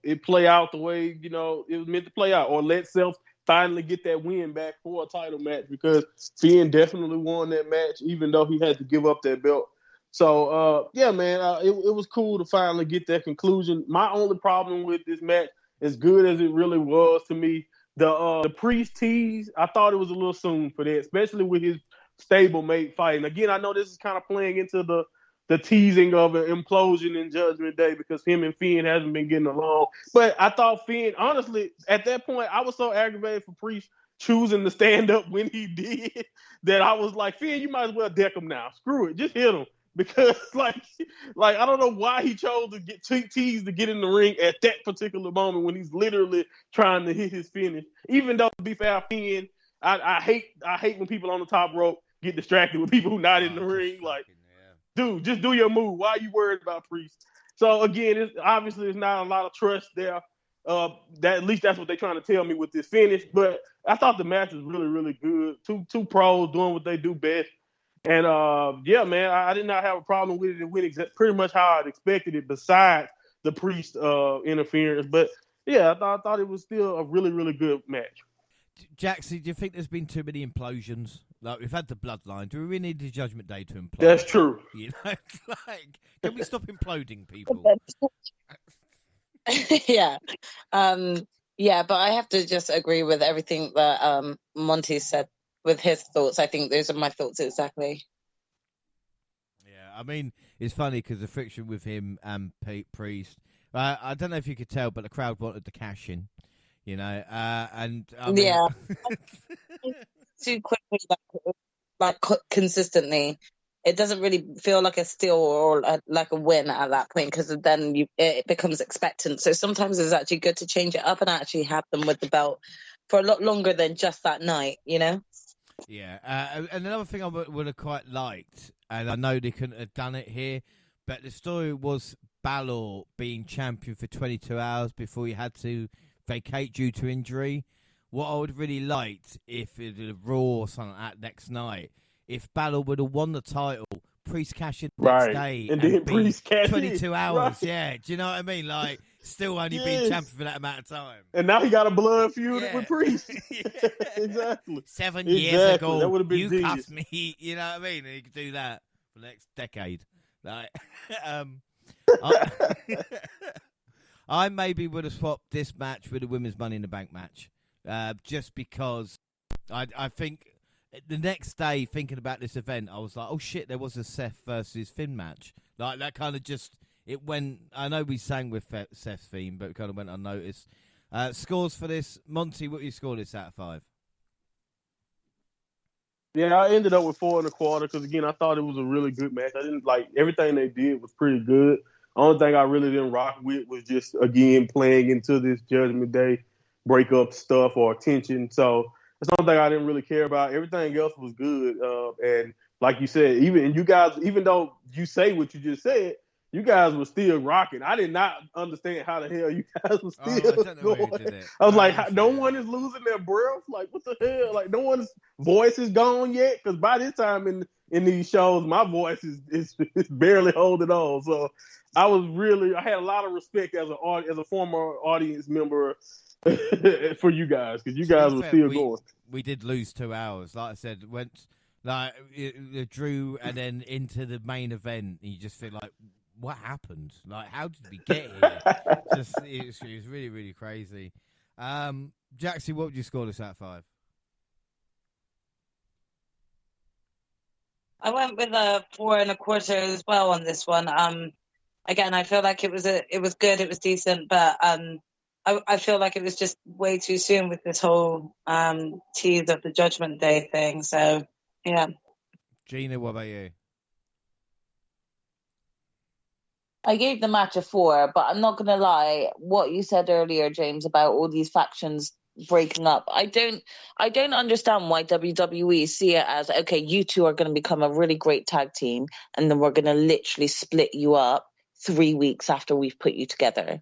it play out the way, you know, it was meant to play out, or let Seth finally get that win back for a title match, because Finn definitely won that match, even though he had to give up that belt. So, yeah, man, it was cool to finally get that conclusion. My only problem with this match, as good as it really was to me, the Priest tease, I thought it was a little soon for that, especially with his stablemate fighting. Again, I know this is kind of playing into the teasing of an implosion in Judgment Day, because him and Finn hasn't been getting along. But I thought Finn, honestly, at that point, I was so aggravated for Priest choosing to stand up when he did that I was like, Finn, you might as well deck him now. Screw it. Just hit him. Because, like I don't know why he chose to get teased to get in the ring at that particular moment when he's literally trying to hit his finish. Even though, to be fair, Finn, I hate when people on the top rope get distracted with people who not in the ring. Like, dude, just do your move. Why are you worried about Priest? So again, it's not a lot of trust there. That at least that's what they're trying to tell me with this finish. But I thought the match was really, really good. Two pros doing what they do best. And yeah, man, I did not have a problem with it. It went pretty much how I'd expected it, besides the Priest interference. But yeah, I thought it was still a really, really good match. Jaxie, do you think there's been too many implosions? Like, we've had the Bloodline. Do we really need the Judgment Day to implode? That's true. You know, like, can we stop imploding people? Yeah. Yeah, but I have to just agree with everything that Monty said with his thoughts. I think those are my thoughts exactly. Yeah, I mean, it's funny because the friction with him and Priest, I don't know if you could tell, but the crowd wanted the cash in, you know, and I mean, yeah, too quickly, like consistently. It doesn't really feel like a steal or like a win at that point, because then it becomes expectant. So sometimes it's actually good to change it up and actually have them with the belt for a lot longer than just that night, you know? Yeah, and another thing I would have quite liked, and I know they couldn't have done it here, but the story was Balor being champion for 22 hours before he had to vacate due to injury. What I would have really liked, if it was Raw or something like that next night, if Balor would have won the title, Priest cash in the next day, and then Priest cash 22 hours, right. Yeah. Do you know what I mean? Like, still only being champion for that amount of time. And now he got a blood feud with Priest. Exactly. 7 years ago, that would have been you genius. cussed me. You know what I mean? And he could do that for the next decade. Like, I maybe would have swapped this match with the Women's Money in the Bank match, just because I think the next day, thinking about this event, I was like, oh shit, there was a Seth versus Finn match. Like, that kind of just, it went, I know we sang with Seth's theme, but it kind of went unnoticed. Scores for this. Monty, what you score this out of 5? Yeah, I ended up with 4.25 because, again, I thought it was a really good match. I didn't like everything they did was pretty good. Only thing I really didn't rock with was just, again, playing into this Judgment Day breakup stuff or tension. So that's the only thing I didn't really care about. Everything else was good. And like you said, you guys, even though you say what you just said, you guys were still rocking. I did not understand how the hell you guys were still going. I was like, no one is losing their breath. Like, what the hell? Like, no one's voice is gone yet. Because by this time in these shows, my voice is barely holding on. So I had a lot of respect as a former audience member for you guys, because you guys were still going. We did lose 2 hours. Like I said, went like Drew and then into the main event. And you just feel like, what happened? Like, how did we get here? It was really, really crazy. Jaxie, what would you score this out of 5? I went with a 4.25 as well on this one. Again, I feel like it was good, it was decent, but I feel like it was just way too soon with this whole tease of the Judgment Day thing. So Yeah. Gina, what about you? I gave the match a 4, but I'm not gonna lie. What you said earlier, James, about all these factions breaking up, I don't understand why WWE see it as, okay, you two are going to become a really great tag team, and then we're going to literally split you up 3 weeks after we've put you together.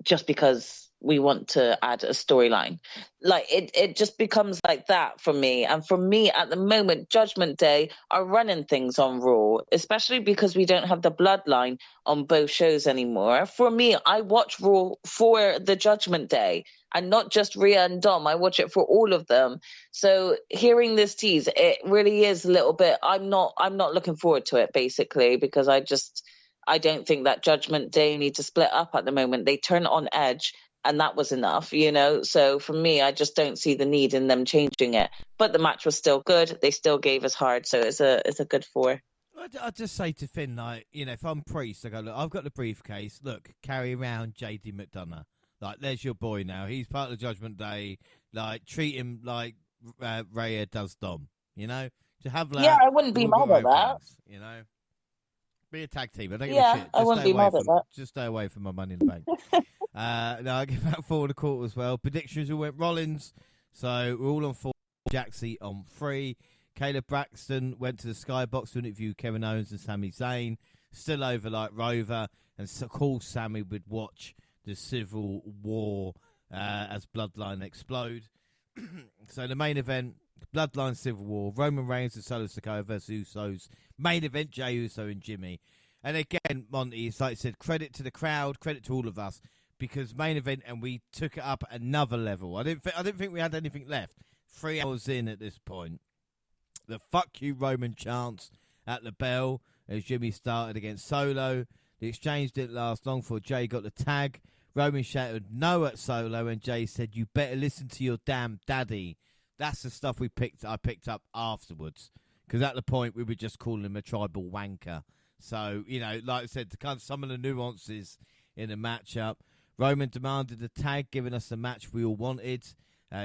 Just because we want to add a storyline. Like it just becomes like that for me. And for me at the moment, Judgment Day are running things on Raw, especially because we don't have the bloodline on both shows anymore. For me, I watch Raw for the Judgment Day and not just Rhea and Dom. I watch it for all of them. So hearing this tease, it really is a little bit, I'm not looking forward to it, basically, because I don't think that Judgment Day need to split up at the moment. They turn on Edge, and that was enough, you know? So for me, I just don't see the need in them changing it. But the match was still good. They still gave us hard, so it's a good 4. I'd just say to Finn, like, you know, if I'm Priest, I go, look, I've got the briefcase. Look, carry around JD McDonough. Like, there's your boy now. He's part of the Judgment Day. Like, treat him like Rhea does Dom, you know? To have that. Yeah, I wouldn't be mad at that. Things, you know? Be a tag team. I don't Yeah, give a shit. I wouldn't be mad at that. Just stay away from my Money in the Bank. No, I give that 4.25 as well. Predictions all went Rollins, so we're all on 4. Jaxie on 3. Caleb Braxton went to the Skybox to interview Kevin Owens and Sami Zayn. Still over like Rover, and so called Sami would watch the Civil War as Bloodline explode. So the main event, Bloodline Civil War, Roman Reigns and Solo Sikoa versus Usos. Main event, Jey Uso and Jimmy. And again, Monty, it's like I said, credit to the crowd, credit to all of us, because main event, and we took it up another level. I didn't think we had anything left. 3 hours in at this point. The fuck you Roman chants at the bell as Jimmy started against Solo. The exchange didn't last long before Jey got the tag. Roman shouted no at Solo, and Jey said, "You better listen to your damn daddy." That's the stuff I picked up afterwards, because at the point we were just calling him a tribal wanker. So, you know, like I said, kind of some of the nuances in the matchup. Roman demanded the tag, giving us the match we all wanted.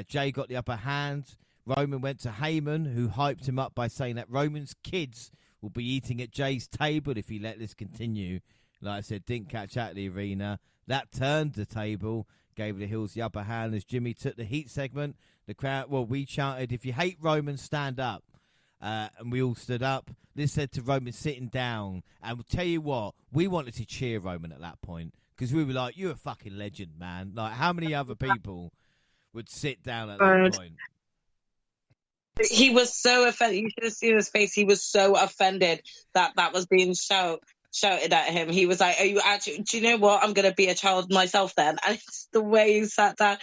Jey got the upper hand. Roman went to Heyman, who hyped him up by saying that Roman's kids will be eating at Jey's table if he let this continue. Like I said, didn't catch out the arena. That turned the table, gave the Hills the upper hand as Jimmy took the heat segment. The crowd, well, we chanted, "If you hate Roman, stand up." And we all stood up. This said to Roman sitting down. And we'll tell you what, we wanted to cheer Roman at that point, because we were like, "You're a fucking legend, man." Like, how many other people would sit down at that point? He was so offended. You should have seen his face. He was so offended that was being shouted at him. He was like, "Are you actually, do you know what? I'm going to be a child myself then." And it's the way he sat down.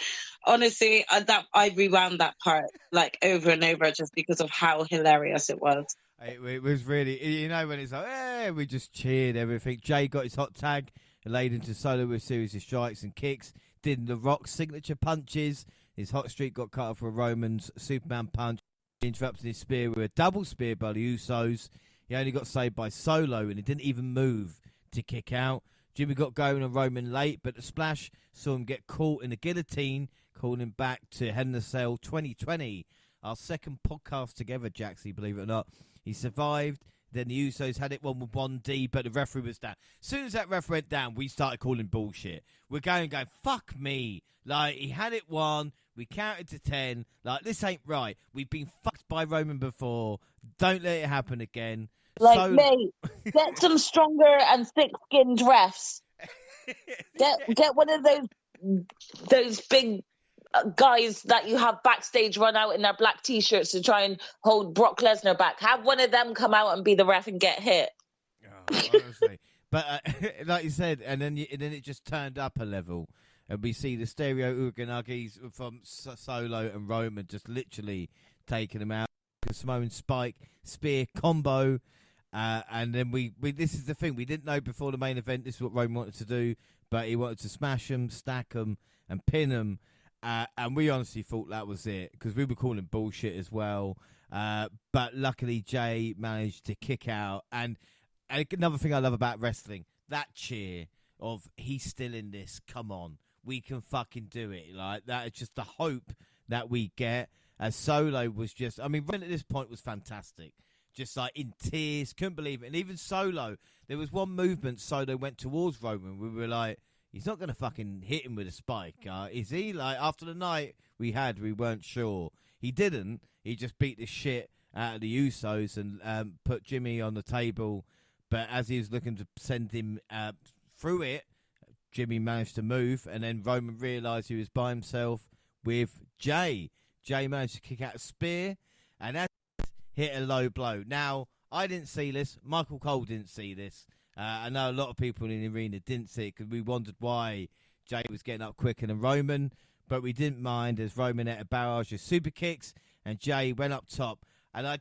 Honestly, I rewound that part like over and over just because of how hilarious it was. It was really, you know, when it's like, hey, we just cheered everything. Jey got his hot tag and laid into Solo with a series of strikes and kicks. Did the Rock's signature punches. His hot streak got cut off for Roman's Superman punch. He interrupted his spear with a double spear by the Usos. He only got saved by Solo, and he didn't even move to kick out. Jimmy got going on Roman late, but the splash saw him get caught in the guillotine, calling him back to Hell in a Cell 2020. Our second podcast together, Jaxie, believe it or not. He survived. Then the Usos had it one with 1D, but the referee was down. As soon as that ref went down, we started calling bullshit. We're going, fuck me. Like, he had it one. We counted to 10. Like, this ain't right. We've been fucked by Roman before. Don't let it happen again. Like, mate, get some stronger and thick-skinned refs. Get one of those big guys that you have backstage run out in their black T-shirts to try and hold Brock Lesnar back. Have one of them come out and be the ref and get hit. Oh, honestly. But like you said, and then it just turned up a level. And we see the stereo Uganuggies from Solo and Roman just literally taking them out. Samoan Spike spear combo. And then we this is the thing. We didn't know before the main event this is what Roman wanted to do. But he wanted to smash them, stack them, and pin them. And we honestly thought that was it, because we were calling bullshit as well. But luckily, Jey managed to kick out. And another thing I love about wrestling, that cheer of he's still in this. Come on, we can fucking do it. Like that is just the hope that we get. as Solo was just, I mean, Roman at this point was fantastic. Just like in tears, couldn't believe it. And even Solo, there was one movement Solo went towards Roman. We were like, he's not going to fucking hit him with a spike, is he? Like, after the night we had, we weren't sure. He didn't. He just beat the shit out of the Usos and put Jimmy on the table. But as he was looking to send him through it, Jimmy managed to move. And then Roman realised he was by himself with Jay. Jay managed to kick out a spear. And that hit a low blow. Now, I didn't see this. Michael Cole didn't see this. I know a lot of people in the arena didn't see it because we wondered why Jay was getting up quicker than Roman. But we didn't mind as Roman had a barrage of super kicks and Jay went up top. And I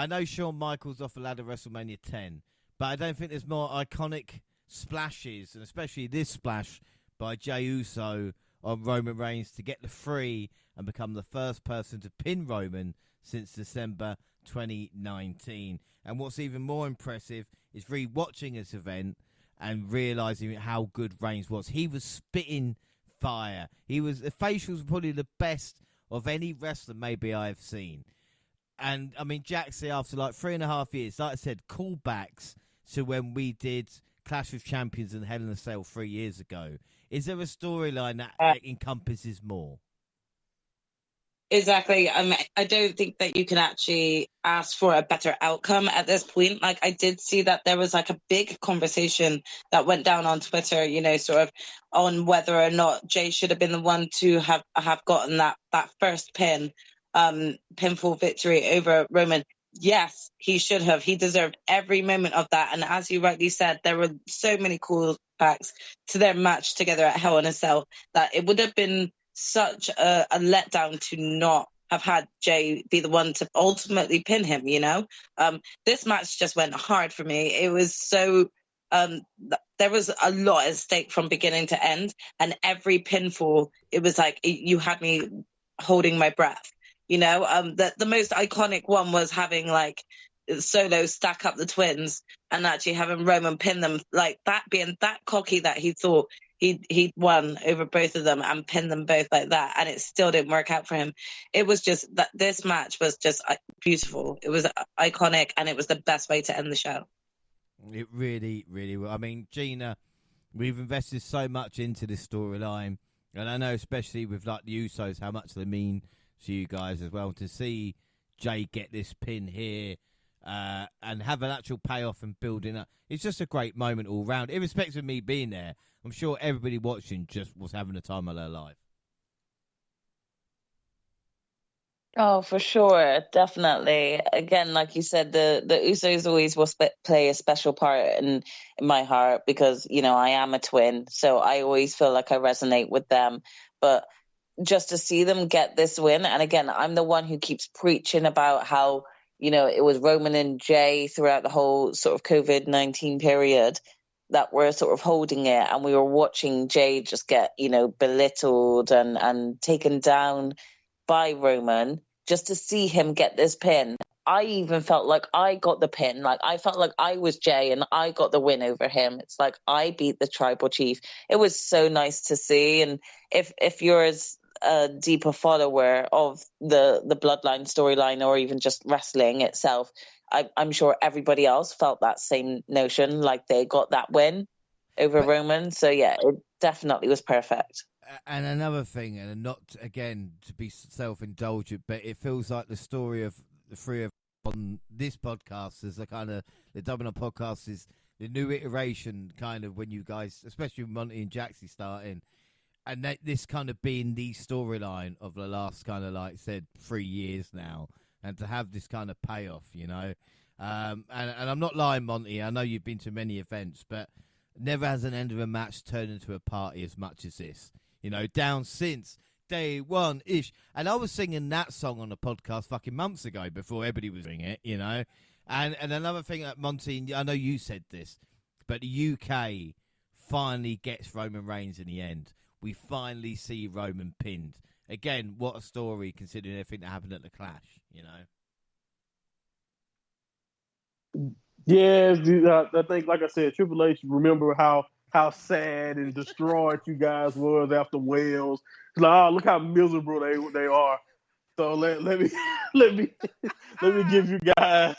know Shawn Michaels off the ladder WrestleMania 10, but I don't think there's more iconic splashes, and especially this splash by Jey Uso on Roman Reigns to get the free and become the first person to pin Roman since December 2019. And what's even more impressive is re-watching this event and realising how good Reigns was. He was spitting fire. The facials were probably the best of any wrestler maybe I've seen. And, I mean, Jaxie, after like 3.5 years, like I said, callbacks to when we did Clash of Champions and Hell in a Cell 3 years ago. Is there a storyline that encompasses more? Exactly. I don't think that you can actually ask for a better outcome at this point. Like, I did see that there was like a big conversation that went down on Twitter, you know, sort of on whether or not Jay should have been the one to have gotten that first pinfall victory over Roman. Yes, he should have. He deserved every moment of that. And as you rightly said, there were so many callbacks to their match together at Hell in a Cell that it would have been such a letdown to not have had Jay be the one to ultimately pin him, you know? This match just went hard for me. It was so... there was a lot at stake from beginning to end, and every pinfall, it was like you had me holding my breath. You know, the most iconic one was having like Solo stack up the twins and actually having Roman pin them, like that, being that cocky that he thought he'd won over both of them and pinned them both like that, and it still didn't work out for him. It was just that this match was just beautiful. It was iconic, and it was the best way to end the show. It really, really was. I mean, Gina, we've invested so much into this storyline, and I know especially with like the Usos how much they mean to you guys as well. To see Jay get this pin here and have an actual payoff and building up, it's just a great moment all round. Irrespective of me being there, I'm sure everybody watching just was having the time of their life. Oh, for sure. Definitely. Again, like you said, the Usos always will play a special part in my heart because, you know, I am a twin. So I always feel like I resonate with them. But just to see them get this win, and again, I'm the one who keeps preaching about how, you know, it was Roman and Jay throughout the whole sort of COVID-19 period that were sort of holding it, and we were watching Jay just get, you know, belittled and taken down by Roman. Just to see him get this pin, I even felt like I got the pin. Like, I felt like I was Jay and I got the win over him. It's like I beat the tribal chief. It was so nice to see. And if you're as a deeper follower of the bloodline storyline or even just wrestling itself, I'm sure everybody else felt that same notion, like they got that win over Roman. So yeah, it definitely was perfect. And another thing, and not again to be self-indulgent, but it feels like the story of the three of on this podcast is the kind of the WNR podcast is the new iteration, kind of when you guys, especially with Monty and Jaxie starting, and that this kind of being the storyline of the last kind of like said 3 years now, and to have this kind of payoff, you know, and I'm not lying, Monty. I know you've been to many events, but never has an end of a match turned into a party as much as this. You know, down since day one-ish. And I was singing that song on the podcast fucking months ago before everybody was singing it, you know. And another thing that Monty, I know you said this, but the UK finally gets Roman Reigns in the end. We finally see Roman pinned. Again, what a story considering everything that happened at the Clash, you know. Yes, I think, like I said, Triple H, remember how sad and destroyed you guys was after Wales. It's like, oh, look how miserable they are. So let me let me let me give you guys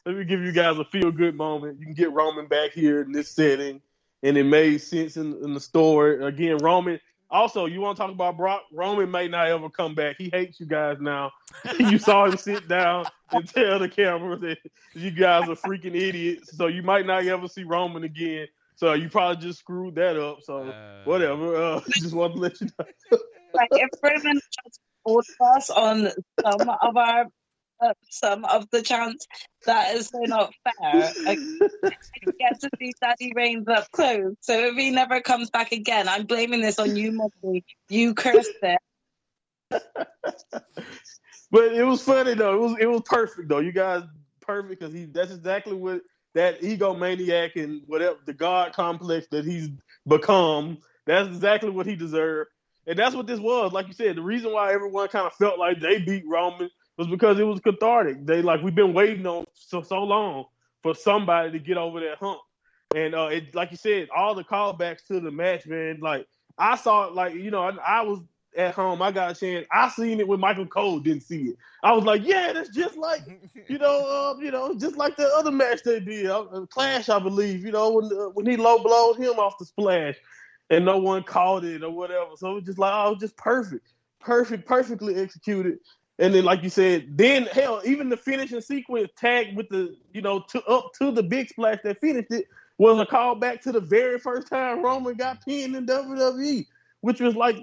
a feel good moment. You can get Roman back here in this setting, and it made sense in the story. Again, Roman. Also, you want to talk about Brock? Roman may not ever come back. He hates you guys now. You saw him sit down and tell the camera that you guys are freaking idiots. So you might not ever see Roman again. So you probably just screwed that up. So whatever. Just want to let you know. Like if Roman told us on some of the chants, that is so not fair. Like, I get to see Daddy Reigns up close. So if he never comes back again, I'm blaming this on you, Monty. You cursed it. But it was funny though. It was perfect though. You guys perfect because that's exactly what that egomaniac and whatever the God complex that he's become. That's exactly what he deserved, and that's what this was. Like you said, the reason why everyone kind of felt like they beat Roman was because it was cathartic. We've been waiting on so long for somebody to get over that hump, and it like you said, all the callbacks to the match, man. Like I saw it, like I was at home. I got a chance. I seen it when Michael Cole didn't see it. I was like, yeah, that's just like, just like the other match they did, Clash, I believe. When he low blowed him off the splash, and no one called it or whatever. So it was just like, oh, just perfectly executed. And then, like you said, then hell, even the finishing sequence tagged with the, up to the big splash that finished it was a callback to the very first time Roman got pinned in WWE, which was like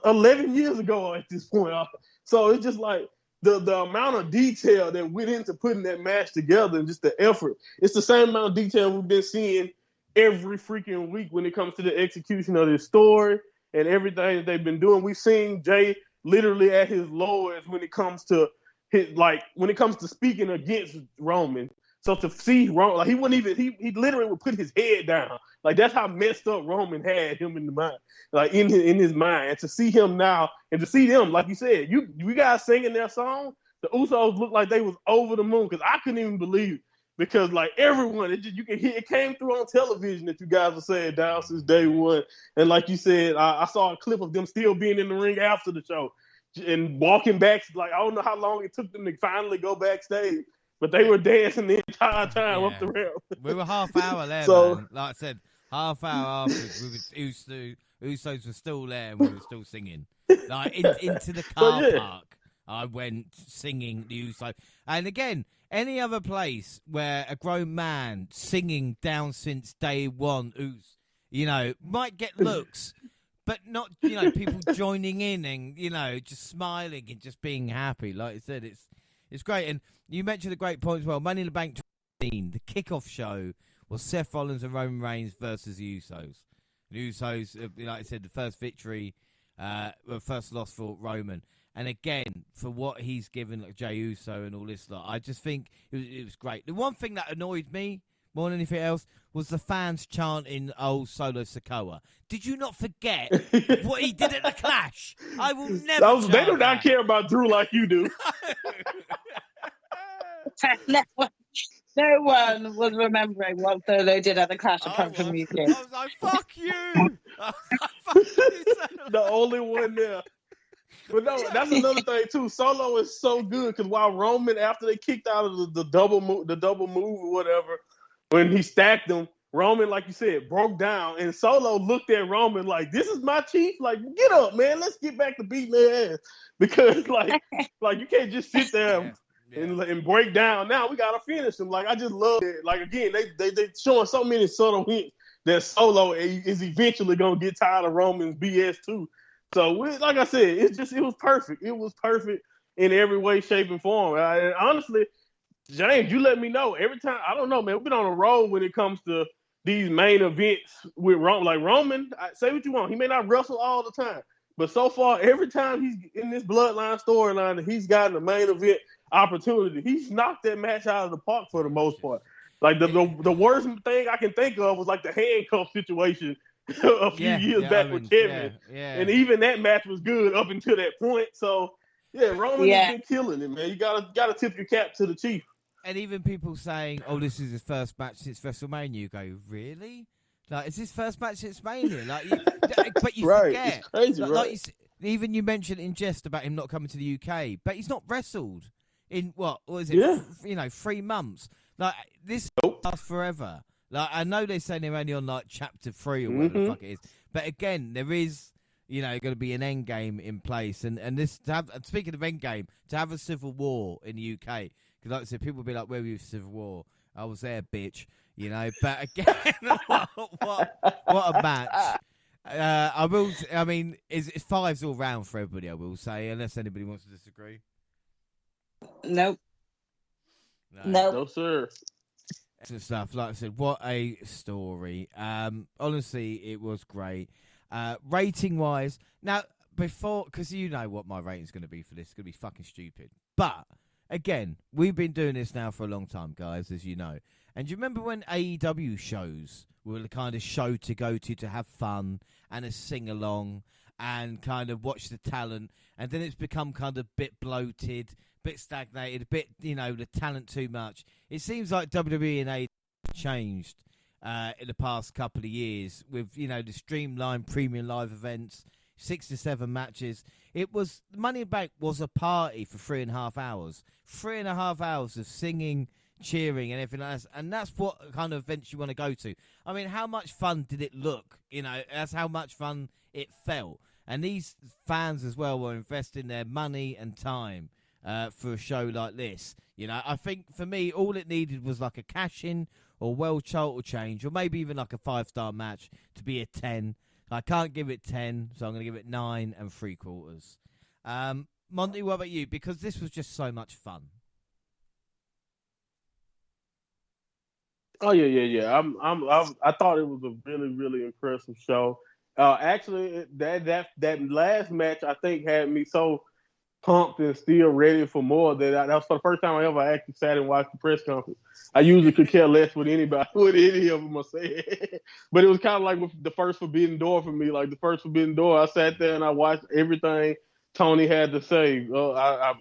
11 years ago at this point. So it's just like the amount of detail that went into putting that match together and just the effort. It's the same amount of detail we've been seeing every freaking week when it comes to the execution of this story and everything that they've been doing. We've seen Jay literally at his lowest when it comes to speaking against Roman. So to see Roman, like he wouldn't even he literally would put his head down. Like that's how messed up Roman had him in the mind, like in his mind. And to see him now and to see them, like you said, you guys singing their song, the Usos looked like they was over the moon because I couldn't even believe it. Because like everyone, you can hear it came through on television that you guys were saying down since day one. And like you said, I saw a clip of them still being in the ring after the show and walking back. Like I don't know how long it took them to finally go backstage, but they were dancing the entire time up the ramp. We were half hour there, so, man. Like I said, half hour afterwards, Usos were still there and we were still singing. Like into the car park, I went singing the Usos. And again, any other place where a grown man singing down since day one, might get looks, but not, people joining in and, just smiling and just being happy. Like I said, it's great. And you mentioned a great point as well. Money in the Bank 2019, the kickoff show was Seth Rollins and Roman Reigns versus the Usos. The Usos, like I said, the first victory, first loss for Roman. And again, for what he's given, like Jey Uso and all this lot, I just think it was great. The one thing that annoyed me more than anything else was the fans chanting "old Solo Sikoa." Did you not forget what he did at the Clash? I will never. They do not care about Drew like you do. No one was remembering what Solo did at the Clash apart from you. I was like, "Fuck you!" The only one there. But no, that's another thing too. Solo is so good because while Roman, after they kicked out of the double move or whatever, when he stacked them, Roman, like you said, broke down, and Solo looked at Roman like, "This is my chief. Like, get up, man. Let's get back to beating their ass." Because like you can't just sit there and break down. Now we gotta finish him. Like I just love it. Like again, they showing so many subtle hints that Solo is eventually gonna get tired of Roman's BS too. So, like I said, it was perfect. It was perfect in every way, shape, and form. And honestly, James, you let me know every time. I don't know, man. We've been on a roll when it comes to these main events with Roman. Like Roman, say what you want. He may not wrestle all the time, but so far, every time he's in this Bloodline storyline, he's gotten a main event opportunity. He's knocked that match out of the park for the most part. Like the worst thing I can think of was like the handcuff situation a few years back with Kevin. And even that match was good up until that point. So Roman has been killing it, man. You gotta tip your cap to the Chief. And even people saying, "Oh, this is his first match since WrestleMania," you go, "Really? Like, is his first match since Mania?" Like, but you right. forget, it's crazy, like, right? Even you mentioned in jest about him not coming to the UK, but he's not wrestled in what is it? Yeah. 3 months. Like this lasts forever. Like I know they're saying they're only on like chapter 3 or whatever the fuck it is, but again, there is going to be an end game in place, and this speaking of end game, to have a civil war in the UK, because like I said, people will be like, "Where were you for civil war?" I was there, bitch. But again, what a match. I mean, it's 5s all round for everybody, I will say, unless anybody wants to disagree. Nope. No, sir. Excellent stuff. Like I said, what a story. Honestly, it was great. Rating-wise, now, because you know what my rating's going to be for this. It's going to be fucking stupid. But, again, we've been doing this now for a long time, guys, as you know. And do you remember when AEW shows were the kind of show to go to have fun and a sing-along and kind of watch the talent, and then it's become kind of a bit bloated, bit stagnated, a bit, the talent too much. It seems like WWE and AEW changed in the past couple of years with, the streamlined premium live events, 6 to 7 matches. Money in Bank was a party for 3.5 hours. 3.5 hours of singing, cheering and everything else, and that's what kind of events you want to go to. I mean, how much fun did it look? That's how much fun it felt. And these fans as well were investing their money and time for a show like this. I think for me, all it needed was like a cash-in or world title change, or maybe even like a 5-star match to be a 10. I can't give it 10, so I'm going to give it 9 3/4. Monty, what about you? Because this was just so much fun. Oh yeah. I thought it was a really, really impressive show. Actually, that last match I think had me so pumped and still ready for more that was for the first time I ever actually sat and watched the press conference. I usually could care less what any of them are saying, but it was kind of like with the first Forbidden Door for me. Like the first Forbidden Door, I sat there and I watched everything Tony had to say. I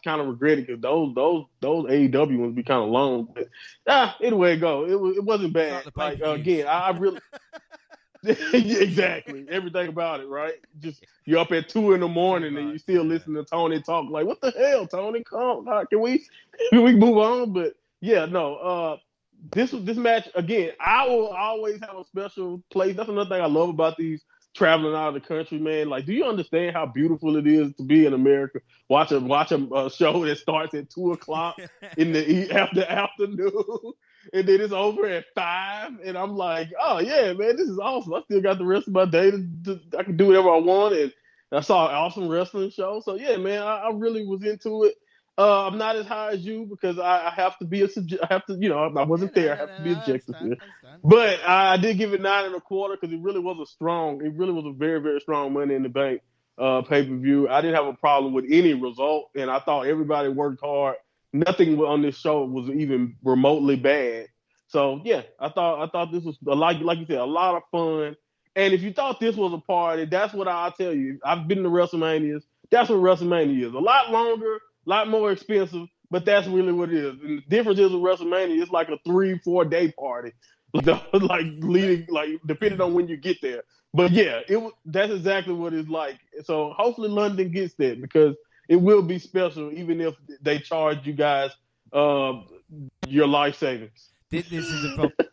kind of regret it because those AEW ones be kind of long. But anyway, it wasn't bad. Like again, I really. Exactly. Everything about it, right? Just you're up at 2 a.m. and you still listening to Tony talk. Like, what the hell, Tony? Come on, can we move on? But yeah, no. This match again. I will always have a special place. That's another thing I love about these traveling out of the country, man. Like, do you understand how beautiful it is to be in America? Watch a show that starts at 2:00 in the afternoon. And then it's over at 5, and I'm like, oh yeah, man, this is awesome. I still got the rest of my day I can do whatever I want, and I saw an awesome wrestling show. So yeah, man, I really was into it. I'm not as high as you because I have to be I wasn't there. I have to be objective here. But I did give it 9 1/4 because it really was a very, very strong Money in the Bank pay-per-view. I didn't have a problem with any result, and I thought everybody worked hard. Nothing on this show was even remotely bad. So yeah, I thought this was like you said, a lot of fun. And if you thought this was a party, that's what I'll tell you. I've been to WrestleManias. That's what WrestleMania is. A lot longer, a lot more expensive, but that's really what it is. And the difference is with WrestleMania, it's like a 3-4 day party, depending on when you get there. But yeah, that's exactly what it's like. So hopefully London gets that because it will be special, even if they charge you guys your life savings. This is the problem.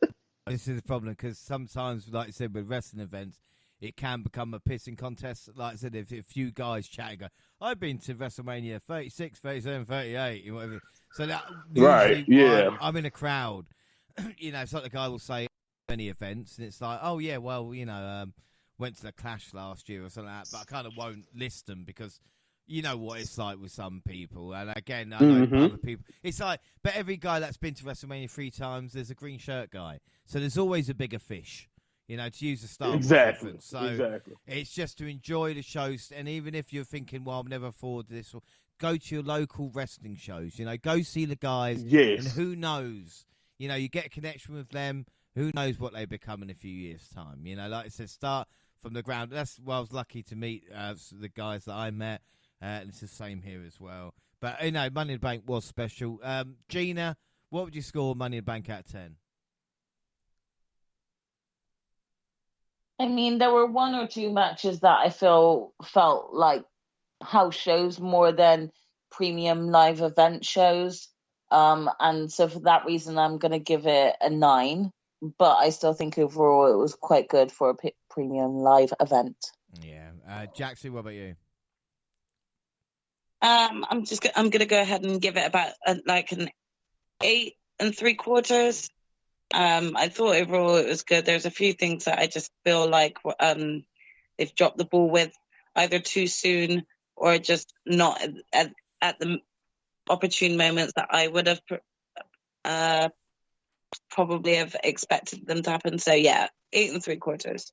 This is the problem because sometimes, like I said, with wrestling events, it can become a pissing contest. Like I said, if a few guys chat and go, I've been to WrestleMania 36, 37, 38, whatever. So that right, yeah. I'm in a crowd. It's like the guy will say many events, and it's like, oh yeah, well, went to the Clash last year or something like that, but I kind of won't list them because you know what it's like with some people. And again, I know other people. It's like, but every guy that's been to WrestleMania 3 times, there's a green shirt guy. So there's always a bigger fish, to use the Star Wars reference. So it's just to enjoy the shows. And even if you're thinking, well, I'll never afford this, go to your local wrestling shows. Go see the guys. Yes. And who knows? You get a connection with them. Who knows what they become in a few years' time? Like I said, start from the ground. That's why I was lucky to meet the guys that I met. And it's the same here as well. But, Money in the Bank was special. Gina, what would you score Money in the Bank out of 10? I mean, there were one or two matches that I felt like house shows more than premium live event shows. And so for that reason, I'm going to give it a 9. But I still think overall it was quite good for a premium live event. Yeah. Jaxie, what about you? I'm gonna go ahead and give it about an 8 3/4. I thought overall it was good. There's a few things that I just feel like they've dropped the ball with, either too soon or just not at the opportune moments that I would have probably have expected them to happen. So yeah, 8 3/4.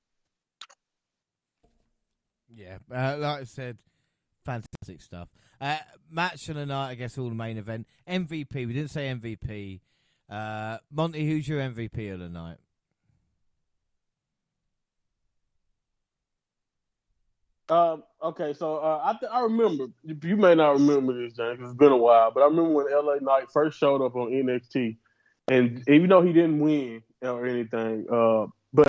Yeah, like I said, fantastic stuff. Match of the night, I guess, all the main event. MVP, we didn't say MVP. Monty, who's your MVP of the night? Okay, so I remember. You may not remember this, James, because it's been a while. But I remember when LA Knight first showed up on NXT, and even though he didn't win or anything, but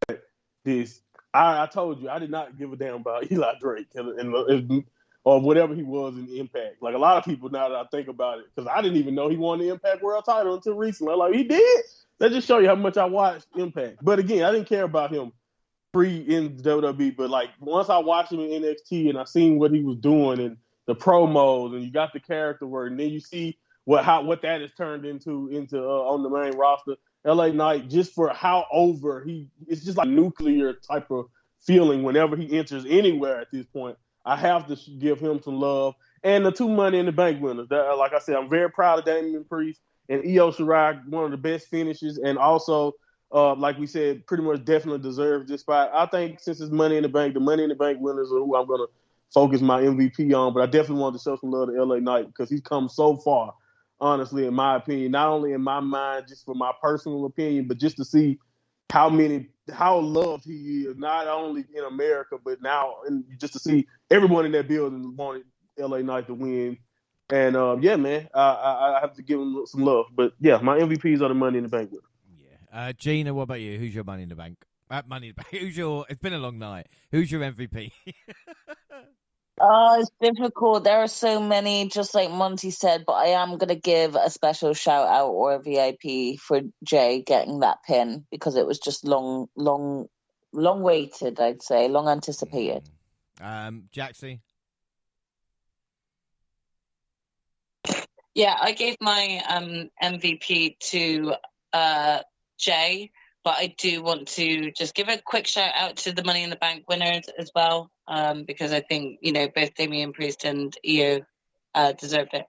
I told you I did not give a damn about Eli Drake or whatever he was in Impact. Like a lot of people now that I think about it, because I didn't even know he won the Impact World Title until recently. I'm like, he did. That just show you how much I watched Impact. But again, I didn't care about him in WWE, but like once I watched him in NXT and I seen what he was doing and the promos, and you got the character work, and then you see what that has turned into on the main roster. LA Knight, just for how over it's just like nuclear type of feeling whenever he enters anywhere at this point. I have to give him some love. And the 2 Money in the Bank winners. Like I said, I'm very proud of Damian Priest and Io Shirai, one of the best finishes, and also like we said, pretty much definitely deserves this spot. I think since it's Money in the Bank, the Money in the Bank winners are who I'm going to focus my MVP on. But I definitely want to show some love to LA Knight because he's come so far, honestly, in my opinion. Not only in my mind, just for my personal opinion, but just to see how loved he is, not only in America, but now, and just to see everyone in that building wanted LA Knight to win. And yeah, man, I have to give him some love. But yeah, my MVPs are the Money in the Bank winners. Gina, what about you? Who's your Money in the Bank? Money in the Bank. It's been a long night. Who's your MVP? It's difficult. There are so many, just like Monty said, but I am going to give a special shout out or a VIP for Jay getting that pin because it was just long waited, I'd say, long anticipated. Jaxie? Yeah, I gave my MVP to Jay, but I do want to just give a quick shout out to the Money in the Bank winners as well, because I think both Damian Priest and Io deserved it.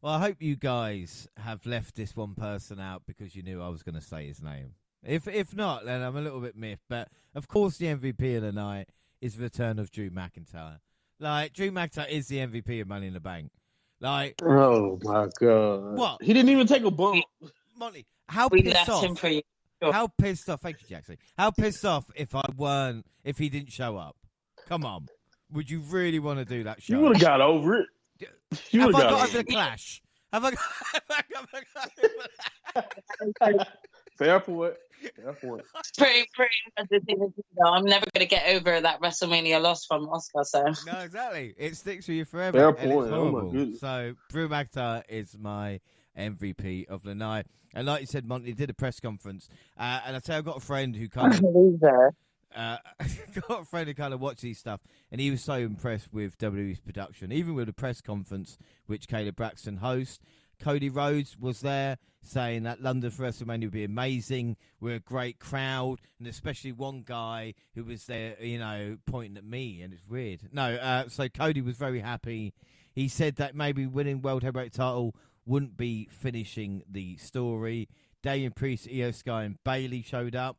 Well, I hope you guys have left this one person out because you knew I was going to say his name. If not, then I'm a little bit miffed. But of course, the MVP of the night is the return of Drew McIntyre. Like Drew McIntyre is the MVP of Money in the Bank. Like, oh my god, what? He didn't even take a bump. Monty, how we pissed left off? Him for you. Sure. How pissed off? Thank you, Jaxie. How pissed off if he didn't show up? Come on, would you really want to do that show? You would have got over it. Have I got over the Clash? Have I got? Fair point. Pretty much the thing. I'm never going to get over that WrestleMania loss from Oscar. So no, exactly. It sticks with you forever. Fair and point. It's horrible. Oh my goodness. So Drew McIntyre is my MVP of the night. And like you said, Monty did a press conference, and I tell you, I've got a friend who kind of watched these stuff, and he was so impressed with WWE's production, even with the press conference which Caleb Braxton hosts. Cody Rhodes was there saying that London for WrestleMania would be amazing. We're a great crowd, and especially one guy who was there, pointing at me, and it's weird. No, so Cody was very happy. He said that maybe winning World Heavyweight title wouldn't be finishing the story. Damian Priest, Io Sky, and Bayley showed up.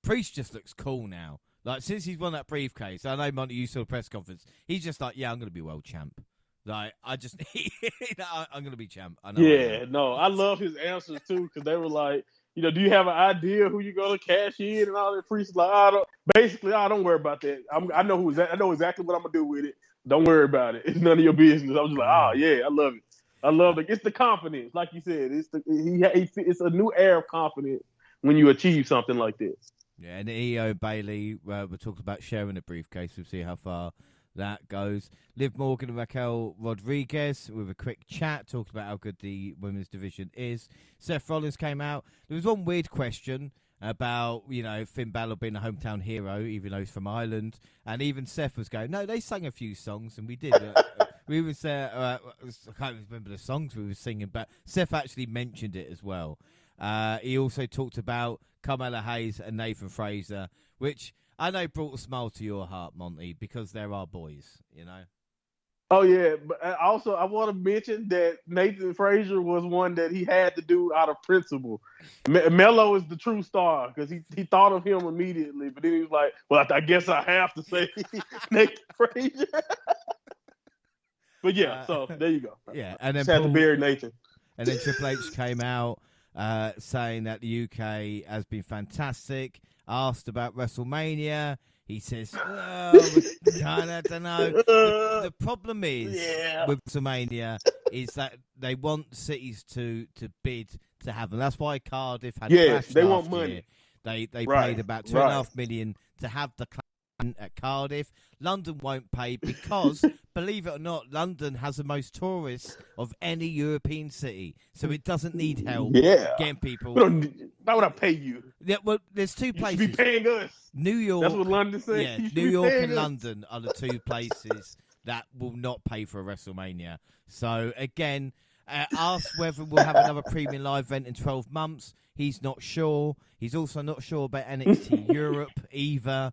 Priest just looks cool now. Like, since he's won that briefcase, I know, Monty, you saw the press conference. He's just like, yeah, I'm going to be world champ. Like, I'm going to be champ. I know. I love his answers, too, because they were like, do you have an idea who you're going to cash in and all that? Priest is like, I don't worry about that. I know exactly what I'm going to do with it. Don't worry about it. It's none of your business. I was just like, I love it. I love it. It's the confidence, like you said. It's a new air of confidence when you achieve something like this. Yeah, and Io Bailey, we're talking about sharing a briefcase. We'll see how far that goes. Liv Morgan and Raquel Rodriguez with a quick chat, talking about how good the women's division is. Seth Rollins came out. There was one weird question about, Finn Balor being a hometown hero, even though he's from Ireland. And even Seth was going, no, they sang a few songs, and we did. We was I can't remember the songs we were singing, but Seth actually mentioned it as well. He also talked about Carmella Hayes and Nathan Fraser, which I know brought a smile to your heart, Monty, because they're our boys, Oh, yeah. But also, I want to mention that Nathan Frazier was one that he had to do out of principle. Mello is the true star because he thought of him immediately, but then he was like, well, I guess I have to say Nathan Frazier. But yeah, so there you go. Yeah, and then just had to bury Nathan. And then Triple H came out saying that the UK has been fantastic. Asked about WrestleMania, he says, I don't know. The problem is with WrestleMania is that they want cities to bid to have them. That's why Cardiff had crashed they last want money. year. They paid about $2.5 million to have the at Cardiff. London won't pay because, believe it or not, London has the most tourists of any European city, so it doesn't need help getting people. Why would I pay you? Yeah, well, there's two places. You should be paying us. New York. That's what London said. Yeah, New York and London are the two places that will not pay for a WrestleMania. So again, asked whether we'll have another premium live event in 12 months. He's not sure. He's also not sure about NXT Europe either.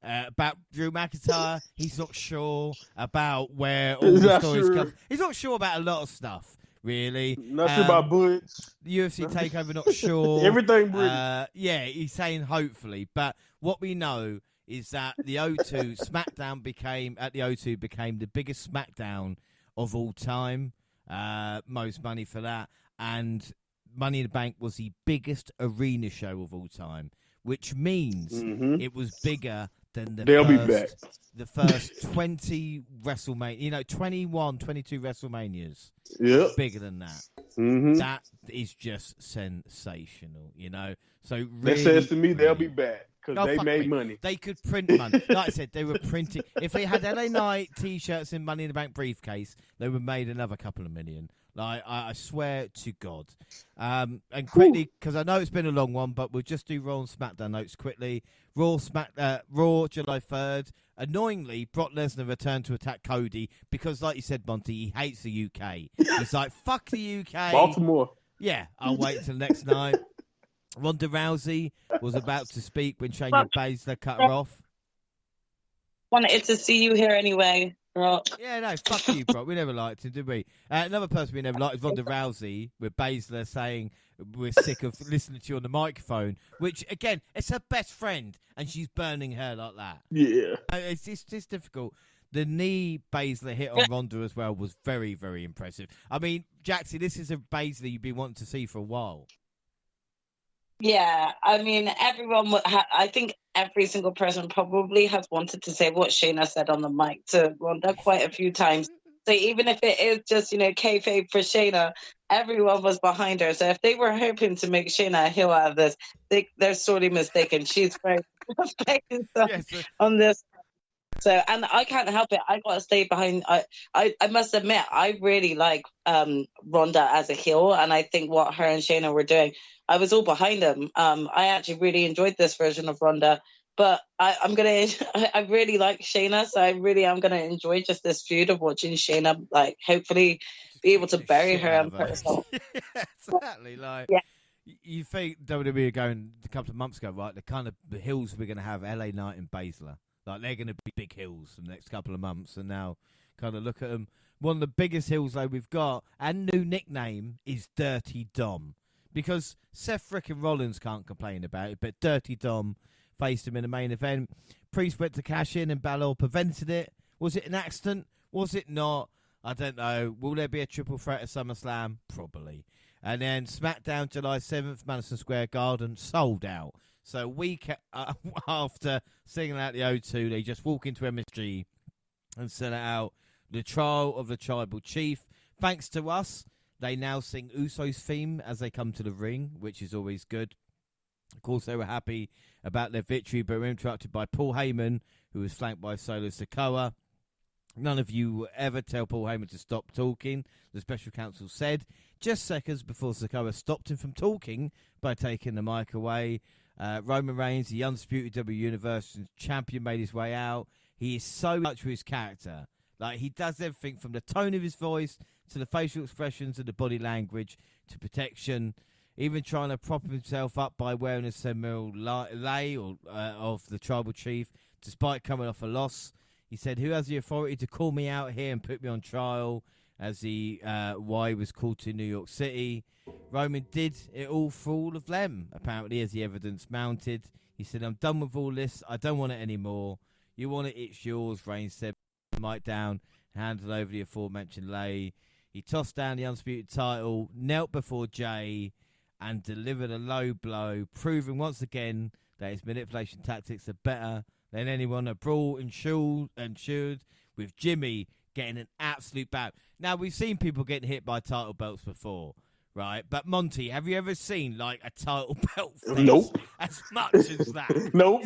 About Drew McIntyre, he's not sure about where all the stories come. He's not sure about a lot of stuff, really. Not sure about Butch. The UFC takeover, not sure. Everything British. Yeah, he's saying hopefully. But what we know is that the O2 SmackDown became the biggest SmackDown of all time. Most money for that. And Money in the Bank was the biggest arena show of all time, which means it was bigger than the first 20 WrestleMania, 21, 22 WrestleManias. Yeah. Bigger than that. That is just sensational, So really, that says to me they'll be back because they made money. They could print money. Like I said, they were printing. If they had LA Knight T-shirts and Money in the Bank briefcase, they would have made another couple of million. Like I swear to God. And quickly, because I know it's been a long one, but we'll just do Raw and SmackDown notes quickly. Raw, July 3rd. Annoyingly, Brock Lesnar returned to attack Cody because, like you said, Monty, he hates the UK. He's like, fuck the UK. Baltimore. Yeah, I'll wait till next night. Ronda Rousey was about to speak when Shayna Baszler cut her off. Wanted to see you here anyway. Right. Yeah, no, fuck you, bro. We never liked him, did we? Another person we never liked is Ronda Rousey, with Baszler saying we're sick of listening to you on the microphone, which, again, it's her best friend, and she's burning her like that. Yeah. It's just difficult. The knee Baszler hit on Ronda as well was very, very impressive. I mean, Jaxie, this is a Baszler you've been wanting to see for a while. Yeah, I mean, everyone I think every single person probably has wanted to say what Shayna said on the mic to Ronda quite a few times. So even if it is just, kayfabe for Shayna, everyone was behind her. So if they were hoping to make Shayna a heel out of this, they're sorely mistaken. She's very respected on this. So, and I can't help it. I got to stay behind. I must admit, I really like Ronda as a heel, and I think what her and Shayna were doing, I was all behind them. I actually really enjoyed this version of Ronda, but I really like Shayna, so I really am gonna enjoy just this feud of watching Shayna, like, hopefully be able to bury her and put herself. Yeah, exactly. Like, you think WWE are going a couple of months ago, right? The kind of the hills we're gonna have LA Knight and Baszler. Like, they're going to be big hills for the next couple of months. And now, kind of look at them. One of the biggest hills, though, we've got, and new nickname, is Dirty Dom. Because Seth frickin' Rollins can't complain about it, but Dirty Dom faced him in the main event. Priest went to cash in, and Balor prevented it. Was it an accident? Was it not? I don't know. Will there be a triple threat at SummerSlam? Probably. And then SmackDown, July 7th, Madison Square Garden, sold out. So a week after singing out the O2, they just walk into MSG and sell it out. The trial of the tribal chief. Thanks to us, they now sing Uso's theme as they come to the ring, which is always good. Of course, they were happy about their victory, but were interrupted by Paul Heyman, who was flanked by Solo Sikoa. None of you will ever tell Paul Heyman to stop talking, the special counsel said. Just seconds before Sikoa stopped him from talking by taking the mic away, Roman Reigns, the undisputed W Universe champion, made his way out. He is so much with his character. Like, he does everything from the tone of his voice to the facial expressions and the body language to protection, even trying to prop himself up by wearing a ceremonial lei of the tribal chief, despite coming off a loss. He said, "Who has the authority to call me out here and put me on trial?" As why he was called to New York City. Roman did it all for all of them, apparently, as the evidence mounted. He said, "I'm done with all this. I don't want it anymore. You want it, it's yours," Reigns said. Mic down, handed over the aforementioned lei. He tossed down the undisputed title, knelt before Jay, and delivered a low blow, proving once again that his manipulation tactics are better than anyone. A brawl ensued with Jimmy getting an absolute bout. Now, we've seen people getting hit by title belts before, right? But Monty, have you ever seen like a title belt fest Nope. as much as that? Nope.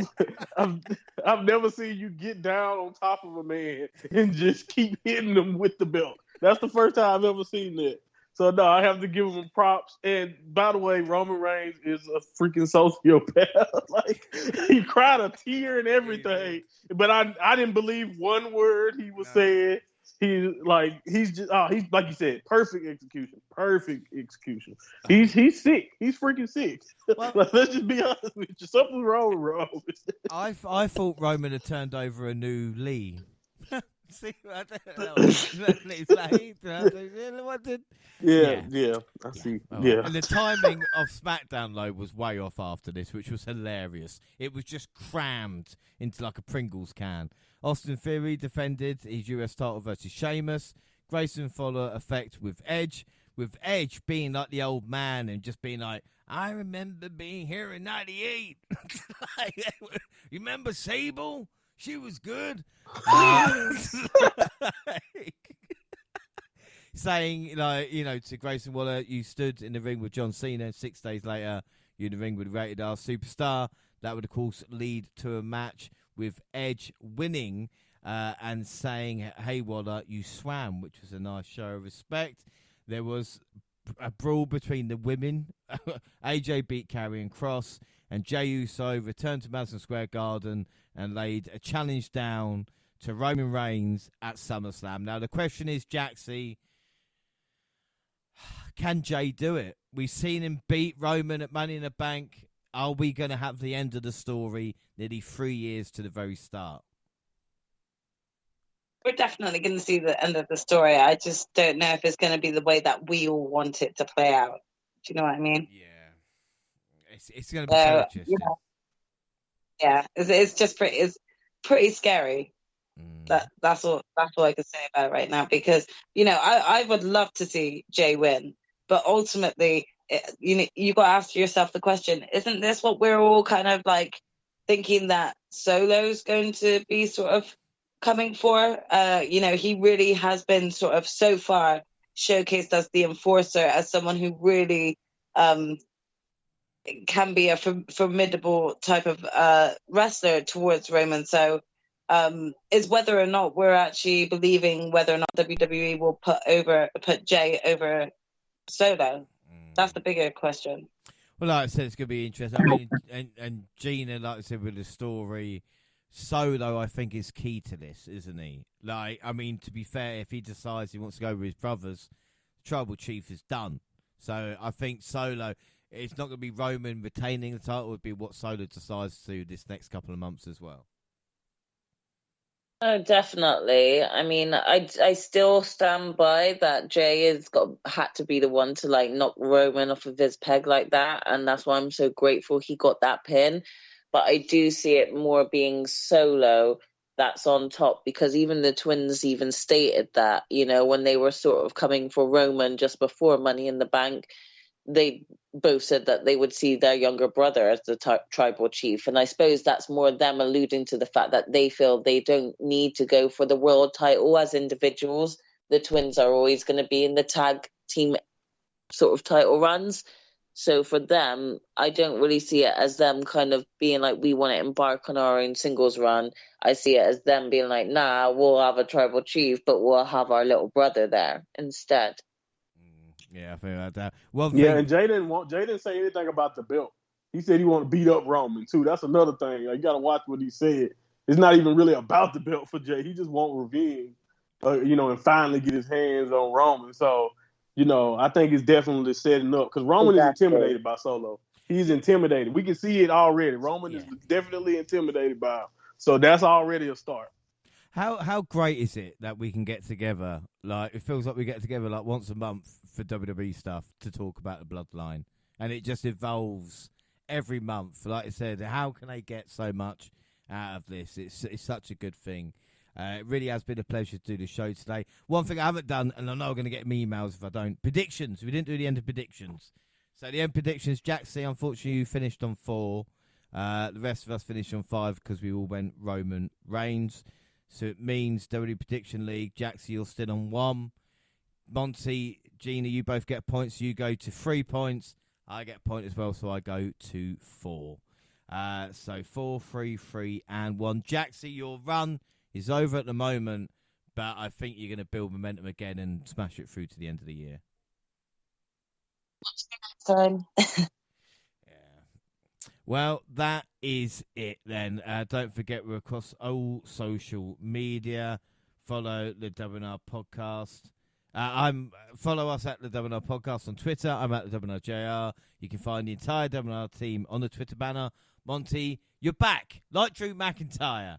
I've never seen you get down on top of a man and just keep hitting them with the belt. That's the first time I've ever seen that. So, no, I have to give him props. And, by the way, Roman Reigns is a freaking sociopath. Like, he cried a tear and everything. But I didn't believe one word he was saying. He's like you said, perfect execution. He's sick. He's freaking sick. Well, Let's just be honest with you. Something's wrong with Roman. I thought Roman had turned over a new Lee. See, I don't know. What did? Yeah, I see. Right. Yeah. And the timing of SmackDown, though, was way off after this, which was hilarious. It was just crammed into like a Pringles can. Austin Theory defended his US title versus Sheamus. Grayson followed effect with Edge being like the old man and just being like, "I remember being here in '98. You remember Sable? She was good." Saying, like, you know, to Grayson Waller, "You stood in the ring with John Cena. 6 days later, you're in the ring with Rated R Superstar." That would, of course, lead to a match with Edge winning and saying, "Hey, Waller, you swam," which was a nice show of respect. There was a brawl between the women. AJ beat Karrion Kross, and Jey Uso returned to Madison Square Garden and laid a challenge down to Roman Reigns at SummerSlam. Now, the question is, Jaxie, can Jey do it? We've seen him beat Roman at Money in the Bank. Are we going to have the end of the story nearly 3 years to the very start? We're definitely going to see the end of the story. I just don't know if it's going to be the way that we all want it to play out. Do you know what I mean? Yeah. It's going to be so interesting. Yeah, it's pretty scary. That's all I can say about it right now, because, you know, I would love to see Jey win, but ultimately, you got to ask yourself the question, isn't this what we're all kind of like thinking that Solo's going to be sort of coming for? You know, he really has been sort of so far showcased as the enforcer, as someone who really can be a formidable type of wrestler towards Roman. So is whether or not we're actually believing whether or not WWE will put Jey over Solo. That's the bigger question. Well, like I said, it's going to be interesting. I mean, and Gina, like I said, with the story, Solo, I think, is key to this, isn't he? Like, I mean, to be fair, if he decides he wants to go with his brothers, Tribal Chief is done. So I think Solo, it's not going to be Roman retaining the title. It would be what Solo decides to do this next couple of months as well. Oh, definitely. I mean, I still stand by that Jey had to be the one to like knock Roman off of his peg like that, and that's why I'm so grateful he got that pin. But I do see it more being Solo that's on top, because even the twins even stated that, you know, when they were sort of coming for Roman just before Money in the Bank, they both said that they would see their younger brother as the tribal chief. And I suppose that's more them alluding to the fact that they feel they don't need to go for the world title as individuals. The twins are always going to be in the tag team sort of title runs. So for them, I don't really see it as them kind of being like, we want to embark on our own singles run. I see it as them being like, nah, we'll have a tribal chief, but we'll have our little brother there instead. Yeah, I think like that. And Jay didn't say anything about the belt. He said he want to beat up Roman too. That's another thing. Like, you got to watch what he said. It's not even really about the belt for Jay. He just want revenge, and finally get his hands on Roman. So, I think it's definitely setting up because Roman is intimidated by Solo. He's intimidated. We can see it already. Roman is definitely intimidated by him. So that's already a start. How great is it that we can get together? Like, it feels like we get together like once a month for WWE stuff to talk about the bloodline, and it just evolves every month. Like I said, how can they get so much out of this? It's such a good thing. It really has been a pleasure to do the show today. One thing I haven't done, and I know I'm going to get me emails if I don't, predictions. We didn't do the end of predictions. So the end predictions, Jaxie, unfortunately, you finished on 4. The rest of us finished on 5 because we all went Roman Reigns. So it means WWE Prediction League, Jaxie, you're still on 1. Monty, Gina, you both get points. You go to 3 points. I get a point as well, so I go to 4. So 4, 3, 3, and 1. Jaxie, your run is over at the moment, but I think you're going to build momentum again and smash it through to the end of the year. Time. Well, that is it then. Don't forget we're across all social media. Follow the WNR podcast. Follow us at the WNR podcast on Twitter. I'm at the WNRJR. You can find the entire WNR team on the Twitter banner. Monty, you're back, like Drew McIntyre.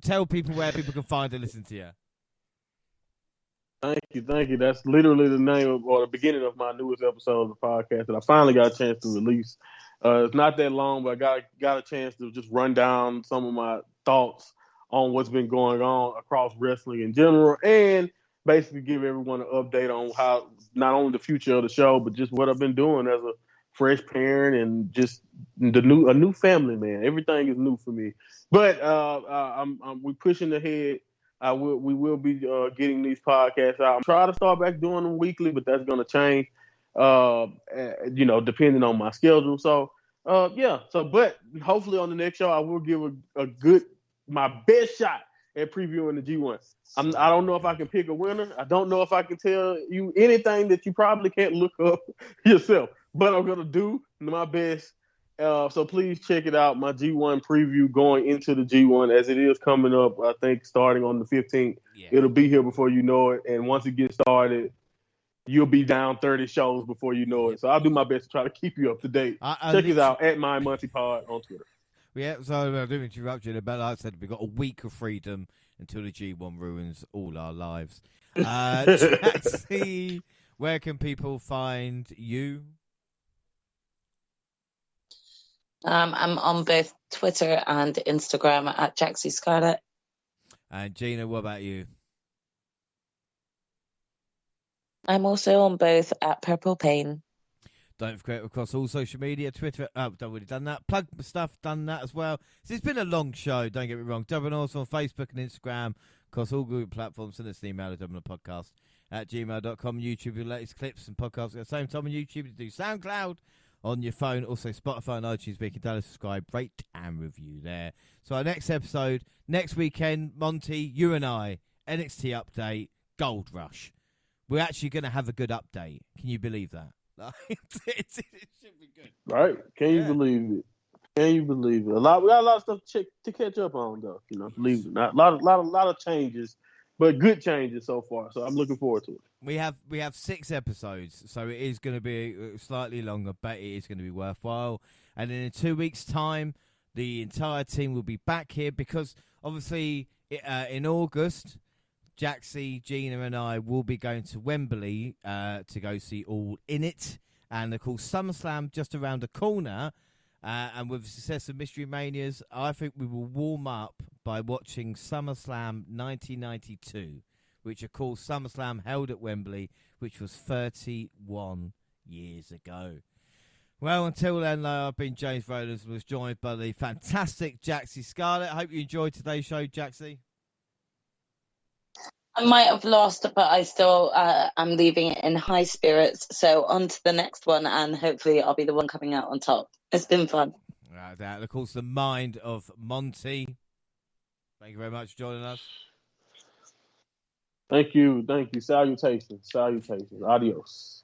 Tell people where people can find and listen to you. Thank you. That's literally the name or the beginning of my newest episode of the podcast that I finally got a chance to release. It's not that long, but I got a chance to just run down some of my thoughts on what's been going on across wrestling in general, and basically give everyone an update on how not only the future of the show, but just what I've been doing as a fresh parent and just a new family, man. Everything is new for me. But we're pushing ahead. We will be getting these podcasts out. I'm trying to start back doing them weekly, but that's going to change, depending on my schedule. So, but hopefully on the next show, I will give my best shot at previewing the G1. I don't know if I can pick a winner. I don't know if I can tell you anything that you probably can't look up yourself, but I'm going to do my best. So please check it out, my G1 preview going into the G1 as it is coming up, I think, starting on the 15th. Yeah. It'll be here before you know it. And once it gets started, you'll be down 30 shows before you know it. So I'll do my best to try to keep you up to date. Check it out at MyMontyPod on Twitter. Yeah, so I didn't interrupt you, but like I said, we've got a week of freedom until the G1 ruins all our lives. Jaxie, where can people find you? I'm on both Twitter and Instagram at Jaxie Scarlett. And Gina, what about you? I'm also on both at Purple Pain. Don't forget, across all social media, Twitter. I've already done that. Plug stuff, done that as well. So it's been a long show, don't get me wrong. WNR's on Facebook and Instagram, across all group platforms. Send us an email at WNRpodcast at gmail.com. YouTube, your latest clips and podcasts at the same time on YouTube. To do SoundCloud on your phone, also Spotify and iTunes, where you can download, subscribe, rate, and review there. So our next episode, next weekend, Monty, you and I, NXT update, Gold Rush. We're actually going to have a good update. Can you believe that? It should be good. Right? Can you believe it? Can you believe it? We got a lot of stuff to catch up on, though. Believe it or not, a lot of changes, but good changes so far. So I'm looking forward to it. We have 6 episodes, so it is going to be slightly longer, but it is going to be worthwhile. And then in 2 weeks' time, the entire team will be back here because obviously in August, Jaxie, Gina, and I will be going to Wembley to go see All In It. And, of course, SummerSlam just around the corner. And with the success of Mystery Manias, I think we will warm up by watching SummerSlam 1992, which, of course, SummerSlam held at Wembley, which was 31 years ago. Well, until then, I've been James Rowlands and was joined by the fantastic Jaxie Scarlett. I hope you enjoyed today's show, Jaxie. I might have lost, but I still am leaving it in high spirits. So on to the next one, and hopefully I'll be the one coming out on top. It's been fun. That, of course, the mind of Monty. Thank you very much for joining us. Thank you. Salutations. Adios.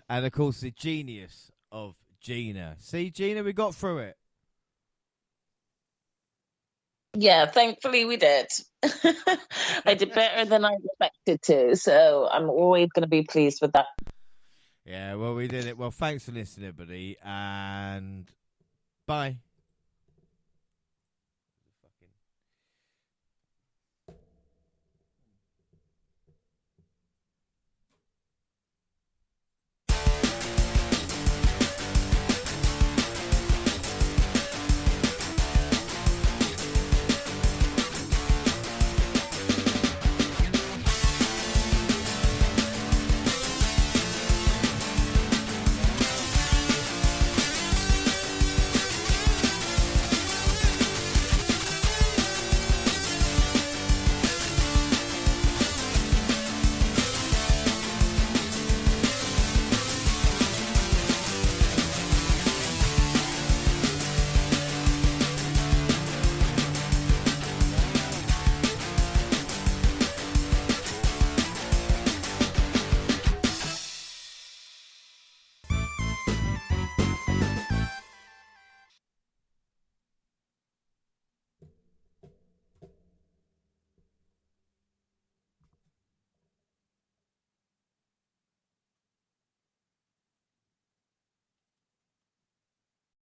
And, of course, the genius of Gina. See, Gina, we got through it. Yeah, thankfully we did. I did better than I expected to, so I'm always going to be pleased with that. Yeah, well, we did it. Well, thanks for listening, everybody, and bye.